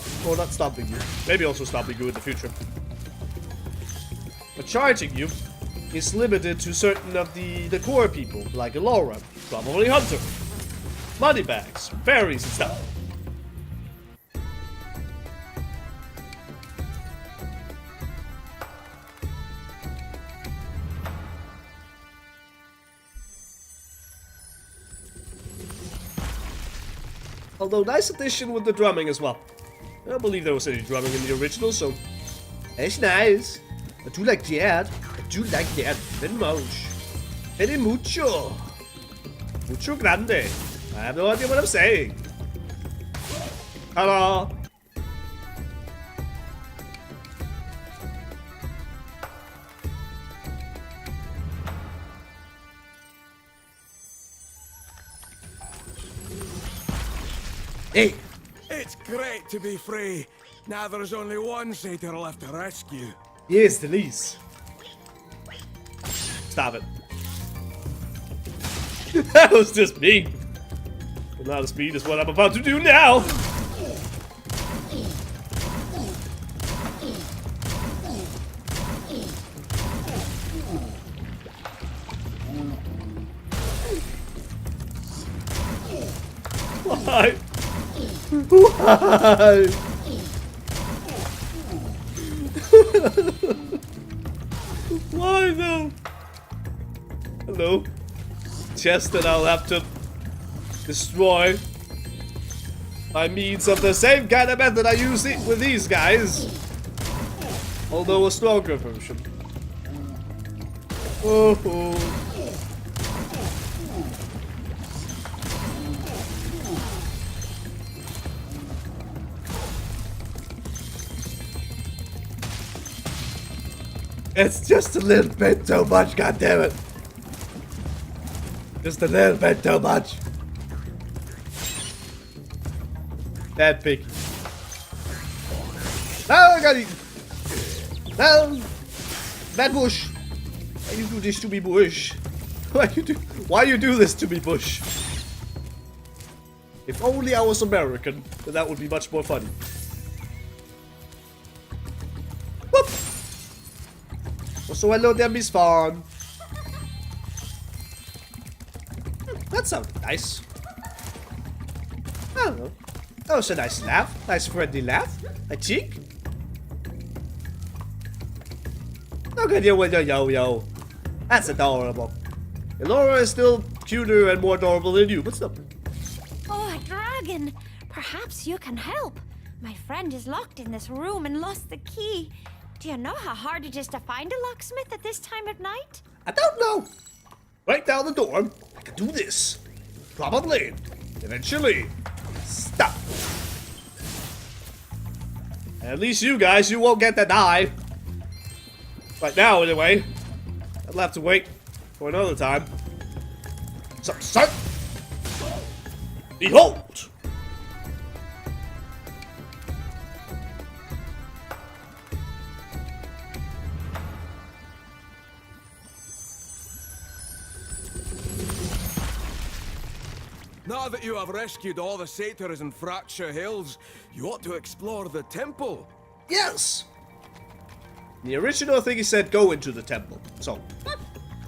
stopping you. Maybe also stopping you in the future. But charging you is limited to certain of the core people, like Laura, probably Hunter, moneybags, fairies and stuff. Although, nice addition with the drumming as well. I don't believe there was any drumming in the original, so that's nice. I do like that. I do like that very much. Very mucho. Mucho grande. I have no idea what I'm saying. Hello. Hey! It's great to be free. Now there's only one satyr left to rescue. Yes, Denise. Stop it. That was just me. But not as speed as what I'm about to do now. Why? Why? Why though? Hello? Chest that I'll have to destroy by means of the same kind of method I use with these guys. Although a stronger version. Oh. It's just a little bit too much, goddammit. Just a little bit too much. That pig. No, I got it. No, that bush. Why you do this to me, bush? Why you do this to me, bush? If only I was American, then that would be much more funny. Whoop. Also, hello there, Miss Fawn. That sounded nice. I don't know. That was a nice laugh. Nice friendly laugh. I think. Look at you with your yo-yo. That's adorable. Laura is still cuter and more adorable than you, but still. Oh, dragon! Perhaps you can help. My friend is locked in this room and lost the key. Do you know how hard it is to find a locksmith at this time of night? I don't know. Right down the door. I can do this. Probably. Eventually. Stop. At least you guys, you won't get to die. Right now, anyway. I'll have to wait for another time. So, behold! Now that you have rescued all the satyrs in Fracture Hills, you ought to explore the temple. Yes! In the original thing he said go into the temple. So,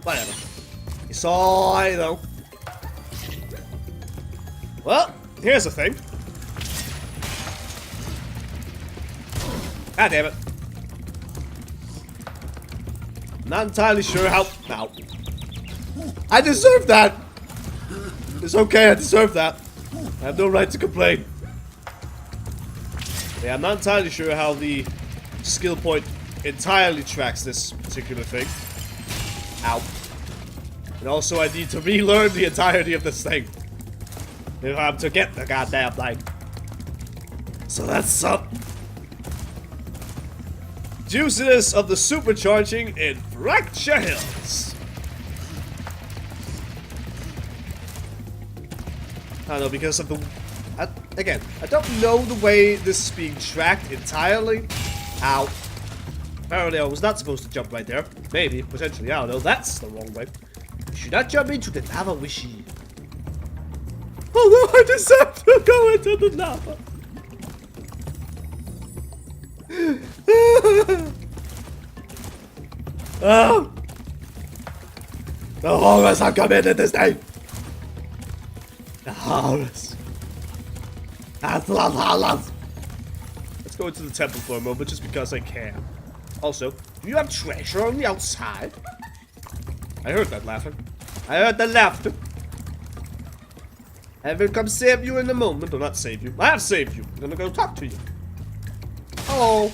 whatever. It's all I know. Well, here's the thing. God damn it. Not entirely sure how... Now. I deserve that! It's okay, I deserve that. I have no right to complain. Yeah, I'm not entirely sure how the skill point entirely tracks this particular thing. Ow. And also I need to relearn the entirety of this thing if I'm to get the goddamn thing. So that's up. Juiciness of the supercharging in Fracture Hills. I don't know, because of the... again, I don't know the way this is being tracked entirely. Ow. Apparently I was not supposed to jump right there. Maybe, potentially, I don't know. That's the wrong way. You should not jump into the lava, Wishy. Although I deserve to go into the lava. Oh! The horrors have committed this day! The horrors. Let's go into the temple for a moment just because I can. Also, do you have treasure on the outside? I heard that laughing. I heard the laughter. I will come save you in a moment. Or not save you. I have saved you. I'm gonna go talk to you. Oh.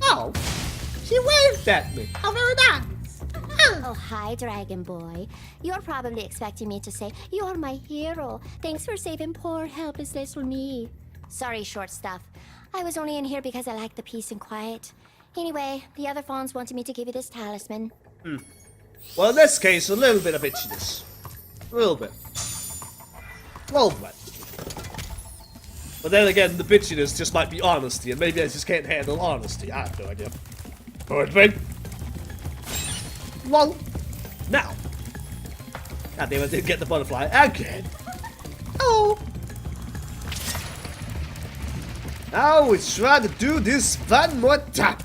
Oh, she waved at me. How very nice. Oh, hi, Dragon Boy. You're probably expecting me to say, "You're my hero. Thanks for saving poor, helpless little me." Sorry, short stuff. I was only in here because I like the peace and quiet. Anyway, the other fawns wanted me to give you this talisman. Well, in this case, a little bit of itchiness. A little bit. Well, but. But then again, the bitchiness just might be honesty, and maybe I just can't handle honesty. I have no idea. Alright, wait. Lol. Now. God damn, I didn't get the butterfly again. Oh. Now we try to do this one more time.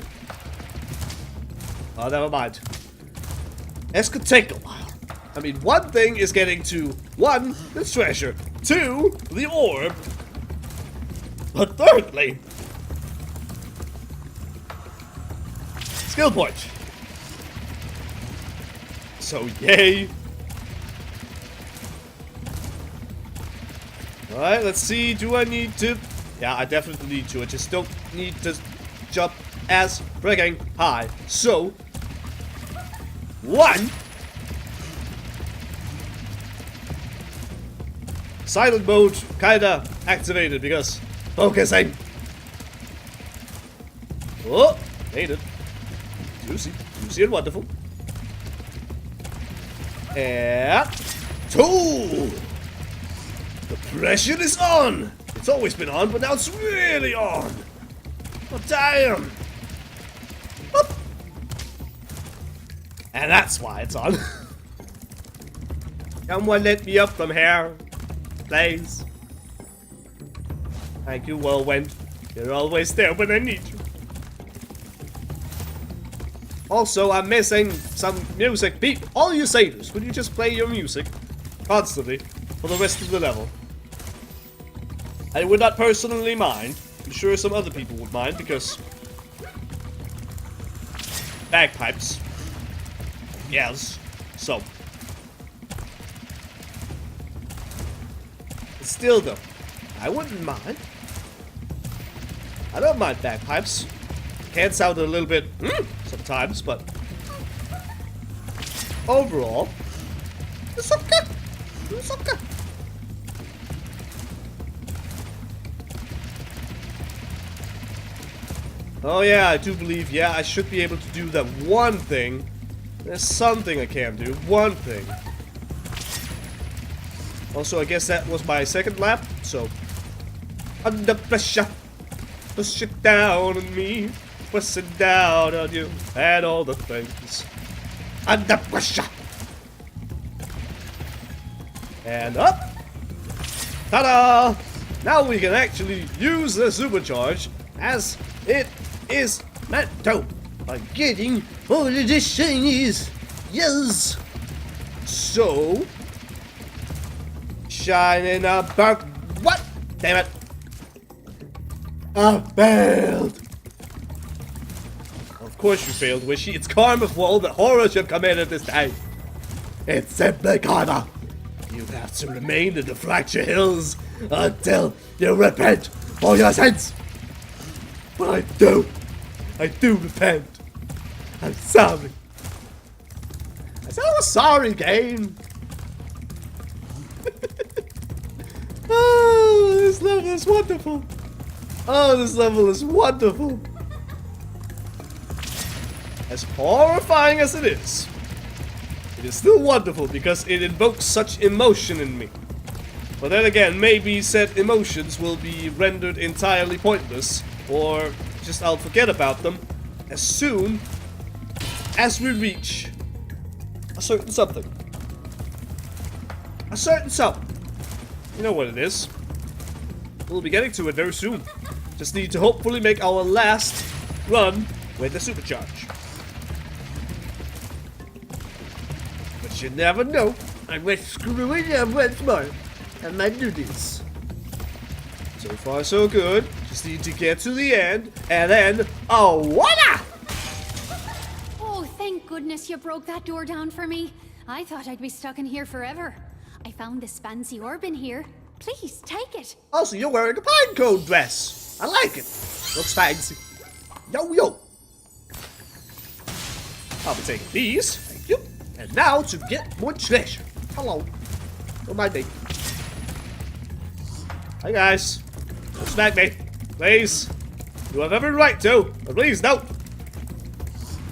Oh, never mind. This could take a while. I mean, one thing is getting to 1, the treasure, 2, the orb. But thirdly, skill point. So yay. Alright, let's see. Do I need to? Yeah, I definitely need to. I just don't need to jump as frigging high. So 1. Silent mode kinda activated because focusing. Oh, made it. Juicy, juicy and wonderful. And 2. The pressure is on. It's always been on, but now it's really on. Oh, damn. Whoop. And that's why it's on. Someone let me up from here, please. Thank you, Whirlwind. You're always there when I need you. Also, I'm missing some music. All you satyrs, could you just play your music constantly for the rest of the level? I would not personally mind. I'm sure some other people would mind because bagpipes. Yes. So. But still though, I wouldn't mind. I don't mind bagpipes. Can sound a little bit sometimes, but overall, it's okay. It's okay. Oh yeah, I do believe, yeah, I should be able to do that one thing. There's something I can do. One thing. Also, I guess that was my second lap, so under pressure. Push it down on me. Push it down on you. And all the things. Under pressure. And up. Ta-da! Now we can actually use the supercharge as it is meant to. By getting all of the shinies. Yes. So. Shining up. What? Damn it. I failed. Of course you failed, Wishy. It's karma for all the horrors you've committed this day. It's simply karma. You have to remain in the Fracture Hills until you repent for your sins. But I do repent. I'm sorry. I said I was sorry, game. Oh, this level is wonderful. Oh, this level is wonderful. As horrifying as it is still wonderful because it invokes such emotion in me. But then again, maybe said emotions will be rendered entirely pointless, or just I'll forget about them, as soon as we reach a certain something. A certain something. You know what it is. We'll be getting to it very soon. Just need to hopefully make our last run with the supercharge. But you never know. I might screw it up once more. I might do this. So far so good. Just need to get to the end and then voila! Oh, thank goodness you broke that door down for me. I thought I'd be stuck in here forever. I found this fancy orb in here. Please, take it. Also, you're wearing a pinecone dress. I like it. Looks fancy. Yo, yo. I'll be taking these. Thank you. And now to get more treasure. Hello. Don't mind me. Hi, guys. Don't smack me. Please. You have every right to. But please, don't.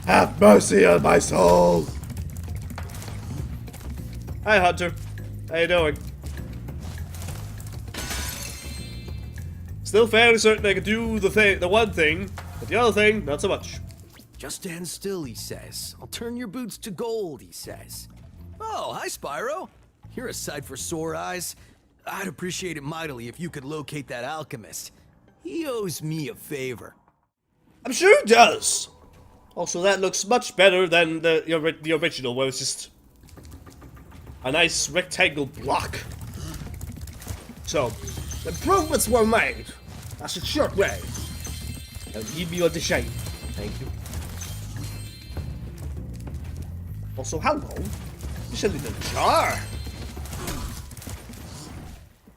Have mercy on my soul. Hi, Hunter. How you doing? Still fairly certain I could do the one thing, but the other thing, not so much. Just stand still, he says. I'll turn your boots to gold, he says. Oh, hi, Spyro. You're a sight for sore eyes. I'd appreciate it mightily if you could locate that alchemist. He owes me a favor. I'm sure he does. Also, that looks much better than the original, where it's just a nice rectangle block. So, improvements were made. That's a short way. Now give me your shine. Thank you. Also, hello. There's a little jar.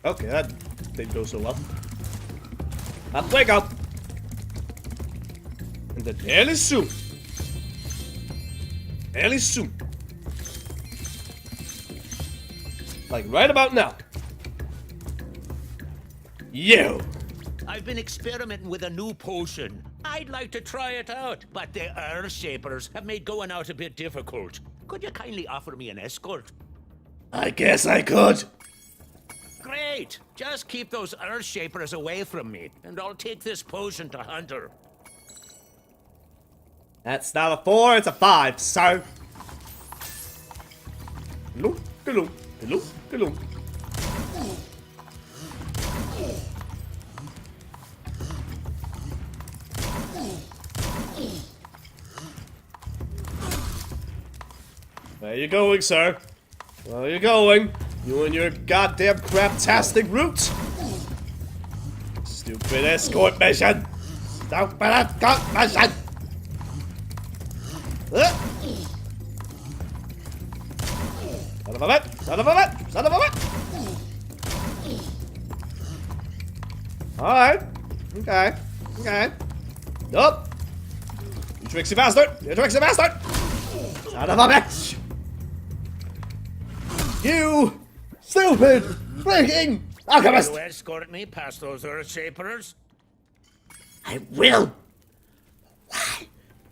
Okay, that didn't go so well. Up we go. And the daily soup. Daily soup. Like right about now. You. I've been experimenting with a new potion. I'd like to try it out, but the Earth Shapers have made going out a bit difficult. Could you kindly offer me an escort? I guess I could. Great! Just keep those Earth Shapers away from me, and I'll take this potion to Hunter. That's not a 4, it's a 5, sir. Hello, hello, hello, hello. Where you going, sir? Where you going? You and your goddamn craptastic roots! Stupid escort mission! Stupid escort mission! Son of a bit! Son of a bit! Son of a bit! Alright. Okay. Okay. Nope. You tricksy bastard! You tricksy bastard! Son of a bitch! You stupid freaking alchemist! Will you escort me past those Earth Shapers? I will! Why?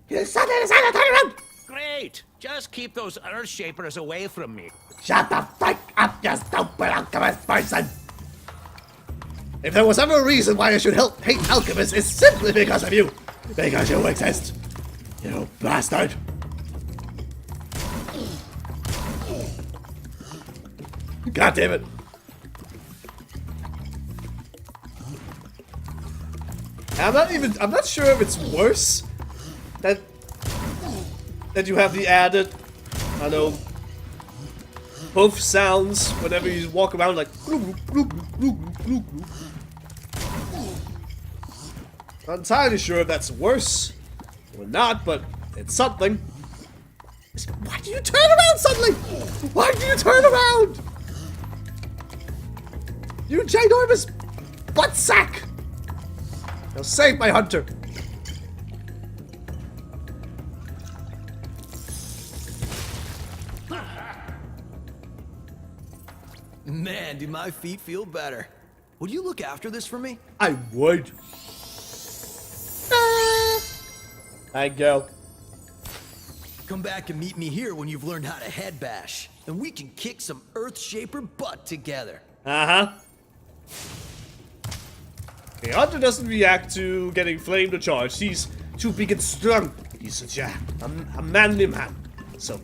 You said it is turn around! Great! Just keep those Earth Shapers away from me. Shut the fuck up, you stupid alchemist person! If there was ever a reason why I should hate alchemists, it's simply because of you! Because you exist! You bastard! God damn it! I'm not sure if it's worse that you have the added, I don't know, poof sounds whenever you walk around like not entirely sure if that's worse or not, but it's something. Why do you turn around suddenly? Why do you turn around? You ginormous butt sack! Now save my hunter! Man, do my feet feel better. Would you look after this for me? I would. I go. Come back and meet me here when you've learned how to head bash. And we can kick some Earth Shaper butt together. Uh-huh. The hunter doesn't react to getting flamed or charged. He's too big and strong. He's such a manly man. So,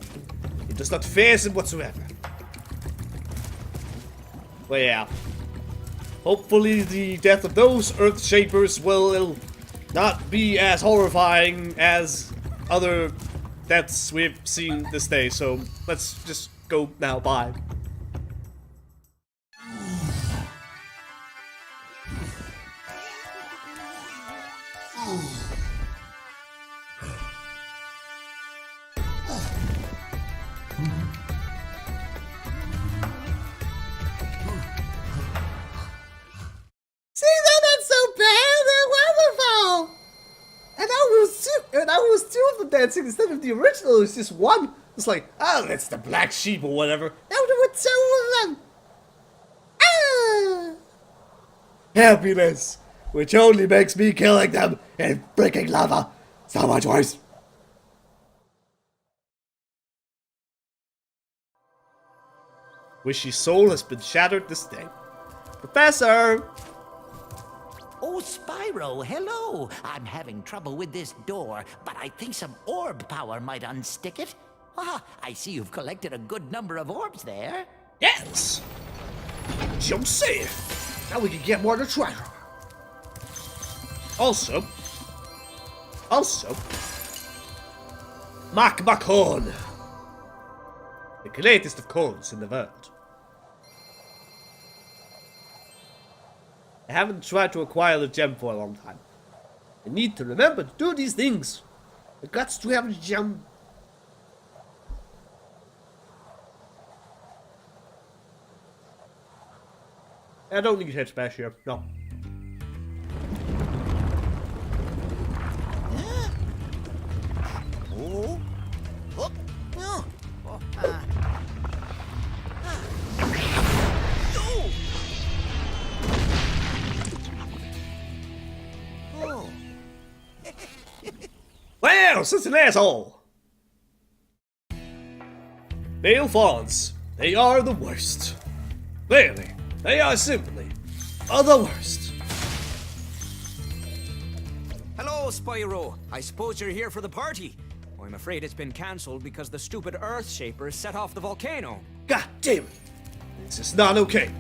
it does not faze him whatsoever. Well, yeah. Hopefully the death of those Earth Shapers will not be as horrifying as other deaths we've seen this day. So, let's just go now. Bye. See, they're not so bad. They're wonderful. And I was two of them dancing instead of the original. It was just one. It's like, oh, that's the black sheep or whatever. Now there were two of them. Ah! Happiness, which only makes me killing them in freaking lava so much worse. Wishy's soul has been shattered this day. Professor! Oh, Spyro, hello. I'm having trouble with this door, but I think some orb power might unstick it. Ah, I see you've collected a good number of orbs there. Yes! Jump safe! Now we can get more of the treasure. Also, magma cone. The greatest of cones in the world. I haven't tried to acquire the gem for a long time. I need to remember to do these things. I got to have the gem. I don't need head smash here. No. Oh. Oh. Oh. Oh. Oh. Well, such an asshole! Male fawns, they are the worst. Clearly, they are simply the worst. Hello, Spyro. I suppose you're here for the party. I'm afraid it's been cancelled because the stupid Earth Shapers set off the volcano. God damn it! This is not okay.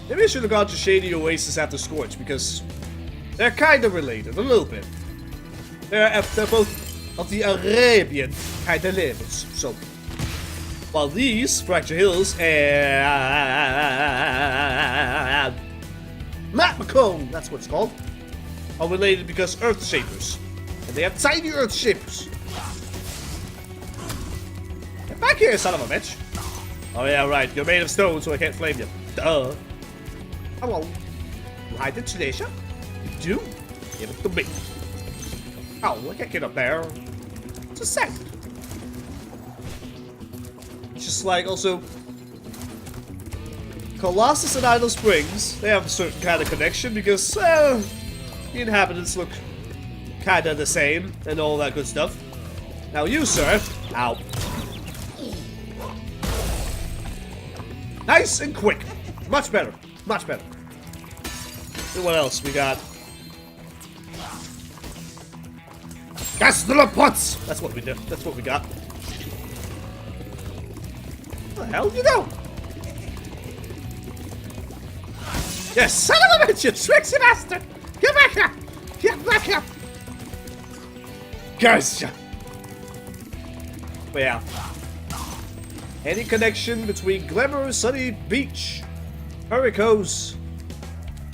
Maybe I should have gone to Shady Oasis after Scorch because they're kind of related, a little bit. They're both of the Arabian kind of levels, so. While these, Fracture Hills and Magma Cone, that's what it's called, are related because Earth Shapers. And they have tiny Earth Shapers. Get back here, son of a bitch. Oh yeah, right, you're made of stone, so I can't flame you. Duh. Hello. You hide the treasure? You do? Give it to me. Oh, I can't get up there. It's a second. It's just like, also, Colossus and Idle Springs, they have a certain kind of connection because, the inhabitants look kind of the same and all that good stuff. Now you, sir, ow. Nice and quick. Much better. Much better. And what else we got? Gas to the pots! That's what we did. That's what we got. What the hell you know? Yes, son of a bitch, you tricksy bastard! Get back here! Get back here! Gotcha! But yeah. Any connection between Glimmer, Sunny Beach, Hurricanes,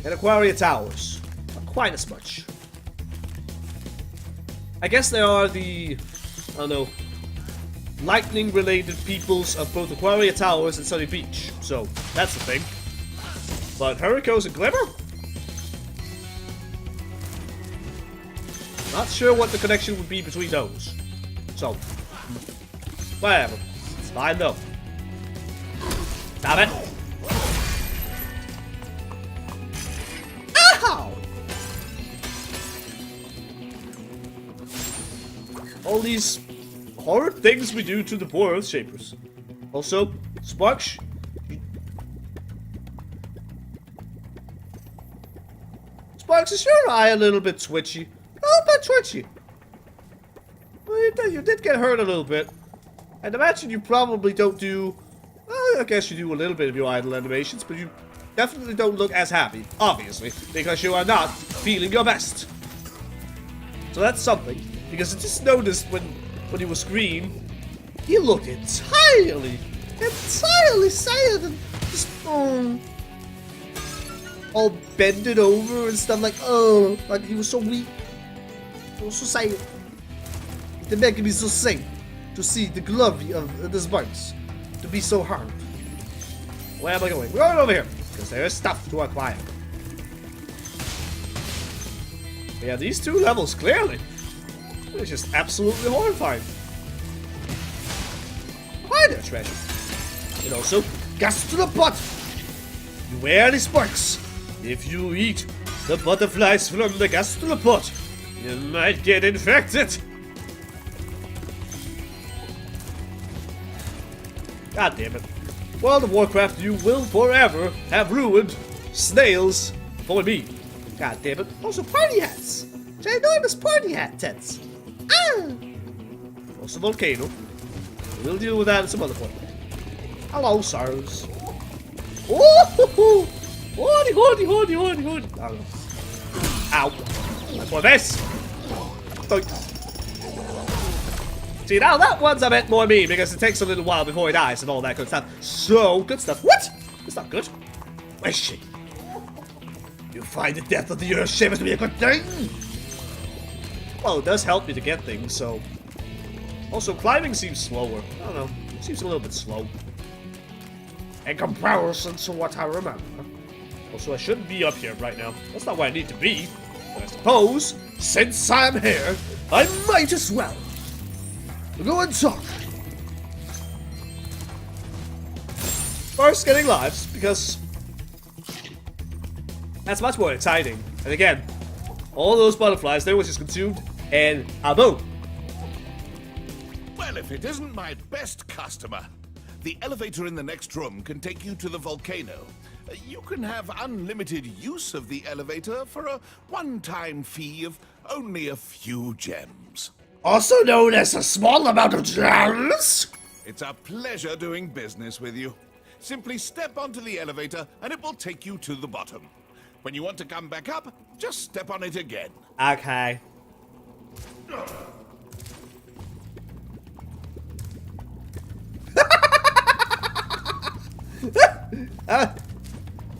and Aquaria Towers? Not quite as much. I guess they are the, I don't know, lightning-related peoples of both Aquaria Towers and Sunny Beach. So, that's the thing. But Hurricanes and Glimmer? Not sure what the connection would be between those. So, whatever. It's fine though. Stop it! Ow! All these horrid things we do to the poor Earth Shapers. Also, Sparks. Sparks, is your eye a little bit twitchy? Oh, a bit twitchy. Well, you did get hurt a little bit. I'd imagine you probably don't do... Well, I guess you do a little bit of your idle animations, but you definitely don't look as happy, obviously, because you are not feeling your best. So that's something, because I just noticed when he was green, he looked entirely sad and just, all bended over and stuff like he was so weak. He was so sad. It made me so sad to see the glory of this box to be so hard. Where am I going? We're going over here because there is stuff to acquire. Yeah, these two levels clearly. It's just absolutely horrifying. Why there, treasure? And also, gas to the butt! Beware the sparks! If you eat the butterflies from the gas to the pot, you might get infected! God damn it. World of Warcraft, you will forever have ruined snails for me. God damn it. Also, party hats! Ginormous party hat tents! Ah! Also, volcano. We'll deal with that at some other point. Hello, sirs. Oh! Hoody! Ow. That's for this. See, now that one's a bit more me, because it takes a little while before he dies and all that good stuff. So, good stuff. What? That's not good. Wishy. You find the death of the Earthshapers to be a good thing? Well, it does help me to get things, so... Also, climbing seems slower. I don't know. It seems a little bit slow. In comparison to what I remember. Also, I shouldn't be up here right now. That's not where I need to be. But I suppose, since I'm here, I might as well go and talk. First, getting lives, because that's much more exciting. And again, all those butterflies, they were just consumed, and boom. Well, if it isn't my best customer. The elevator in the next room can take you to the volcano. You can have unlimited use of the elevator for a one-time fee of only a few gems. Also known as a small amount of gems? It's a pleasure doing business with you. Simply step onto the elevator and it will take you to the bottom. When you want to come back up, just step on it again. Okay.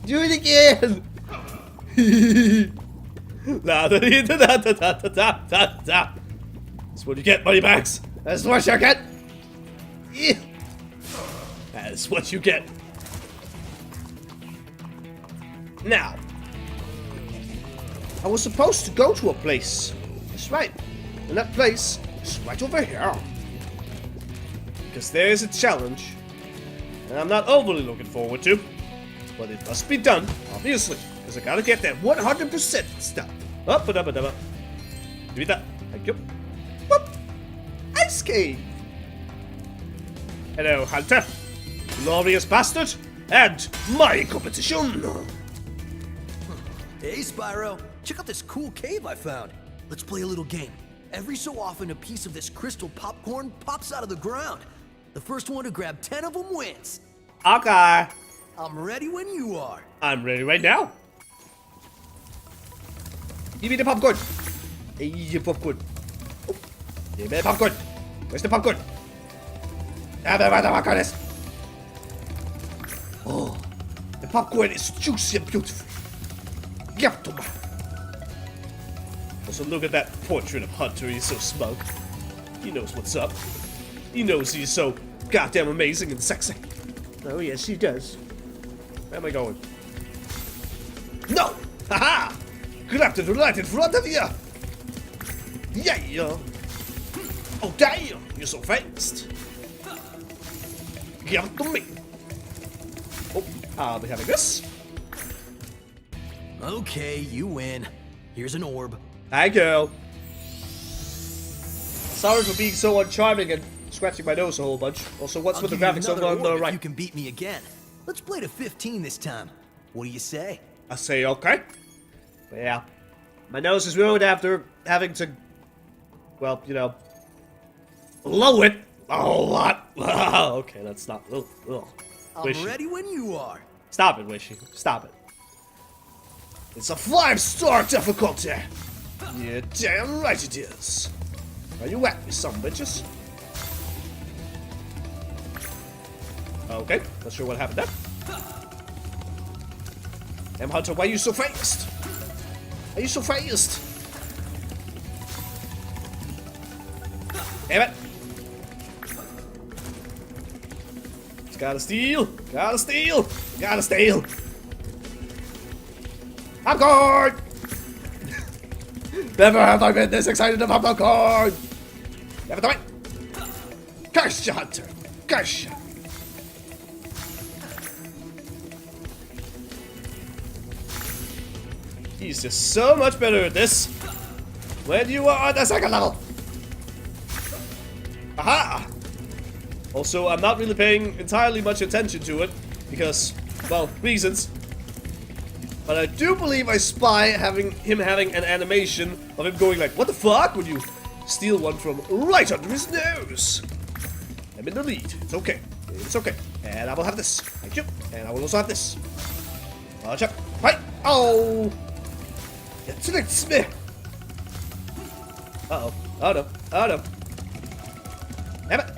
Do it again! That's what you get, moneybags. That's what you get. That's what you get. Now, I was supposed to go to a place. That's right. And that place is right over here. Because there is a challenge. And I'm not overly looking forward to. But it must be done, obviously. Because I gotta get that 100% stuff. Up. Give me that. Thank you. Whoop. Ice cave. Hello, Hunter. Glorious bastard. And my competition. Hey, Spyro. Check out this cool cave I found. Let's play a little game. Every so often, a piece of this crystal popcorn pops out of the ground. The first one to grab 10 of them wins. Okay. I'm ready when you are. I'm ready right now. Give me the popcorn. Hey, the popcorn. Oh, give me the popcorn. Where's the popcorn? Where the popcorn is. Oh, the popcorn is juicy and beautiful. Give it to me. Also, look at that portrait of Hunter. He's so smug. He knows what's up. He knows he's so goddamn amazing and sexy. Oh, yes, he does. Where am I going? No! Haha! Grabbed it right in front of you! Yeah! Oh, damn! You're so fast! Give it to me! Oh, I'll be having this. Okay, you win. Here's an orb. Thank you. Sorry for being so uncharming and scratching my nose a whole bunch. Also, what's with the graphics over on the right? You can beat me again. Let's play to 15 this time. What do you say? I say okay. But yeah. My nose is ruined after having to, well, you know, blow it a whole lot. Okay, that's not. Ugh. I'm ready when you are. Stop it, Wishy. Stop it. It's a 5-star difficulty. Yeah, damn right it is. Are you at me, some bitches? Okay, not sure what happened there. Damn, Hunter, why are you so fast? Are you so fast? Damn it. Just gotta steal. Gotta steal. Gotta steal. Popcorn! Never have I been this excited about popcorn! Never thought. Curse you, Hunter! Curse you! He's just so much better at this when you are on the second level. Aha! Also, I'm not really paying entirely much attention to it because, well, reasons. But I do believe I spy him having an animation of him going like, what the fuck, when you steal one from right under his nose. I'm in the lead. It's okay. It's okay. And I will have this. Thank you. And I will also have this. Watch out. Right. Oh! It tricks me. Uh-oh. Oh no. Oh no. Damn it.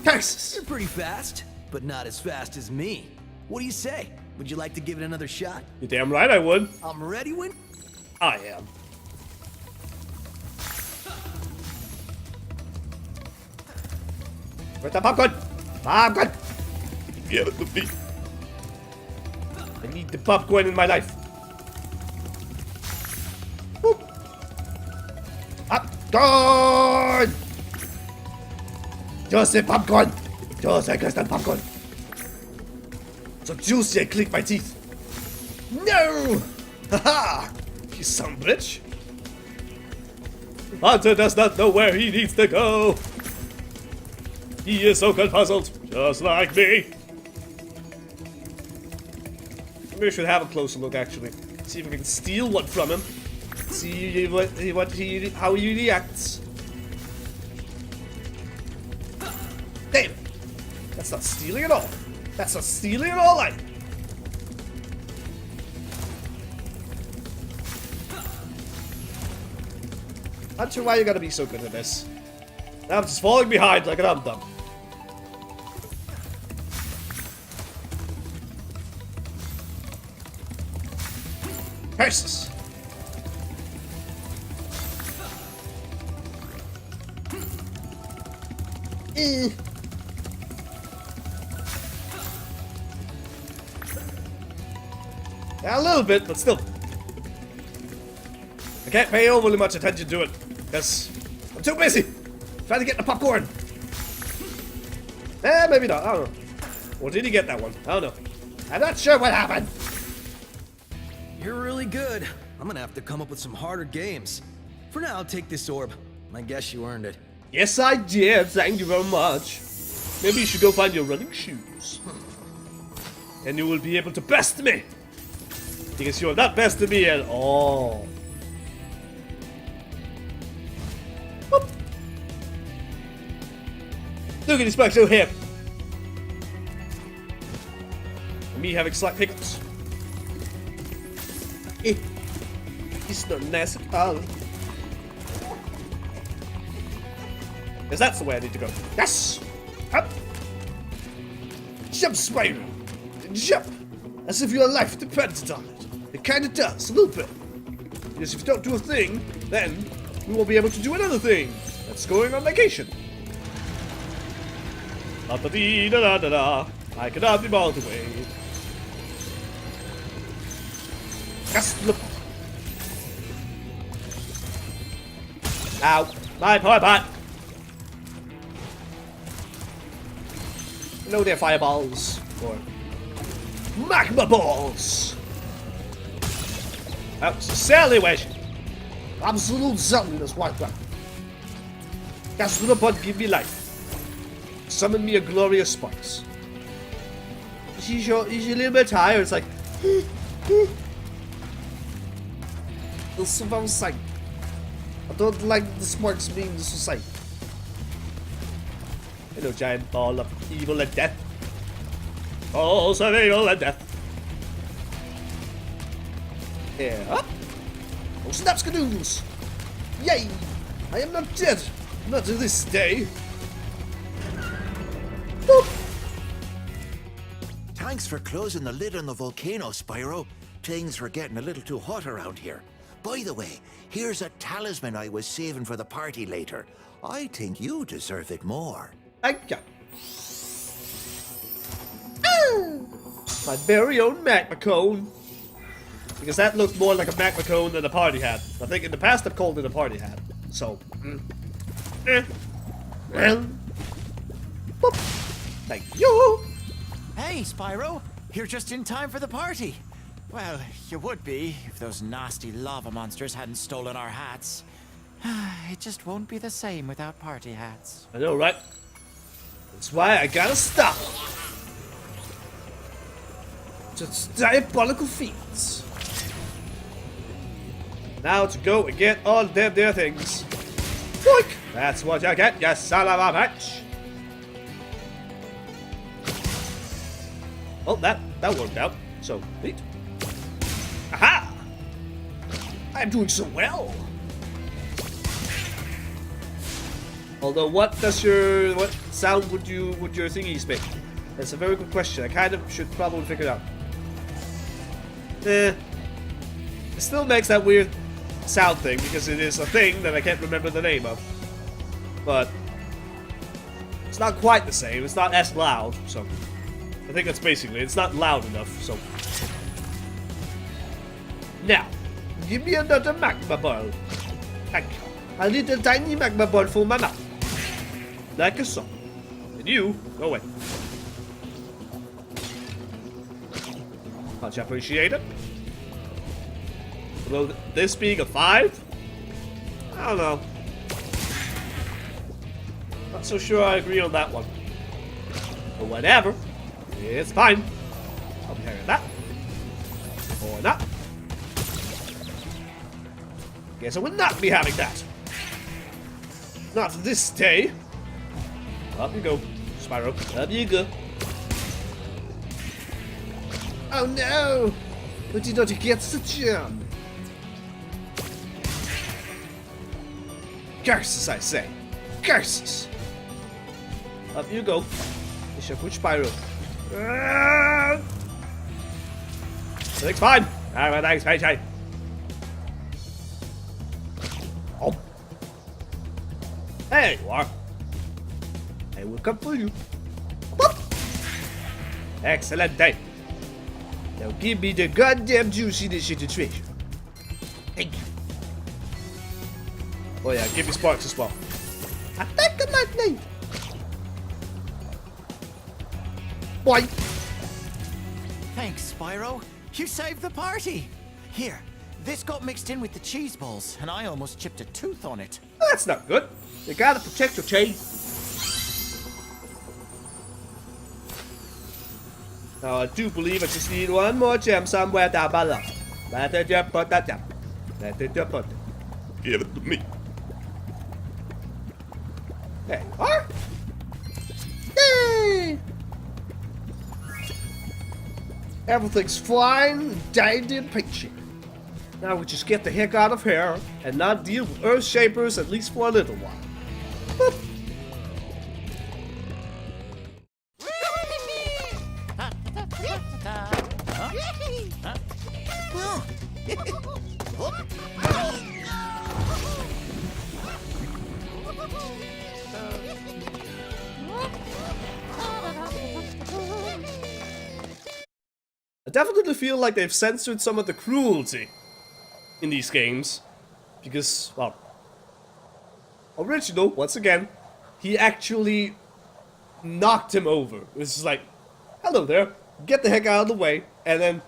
Curses! You're pretty fast, but not as fast as me. What do you say? Would you like to give it another shot? You're damn right I would. I'm ready when... I am. Where's the popcorn? Popcorn! Give it to me. I need the popcorn in my life. Boop. Popcorn! Just a popcorn! Just a crystal popcorn! So juicy I click my teeth. No! Haha! You son of a bitch! Hunter does not know where he needs to go! He is so confuzzled, just like me! Maybe we should have a closer look actually. See if we can steal one from him. See how he reacts. Damn! That's not stealing at all. That's not stealing at all, like. Not sure why you gotta be so good at this. Now I'm just falling behind like an dum-dum. Curses! Yeah, a little bit, but still. I can't pay overly much attention to it, because I'm too busy trying to get the popcorn. Maybe not, I don't know. Or did he get that one? I don't know. I'm not sure what happened. You're really good. I'm gonna have to come up with some harder games. For now, I'll take this orb. I guess you earned it. Yes, I did. Thank you very much. Maybe you should go find your running shoes. And you will be able to best me. Because you're not besting me at all. Whoop. Look at this bug so hip. And me having slight hiccups. It's not nice at all. Because that's the way I need to go. Yes! Up! Jump, Spyro! Jump! As if your life depended on it. It kinda does, a little bit. Because if you don't do a thing, then we won't be able to do another thing. That's going on vacation. Da-da-dee-da-da-da-da. I cannot be balled away. Yes, look. Ow. My poor butt. No, they're fireballs. Or magma balls. That's a silly wish. Absolute silliness, what that? Cast the pod, give me life. Summon me a glorious sparks. He's a little bit tired. It's like, The survival site. I don't like the sparks being the society. Hello, giant ball of evil and death. Balls of evil and death. Yeah. Up. Oh, snaps cadoons. Yay! I am not dead. Not to this day. Boop. Thanks for closing the lid on the volcano, Spyro. Things were getting a little too hot around here. By the way, here's a talisman I was saving for the party later. I think you deserve it more. Thank you. My very own magma cone. Because that looked more like a magma cone than a party hat. I think in the past I've called it a party hat. So, well, boop. Thank you. Hey, Spyro. You're just in time for the party. Well, you would be if those nasty lava monsters hadn't stolen our hats. It just won't be the same without party hats. I know, right? That's why I gotta stop. Just diabolical feats. Now to go and get all them there things. Boink! That's what you get, you son of a bitch. Well, that worked out. So neat. Aha! I'm doing so well. Although, what sound would your thingies make? That's a very good question. I kind of should probably figure it out. It still makes that weird sound thing because it is a thing that I can't remember the name of. But it's not quite the same. It's not as loud. So I think that's basically it. It's not loud enough. So now, give me another magma ball. Thank you. A little tiny magma ball for my mouth. Like a song. And you, go away. Much appreciated. Although this being a 5? I don't know. Not so sure I agree on that one. But whatever. It's fine. I'll be having that. Or not. Guess I will not be having that. Not this day. Up you go, Spyro. Up you go. Oh no! But you don't get the jump. Curses, I say. Curses. Up you go. It's a good Spyro. Everything's fine. Everything's fine. Oh. There you are. I will come for you. Boop. Excellent day. Now give me the goddamn juiciness in the treasure. Thank you. Oh yeah, give me sparks as well. Attack the lightning. Boy. Thanks, Spyro. You saved the party. Here, this got mixed in with the cheese balls, and I almost chipped a tooth on it. That's not good. You gotta protect your chain. Now I do believe I just need one more gem somewhere down below. Let it just put that down. Let it just put it. Give it to me. There you are. Yay! Everything's fine, dandy, and peachy. Now we just get the heck out of here and not deal with Earth Shapers at least for a little while. Boop. I definitely feel like they've censored some of the cruelty in these games. Because, well, original, once again, he actually knocked him over. It's just like, hello there, get the heck out of the way, and then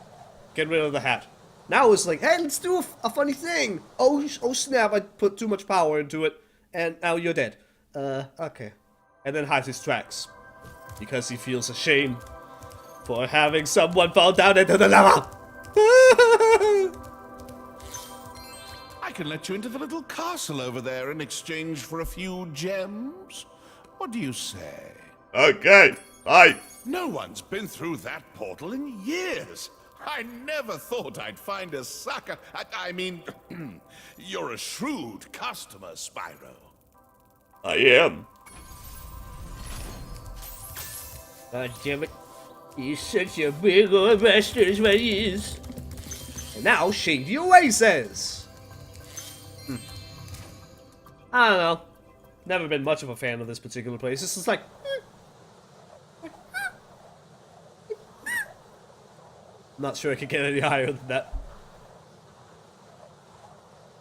get rid of the hat. Now it's like, hey, let's do a funny thing. Oh snap, I put too much power into it, and now you're dead. Okay. And then hides his tracks. Because he feels ashamed for having someone fall down into the lava. I can let you into the little castle over there in exchange for a few gems. What do you say? Okay, fine. No one's been through that portal in years. I never thought I'd find a sucker. I mean, you're a shrewd customer, Spyro. I am. God damn it. He's such a big old bastard is what he is. And now Shady Oasis. I don't know. Never been much of a fan of this particular place. This is like... I'm not sure I could get any higher than that.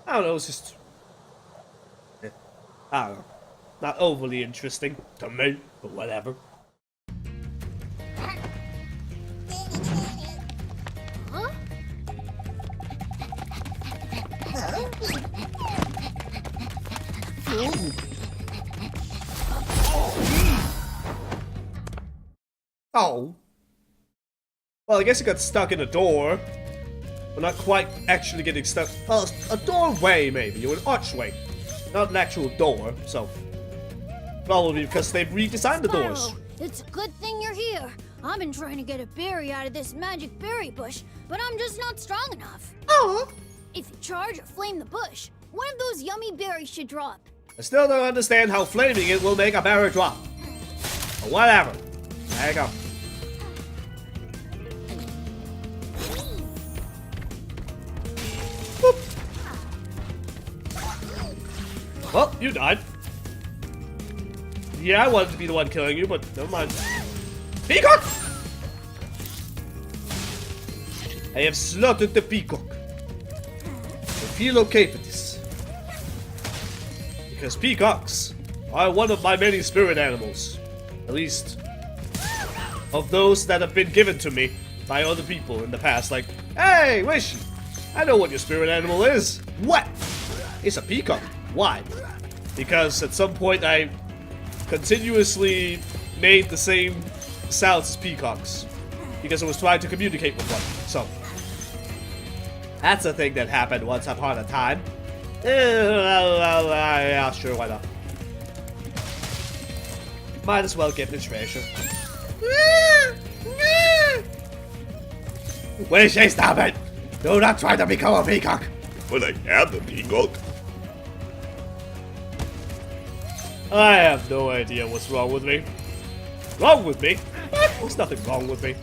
I don't know, it's just... I don't know. Not overly interesting to me, but whatever. Oh. Well, I guess it got stuck in a door. But not quite actually getting stuck. Well, a doorway, maybe, or an archway. Not an actual door, so. Probably because they've redesigned the doors. Spyro, it's a good thing you're here. I've been trying to get a berry out of this magic berry bush, but I'm just not strong enough. Oh. If you charge or flame the bush, one of those yummy berries should drop. I still don't understand how flaming it will make a berry drop. But whatever. There you go. Boop. Well, you died. Yeah, I wanted to be the one killing you, but never mind. Peacock! I have slaughtered the peacock. I feel okay for this. Because peacocks are one of my many spirit animals. At least, of those that have been given to me by other people in the past. Like, hey, Wishy, I know what your spirit animal is. What? It's a peacock. Why? Because at some point I continuously made the same sounds as peacocks. Because I was trying to communicate with one. So, that's a thing that happened once upon a time. Yeah, sure, why not? Might as well get the treasure. Wishy, stop it! Do not try to become a peacock! But I am a peacock. I have no idea what's wrong with me. Wrong with me? There's nothing wrong with me.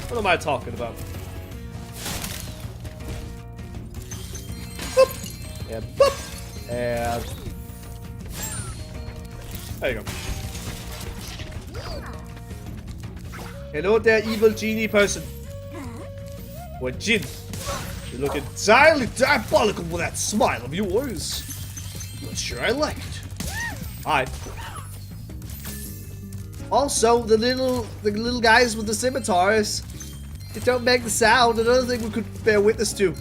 What am I talking about? Boop. And boop. And... there you go. Hello there, evil genie person. Or Jin. You look entirely diabolical with that smile of yours. Not sure I like it. Alright. Also, the little guys with the scimitars, they don't make the sound. Another thing we could bear witness to.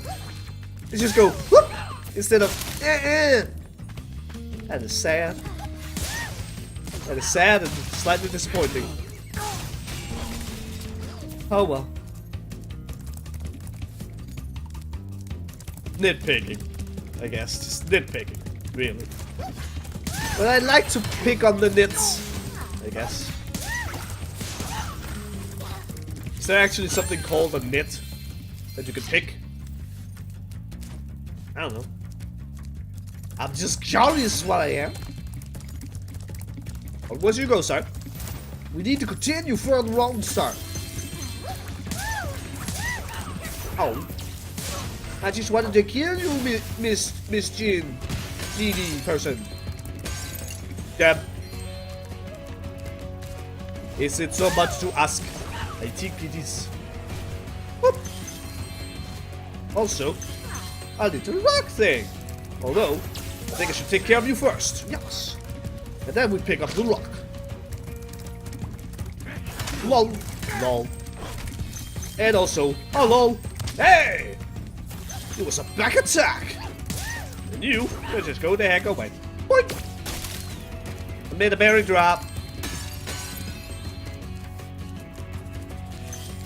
They just go whoop instead of That is sad. That is sad and slightly disappointing. Oh well. Nitpicking, I guess. Just nitpicking, really. But I like to pick on the nits, I guess. Is there actually something called a nit that you can pick? I don't know. I'm just curious what I am. But where'd you go, sir? We need to continue further on, sir. Oh. I just wanted to kill you, Miss Jean. GD person. Deb. Is it so much to ask? I think it is. Whoop. Also, a little rock thing. Although, I think I should take care of you first. Yes. And then we pick up the rock. Lol. Lol. And also, oh lol. Hey! It was a back attack! And you can just go the heck away. Boink! I made a berry drop.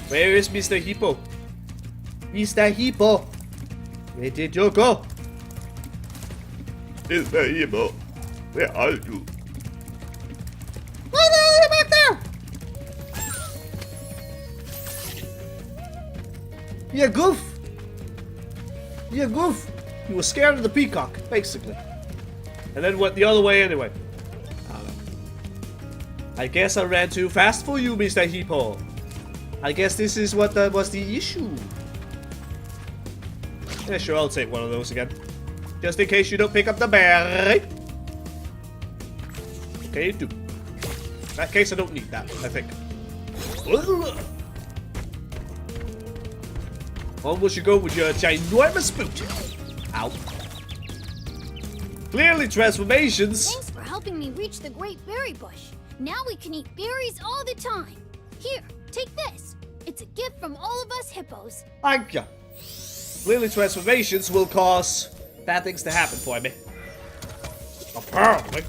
Where is Mr. Hippo? Mr. Hippo, where did you go? Mr. Hippo, where are you? Why the hell are you back there? You goof! You goof! You were scared of the peacock, basically. And then went the other way anyway. I guess I ran too fast for you, Mr. Hippo. I guess this is what was the issue. Yeah, sure, I'll take one of those again. Just in case you don't pick up the berry. Okay, you do. In that case, I don't need that, I think. Onward you go with your ginormous boot. Ow. Clearly transformations. Thanks for helping me reach the Great Berry Bush. Now we can eat berries all the time. Here, take this. It's a gift from all of us hippos. Thank you. Clearly transformations will cause bad things to happen for me. Apparently.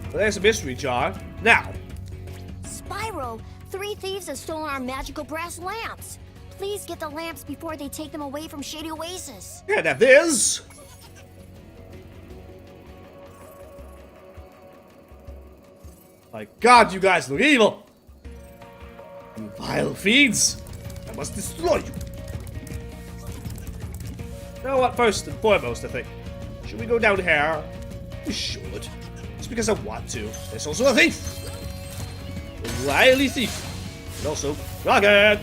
Well, there's a mystery jar. Now. Spyro, 3 thieves have stolen our magical brass lamps. Please get the lamps before they take them away from Shady Oasis. Yeah, that is. My God, you guys look evil. You vile fiends. I must destroy you. You know what? First and foremost, I think. Should we go down here? We should. Just because I want to. There's also a thief. A wily thief. And also, Dragon.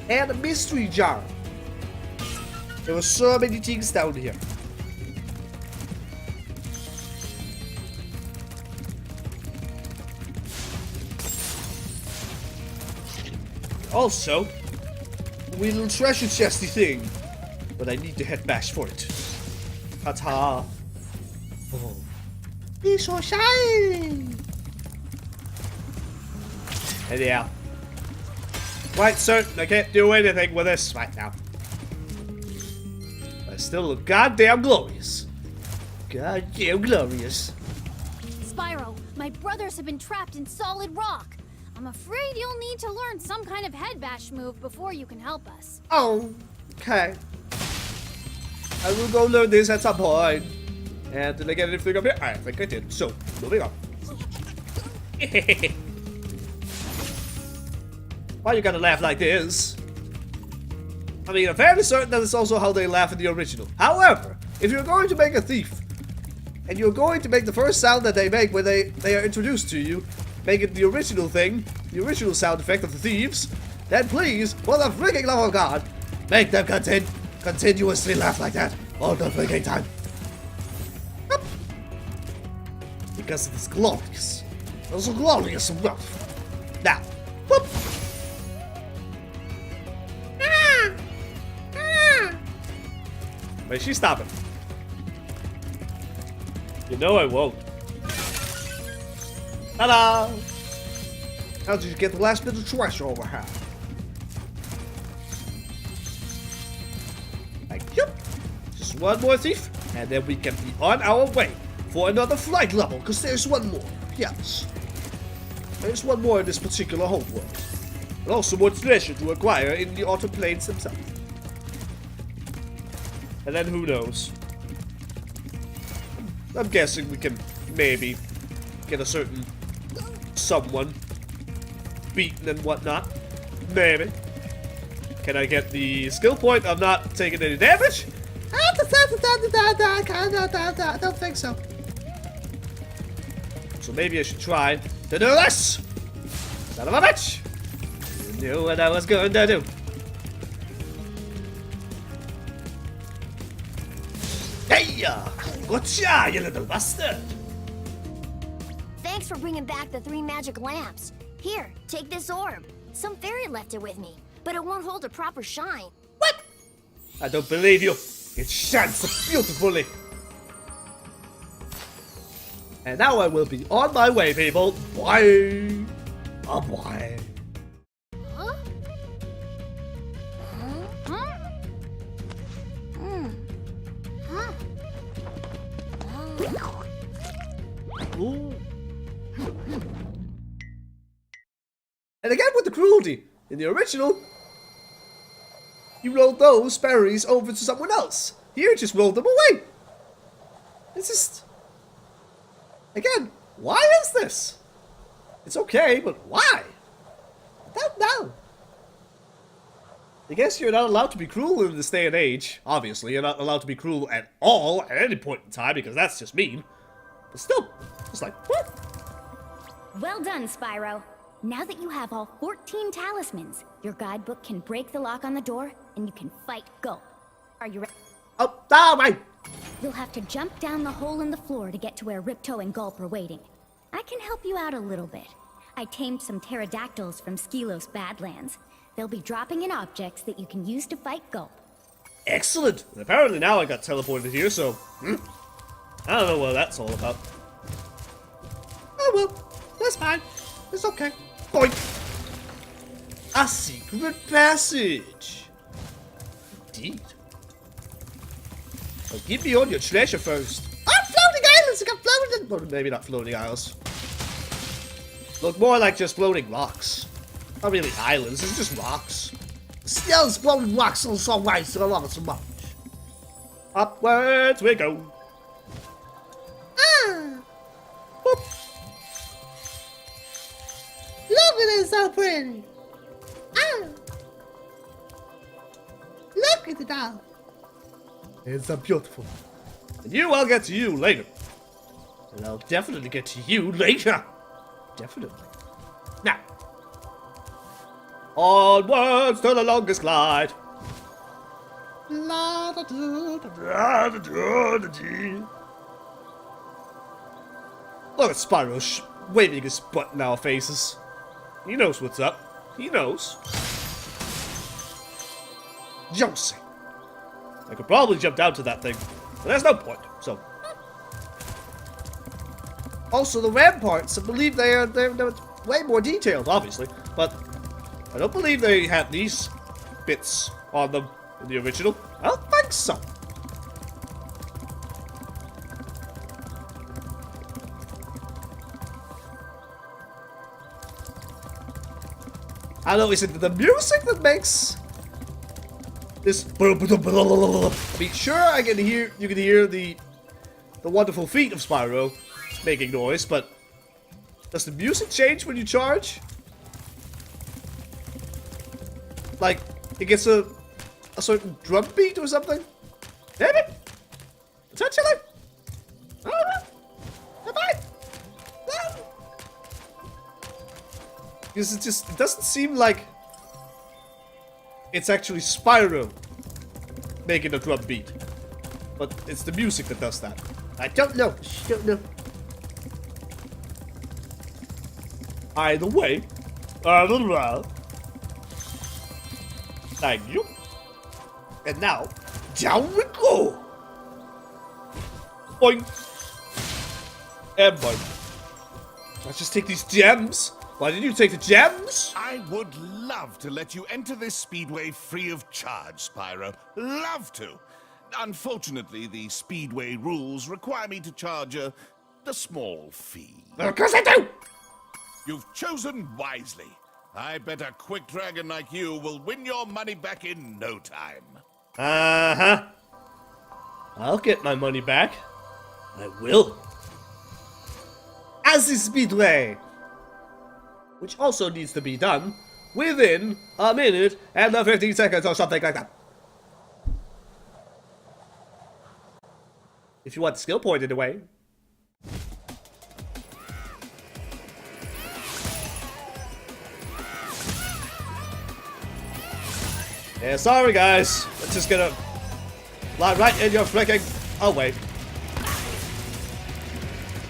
And a mystery jar. There were so many things down here. Also, a little treasure chesty thing. But I need to head bash for it. Ta-ta. Oh. He's so shiny. And yeah. Quite certain I can't do anything with this right now. But I still look goddamn glorious. Goddamn glorious. Spyro, my brothers have been trapped in solid rock. I'm afraid you'll need to learn some kind of head bash move before you can help us. Oh, okay. I will go learn this at some point. And did I get anything up here? I think I did. So, moving on. Why you gotta laugh like this? I mean, I'm fairly certain that it's also how they laugh in the original. However, if you're going to make a thief, and you're going to make the first sound that they make when they are introduced to you, make it the original thing, the original sound effect of the thieves, then please, for the freaking love of God, make them continuously laugh like that all the freaking time. Because it is glorious. It is glorious and wonderful. Now, whoop. Wait, she's stopping. You know I won't. Ta-da! How did you get the last bit of treasure over here? Thank you. Just one more thief, and then we can be on our way for another flight level, because there's one more. Yes. There's one more in this particular homeworld. And also more treasure to acquire in the Autumn Plains themselves. And then who knows? I'm guessing we can maybe get a certain someone beaten and whatnot. Maybe. Can I get the skill point of not taking any damage? I don't think so. So maybe I should try to do this! Son of a bitch! You knew what I was going to do. Hey-ya! Gotcha, you little bastard! Thanks for bringing back the 3 magic lamps. Here, take this orb. Some fairy left it with me, but it won't hold a proper shine. What? I don't believe you. It shines so beautifully. And now I will be on my way, people. Bye. Bye-bye. Huh? Huh? Huh? Huh? Ooh. And again with the cruelty. In the original, you rolled those berries over to someone else. Here, you just rolled them away. It's just... Again, why is this? It's okay, but why? I don't know. I guess you're not allowed to be cruel in this day and age. Obviously, you're not allowed to be cruel at all at any point in time because that's just mean. But still, it's like, what? Well done, Spyro. Now that you have all 14 talismans, your guidebook can break the lock on the door, and you can fight Gulp. Are you ready? Oh, that way! You'll have to jump down the hole in the floor to get to where Ripto and Gulp are waiting. I can help you out a little bit. I tamed some pterodactyls from Skelos Badlands. They'll be dropping in objects that you can use to fight Gulp. Excellent! And apparently now I got teleported here, so... I don't know what that's all about. Oh well, that's fine. It's okay. Boink! A secret passage! Indeed. Well, give me all your treasure first. Oh, floating islands! I got floating... Well, maybe not floating isles. Look more like just floating rocks. Not really islands, it's just rocks. Still floating rocks on some way, so I love it so much. Upwards we go. Ah! Whoop. Look at it, so pretty. Ah! Look at it all. It's so beautiful. And you, I'll get to you later. And I'll definitely get to you later. Definitely. Now. Onwards to the longest glide. La da da da da da da. Look at Spyro waving his butt in our faces. He knows what's up. He knows. Josie. I could probably jump down to that thing, but there's no point, so. Also, the ramparts, I believe they're way more detailed, obviously, but I don't believe they had these bits on them in the original. I don't think so. I don't know, is it the music that makes this? I mean, sure, I can hear, you can hear the wonderful feet of Spyro making noise, but does the music change when you charge? Like, it gets a certain drum beat or something? Maybe? Potentially? I don't know. Bye-bye. No. Because it doesn't seem like it's actually Spyro making a drum beat. But it's the music that does that. I don't know. Don't know. Either way. Thank you. And now, down we go. Boing. And boing. Let's just take these gems. Why did you take the gems? I would love to let you enter this speedway free of charge, Spyro. Love to. Unfortunately, the speedway rules require me to charge a small fee. Of course I do! You've chosen wisely. I bet a quick dragon like you will win your money back in no time. Uh-huh. I'll get my money back. I will. As the speedway. Which also needs to be done within a minute and 15 seconds or something like that. If you want the skill point in a way. Yeah, sorry guys. It's just gonna lie right in your freaking... Oh wait.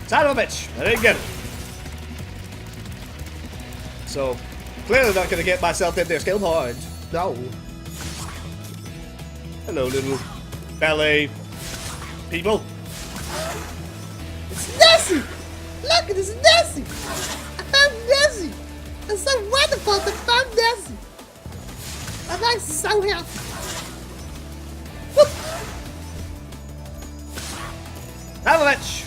Son of a bitch. I didn't get it. So, clearly not gonna get myself in their skill point. No. Hello, little ballet people. It's Nessie! Look, it is Nessie! I found Nessie! It's so wonderful to find Nessie! I'm so happy! Have a of a bitch!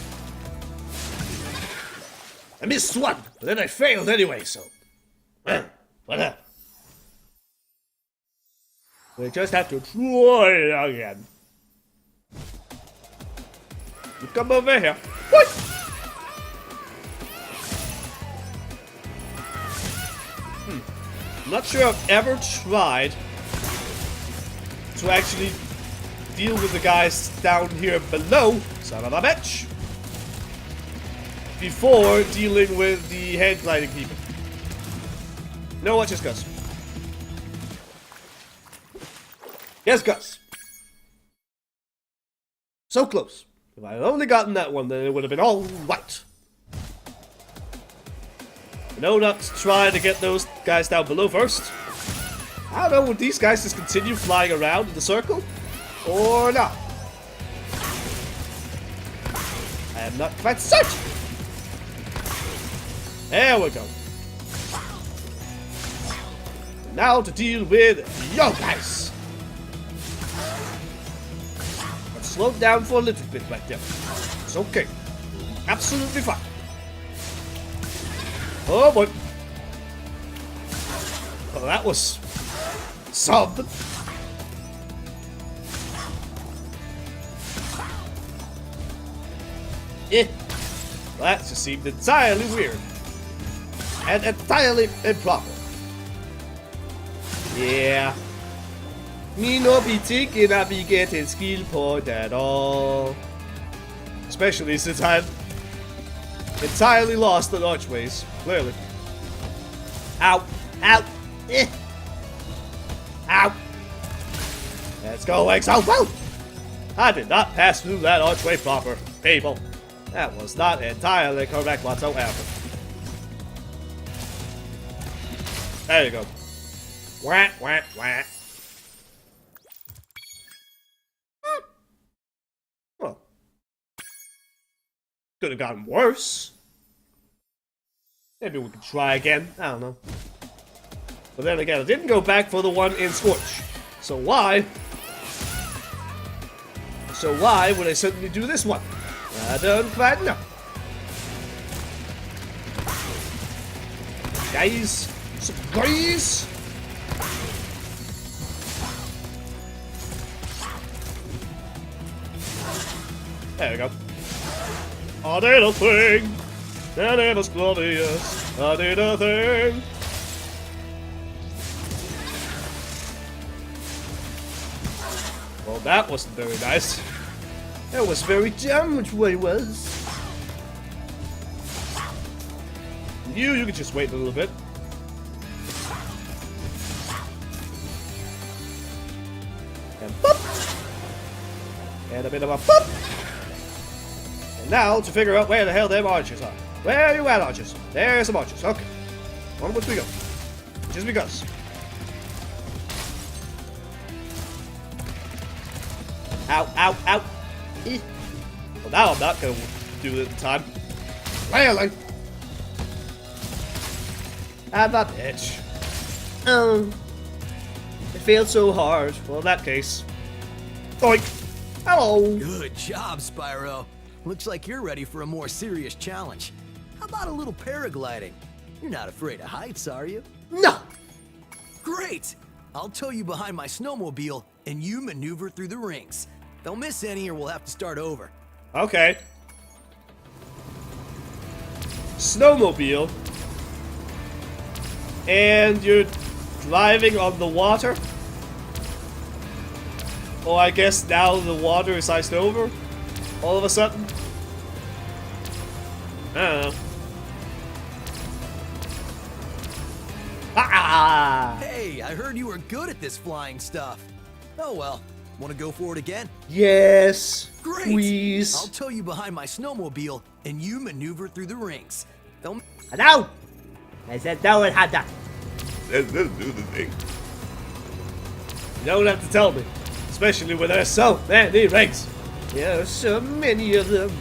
I missed one, but then I failed anyway, so... whatever. We just have to try again. You come over here. What? I'm not sure I've ever tried to actually deal with the guys down here below, son of a bitch, before dealing with the head gliding people. No, watch this, Gus. Yes, Gus. So close. If I had only gotten that one, then it would have been all right. No, not to try to get those guys down below first. I don't know, would these guys just continue flying around in the circle? Or not? I am not quite certain. There we go. Now to deal with your guys. Let's slow down for a little bit right there. It's okay. Absolutely fine. Oh boy. Oh, that was something. That just seemed entirely weird. And entirely improper. Yeah. Me no be thinking I be getting skill point at all. Especially since I'm entirely lost on archways, clearly. Ow! Ow! Ow! Let's go, Exo! Whoa! I did not pass through that archway proper, people. That was not entirely correct whatsoever. There you go. Wah, wah, wah. Well, could have gotten worse. Maybe we could try again. I don't know. But then again, I didn't go back for the one in Scorch. So why? So why would I suddenly do this one? I don't quite know. Guys, surprise! There we go. I did a thing, and it was glorious. I did a thing. Well, that wasn't very nice. That was very dumb, which way it was. You can just wait a little bit. And boop! And a bit of a boop! And now to figure out where the hell them archers are. Where are you at, archers? There's some archers. Okay. Onwards we go. Just because. Ow, ow, ow. Well, now I'm not gonna do it in time. Really? I'm a bitch. Oh. It failed so hard. Well, in that case. Oink. Hello. Good job, Spyro. Looks like you're ready for a more serious challenge. How about a little paragliding? You're not afraid of heights, are you? No. Great. I'll tow you behind my snowmobile, and you maneuver through the rings. Don't miss any or we'll have to start over. Okay. Snowmobile. And you're driving on the water? Oh, I guess now the water is iced over? All of a sudden? I don't know. Ah! Hey, I heard you were good at this flying stuff. Oh well. Want to go for it again? Yes. Great. Please. I'll tow you behind my snowmobile, and you maneuver through the rings. Don't. No. I said no, it had that. Let's do the thing. You don't have to tell me. Especially when there's so many rings. There's so many of them.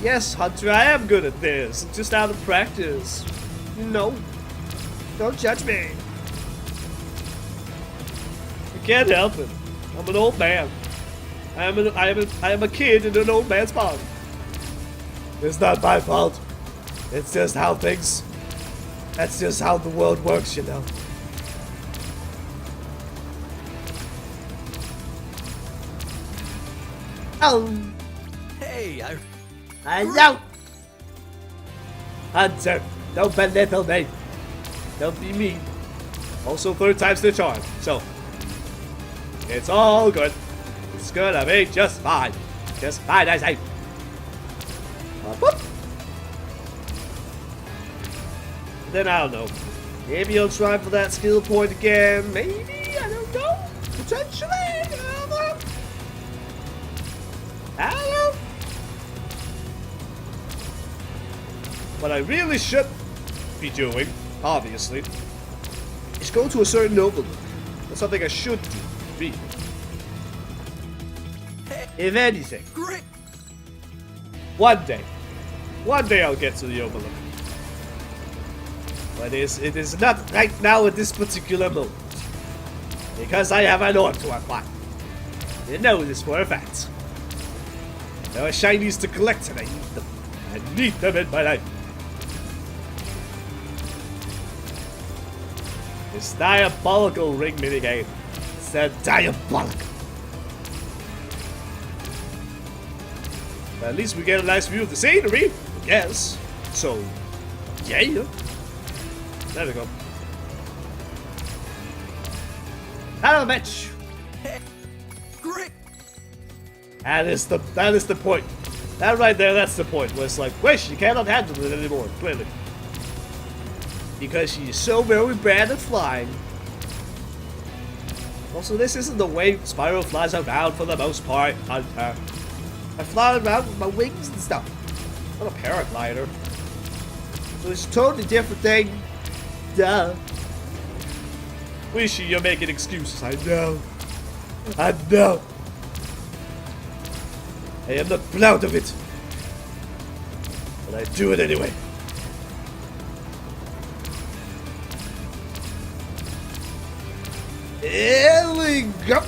Yes, Hunter, I am good at this. I'm just out of practice. No. Don't judge me. I can't help it. I'm an old man. I am a kid in an old man's body. It's not my fault. It's just how things... That's just how the world works, you know. Oh! Hey, I know! Hunter, don't belittle me. Don't be mean. Also, 3rd time's the charm, so... It's all good. It's gonna be just fine. Just fine, I say. Whoop. Then I don't know. Maybe I'll try for that skill point again. Maybe, I don't know. Potentially. I don't know. I don't know. What I really should be doing, obviously, is go to a certain overlook. That's something I should do. Really. If anything. Great. One day I'll get to the overlook. But it is not right now at this particular moment. Because I have an orb to acquire. You know this for a fact. There are shinies to collect and I need them. I need them in my life. This diabolical ring minigame. It's diabolical. But at least we get a nice view of the scenery, I guess. So, yeah. There we go. Hello, Mitch. Great. That is the point. That right there, that's the point. Where it's like, Wish, you cannot handle it anymore, clearly. Because she is so very bad at flying. Also, this isn't the way Spyro flies around for the most part. I fly around with my wings and stuff. I'm not a paraglider. So it's a totally different thing. Duh. Wishy, you're making excuses. I know. I know. I am not proud of it. But I do it anyway. Here we go.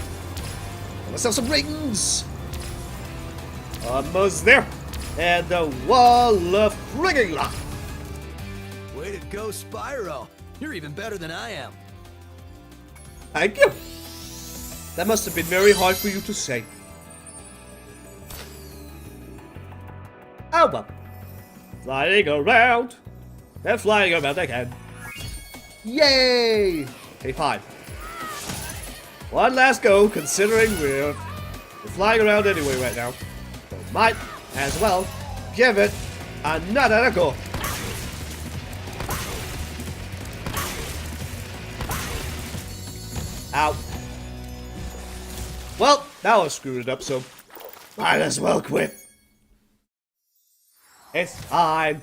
Let's have some rings. Almost there. And the wall of frigging luck. Way to go, Spyro. You're even better than I am. Thank you. That must have been very hard for you to say. Oh well. Flying around. And flying around again. Yay! Okay, fine. One last go, considering we're flying around anyway right now. So might as well give it another go. Ow. Well, now I screwed it up, so might as well quit. It's fine.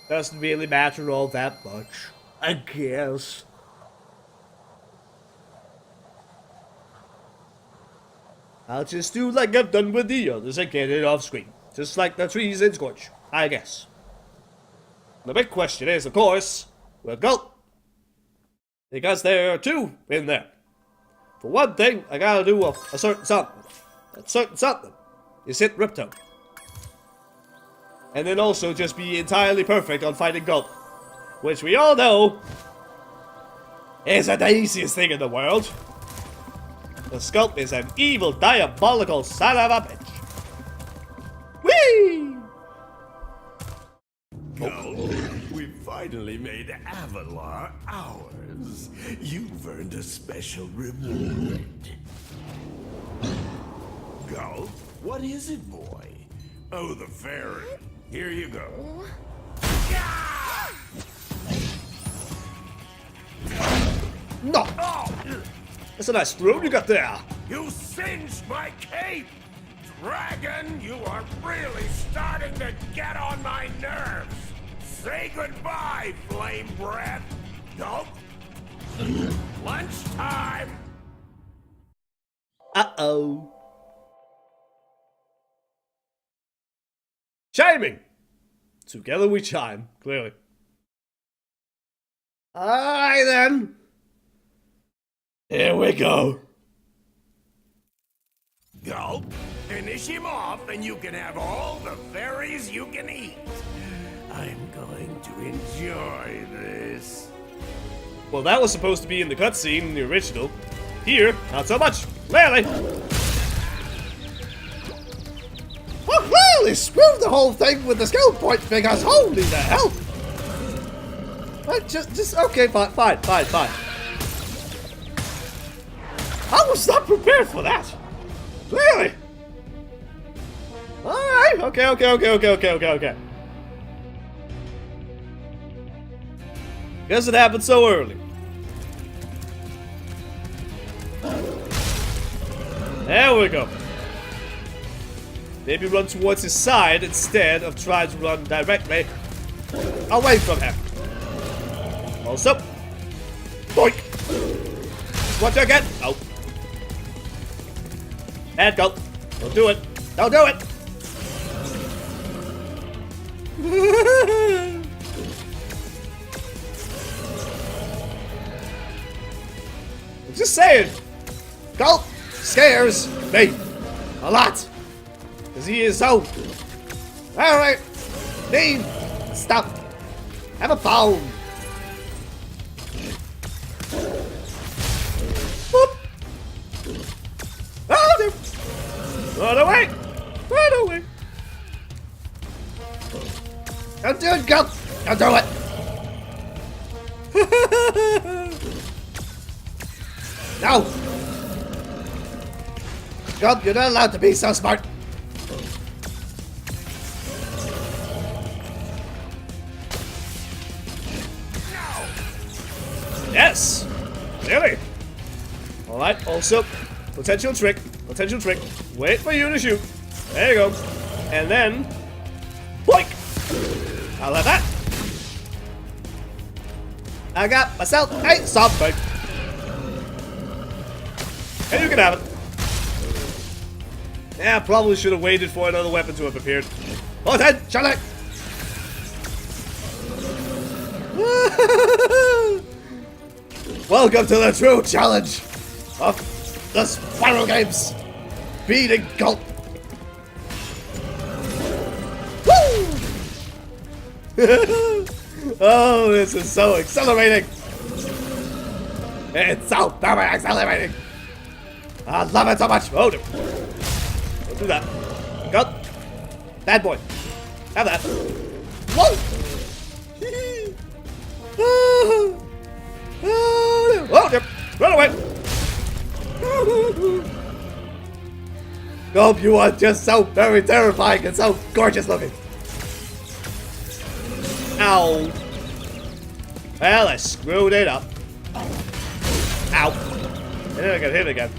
Doesn't really matter all that much, I guess. I'll just do like I've done with the others and get it off screen. Just like the trees in Scorch, I guess. The big question is, of course, where'd go? Because there are two in there. For one thing, I gotta do a certain something. That certain something is hit Ripto. And then also just be entirely perfect on fighting Gulp. Which we all know isn't the easiest thing in the world. The Sculpt is an evil, diabolical son of a bitch. Whee! Gulp, we finally made Avalar ours. You've earned a special reward. Gulp, what is it, boy? Oh, the fairy. Here you go. No! That's a nice throw you got there. You singed my cape! Dragon, you are really starting to get on my nerves! Say goodbye, flame breath! Nope! Lunchtime! Uh-oh. Chiming! Together we chime, clearly. Alright then. Here we go. Gulp. Finish him off, and you can have all the berries you can eat. I'm going to enjoy this. Well, that was supposed to be in the cutscene in the original. Here, not so much. Clearly. Well, clearly screwed the whole thing with the skill point figures. Holy the hell! Just okay, fine. I was not prepared for that. Clearly. All right. Okay. Guess it happened so early. There we go. Maybe run towards his side instead of trying to run directly away from him. Also, boink. What you get? Oh. And go. Don't do it. Don't do it. I'm just saying. Gulp scares me a lot. Because he is so... Alright. Mean stuff. Have a phone. Boop. Oh, no. Run away. Run away. Don't do it, Gulp. Don't do it. No. Gulp, you're not allowed to be so smart. Yes! Clearly! Alright, also, potential trick. Wait for you to shoot. There you go. And then, boink! I like that. I got myself a something. And you can have it. Yeah, probably should have waited for another weapon to have appeared. Potentially! Welcome to the true challenge of the Spyro games. Beating Gulp. Woo! Oh, this is so exhilarating. It's so very exhilarating. I love it so much. Oh, no. Don't do that. Gulp. Bad boy. Have that. Whoa! Oh, yep. Run away. Gulp, you are just so very terrifying and so gorgeous looking. Ow. Well, I screwed it up. Ow. And then I got hit again.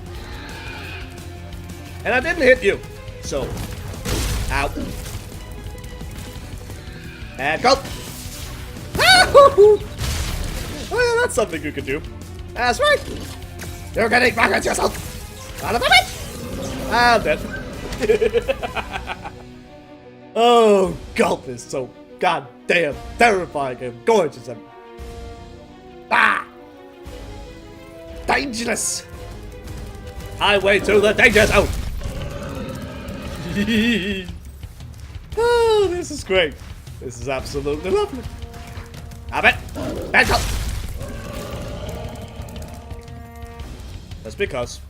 And I didn't hit you. So, ow. And Gulp. Oh yeah, that's something you could do. That's right. You're getting back at yourself. Out of the bitch. I'm dead. Oh, Gulp is so goddamn terrifying and gorgeous and dangerous. Highway to the danger zone. Oh, this is great. This is absolutely lovely. Have it. Back up. That's because.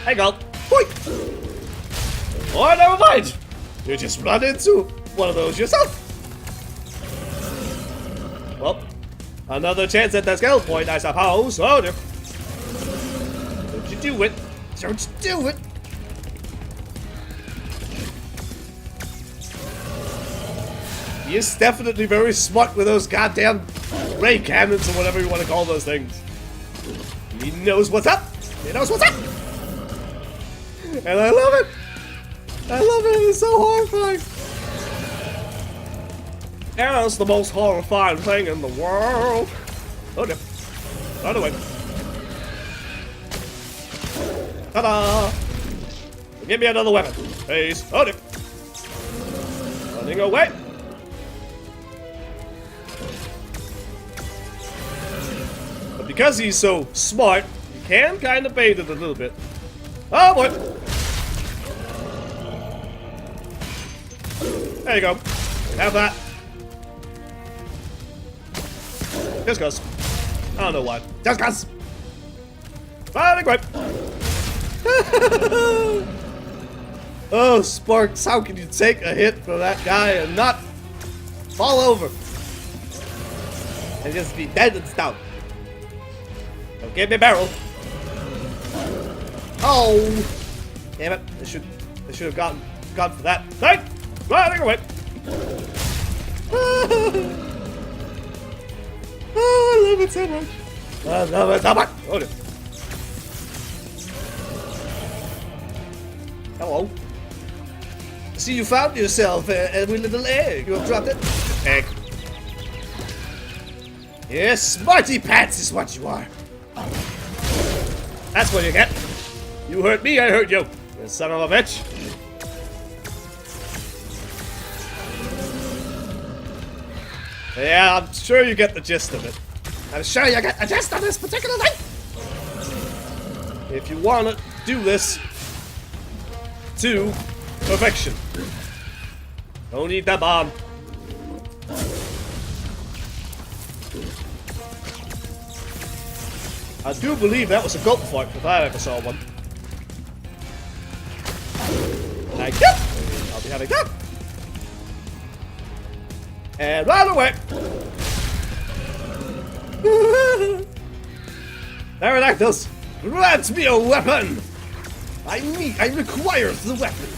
Hey, Gulp. Boink. Oh, never mind. You just run into one of those yourself. Well, another chance at that skill point, I suppose. Oh, dear. Don't you do it. Don't you do it. He is definitely very smart with those goddamn ray cannons or whatever you want to call those things. He knows what's up. He knows what's up. And I love it. I love it. It's so horrifying. And it's the most horrifying thing in the world. Oh, no. Run away. Ta-da! Give me another weapon, please. Oh, no. Running away. But because he's so smart, he can kind of bait it a little bit. Oh, boy. There you go. Have that. Just cause. I don't know why. Just cause. Running away. Oh, Sparks, how can you take a hit from that guy and not fall over? And just be dead and stout. Don't give me a barrel. Oh! Damn it. I should have gone for that. Right! Running away! Oh, I love it so much. I love it so much. Oh, no. Hello. I see you found yourself a wee little egg. You have dropped it. Egg. Yes, smarty pants is what you are. That's what you get. You hurt me, I hurt you. You son of a bitch. Yeah, I'm sure you get the gist of it. I'm sure you get the gist of this particular thing. If you want to do this to perfection. Don't need that bomb. I do believe that was a gulp fart if I ever saw one. Like that. I'll be having that. And run away. Pterodactyls, grant me a weapon. I require the weapon.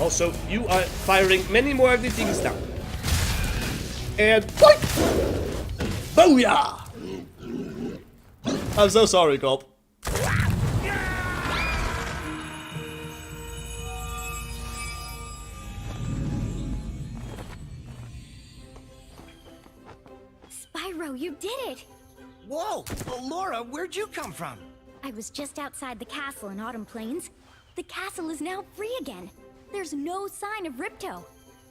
Also, you are firing many more of the things down. And boink! Booyah! I'm so sorry, Gulp. Spyro, you did it! Whoa! Laura, where'd you come from? I was just outside the castle in Autumn Plains. The castle is now free again. There's no sign of Ripto.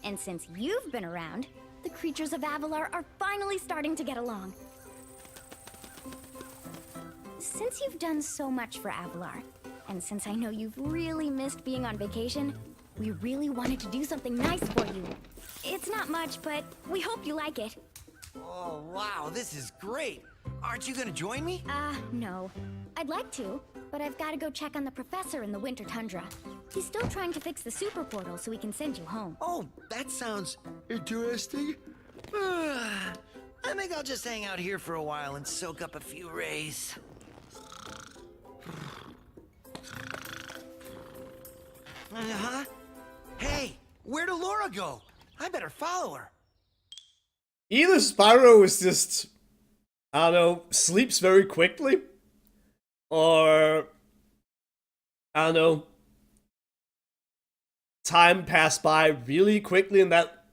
And since you've been around, the creatures of Avalar are finally starting to get along. Since you've done so much for Avalar, and since I know you've really missed being on vacation, we really wanted to do something nice for you. It's not much, but we hope you like it. Oh, wow, this is great. Aren't you gonna join me? No. I'd like to, but I've got to go check on the professor in the winter tundra. He's still trying to fix the super portal so we can send you home. Oh, that sounds interesting. I think I'll just hang out here for a while and soak up a few rays. Uh-huh. Hey, where'd Laura go? I better follow her. Either Spyro is just, I don't know, sleeps very quickly, or, I don't know, time passed by really quickly in that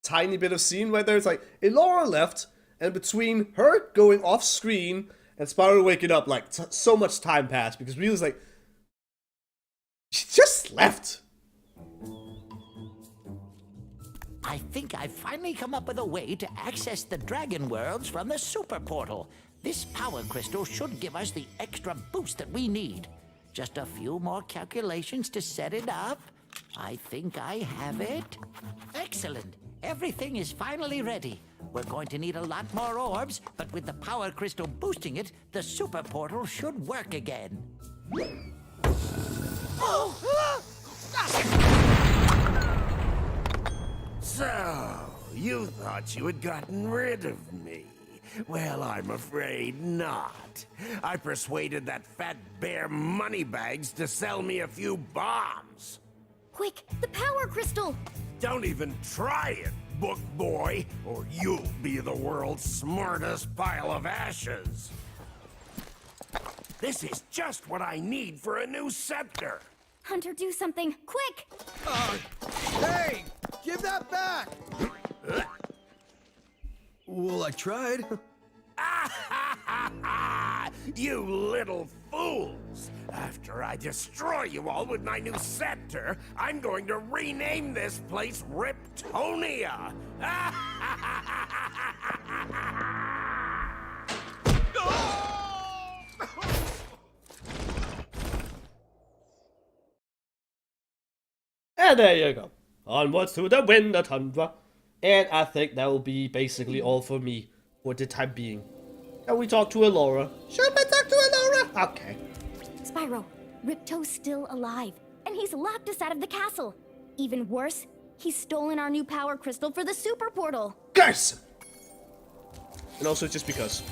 tiny bit of scene right there. It's like, Laura left, and between her going off screen and Spyro waking up, like, so much time passed, because really it's like, she just left. I think I've finally come up with a way to access the Dragon Worlds from the Super Portal. This power crystal should give us the extra boost that we need. Just a few more calculations to set it up. I think I have it. Excellent. Everything is finally ready. We're going to need a lot more orbs, but with the power crystal boosting it, the Super Portal should work again. So, you thought you had gotten rid of me. Well, I'm afraid not. I persuaded that fat bear Moneybags to sell me a few bombs. Quick, the power crystal! Don't even try it, book boy, or you'll be the world's smartest pile of ashes. This is just what I need for a new scepter. Hunter, do something, quick! Hey! Give that back! Well, I tried. You little fools! After I destroy you all with my new scepter, I'm going to rename this place Riptonia! And there you go. Onwards to the winter tundra. And I think that will be basically all for me for the time being. Can we talk to Elora? Should I talk to Elora? Okay. Spyro, Ripto's still alive, and he's locked us out of the castle. Even worse, he's stolen our new power crystal for the super portal. Curse him! And also just because.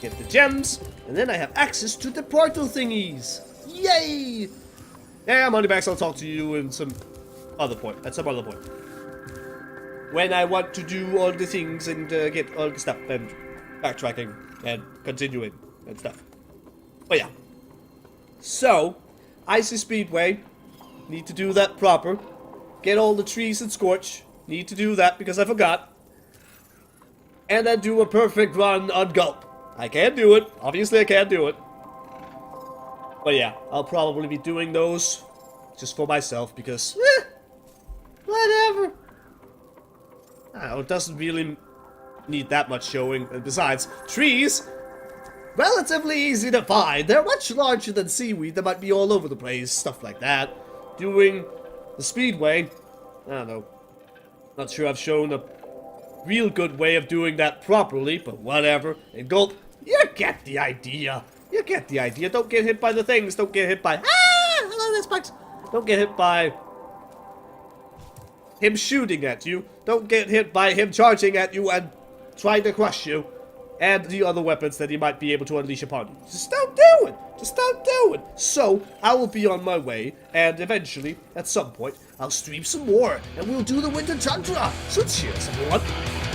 Get the gems, and then I have access to the portal thingies. Yay! Yeah, Moneybags, I'll talk to you in some other point. At some other point. When I want to do all the things and get all the stuff and backtracking and continuing and stuff. But yeah. So, Icy Speedway. Need to do that proper. Get all the trees and scorch. Need to do that because I forgot. And then do a perfect run on Gulp. I can't do it. Obviously I can't do it. But yeah, I'll probably be doing those just for myself because Whatever. it doesn't really need that much showing. And besides, trees, relatively easy to find. They're much larger than seaweed. They might be all over the place, stuff like that. Doing the speedway, I don't know. Not sure I've shown a real good way of doing that properly, but whatever. And Gulp, you get the idea. You get the idea. Don't get hit by the things. Don't get hit by... Hello, this bugs. Don't get hit by him shooting at you. Don't get hit by him charging at you and trying to crush you. And the other weapons that he might be able to unleash upon you. Just don't do it. Just don't do it. So, I will be on my way, and eventually, at some point, I'll stream some more, and we'll do the Winter Tundra. So cheers, everyone.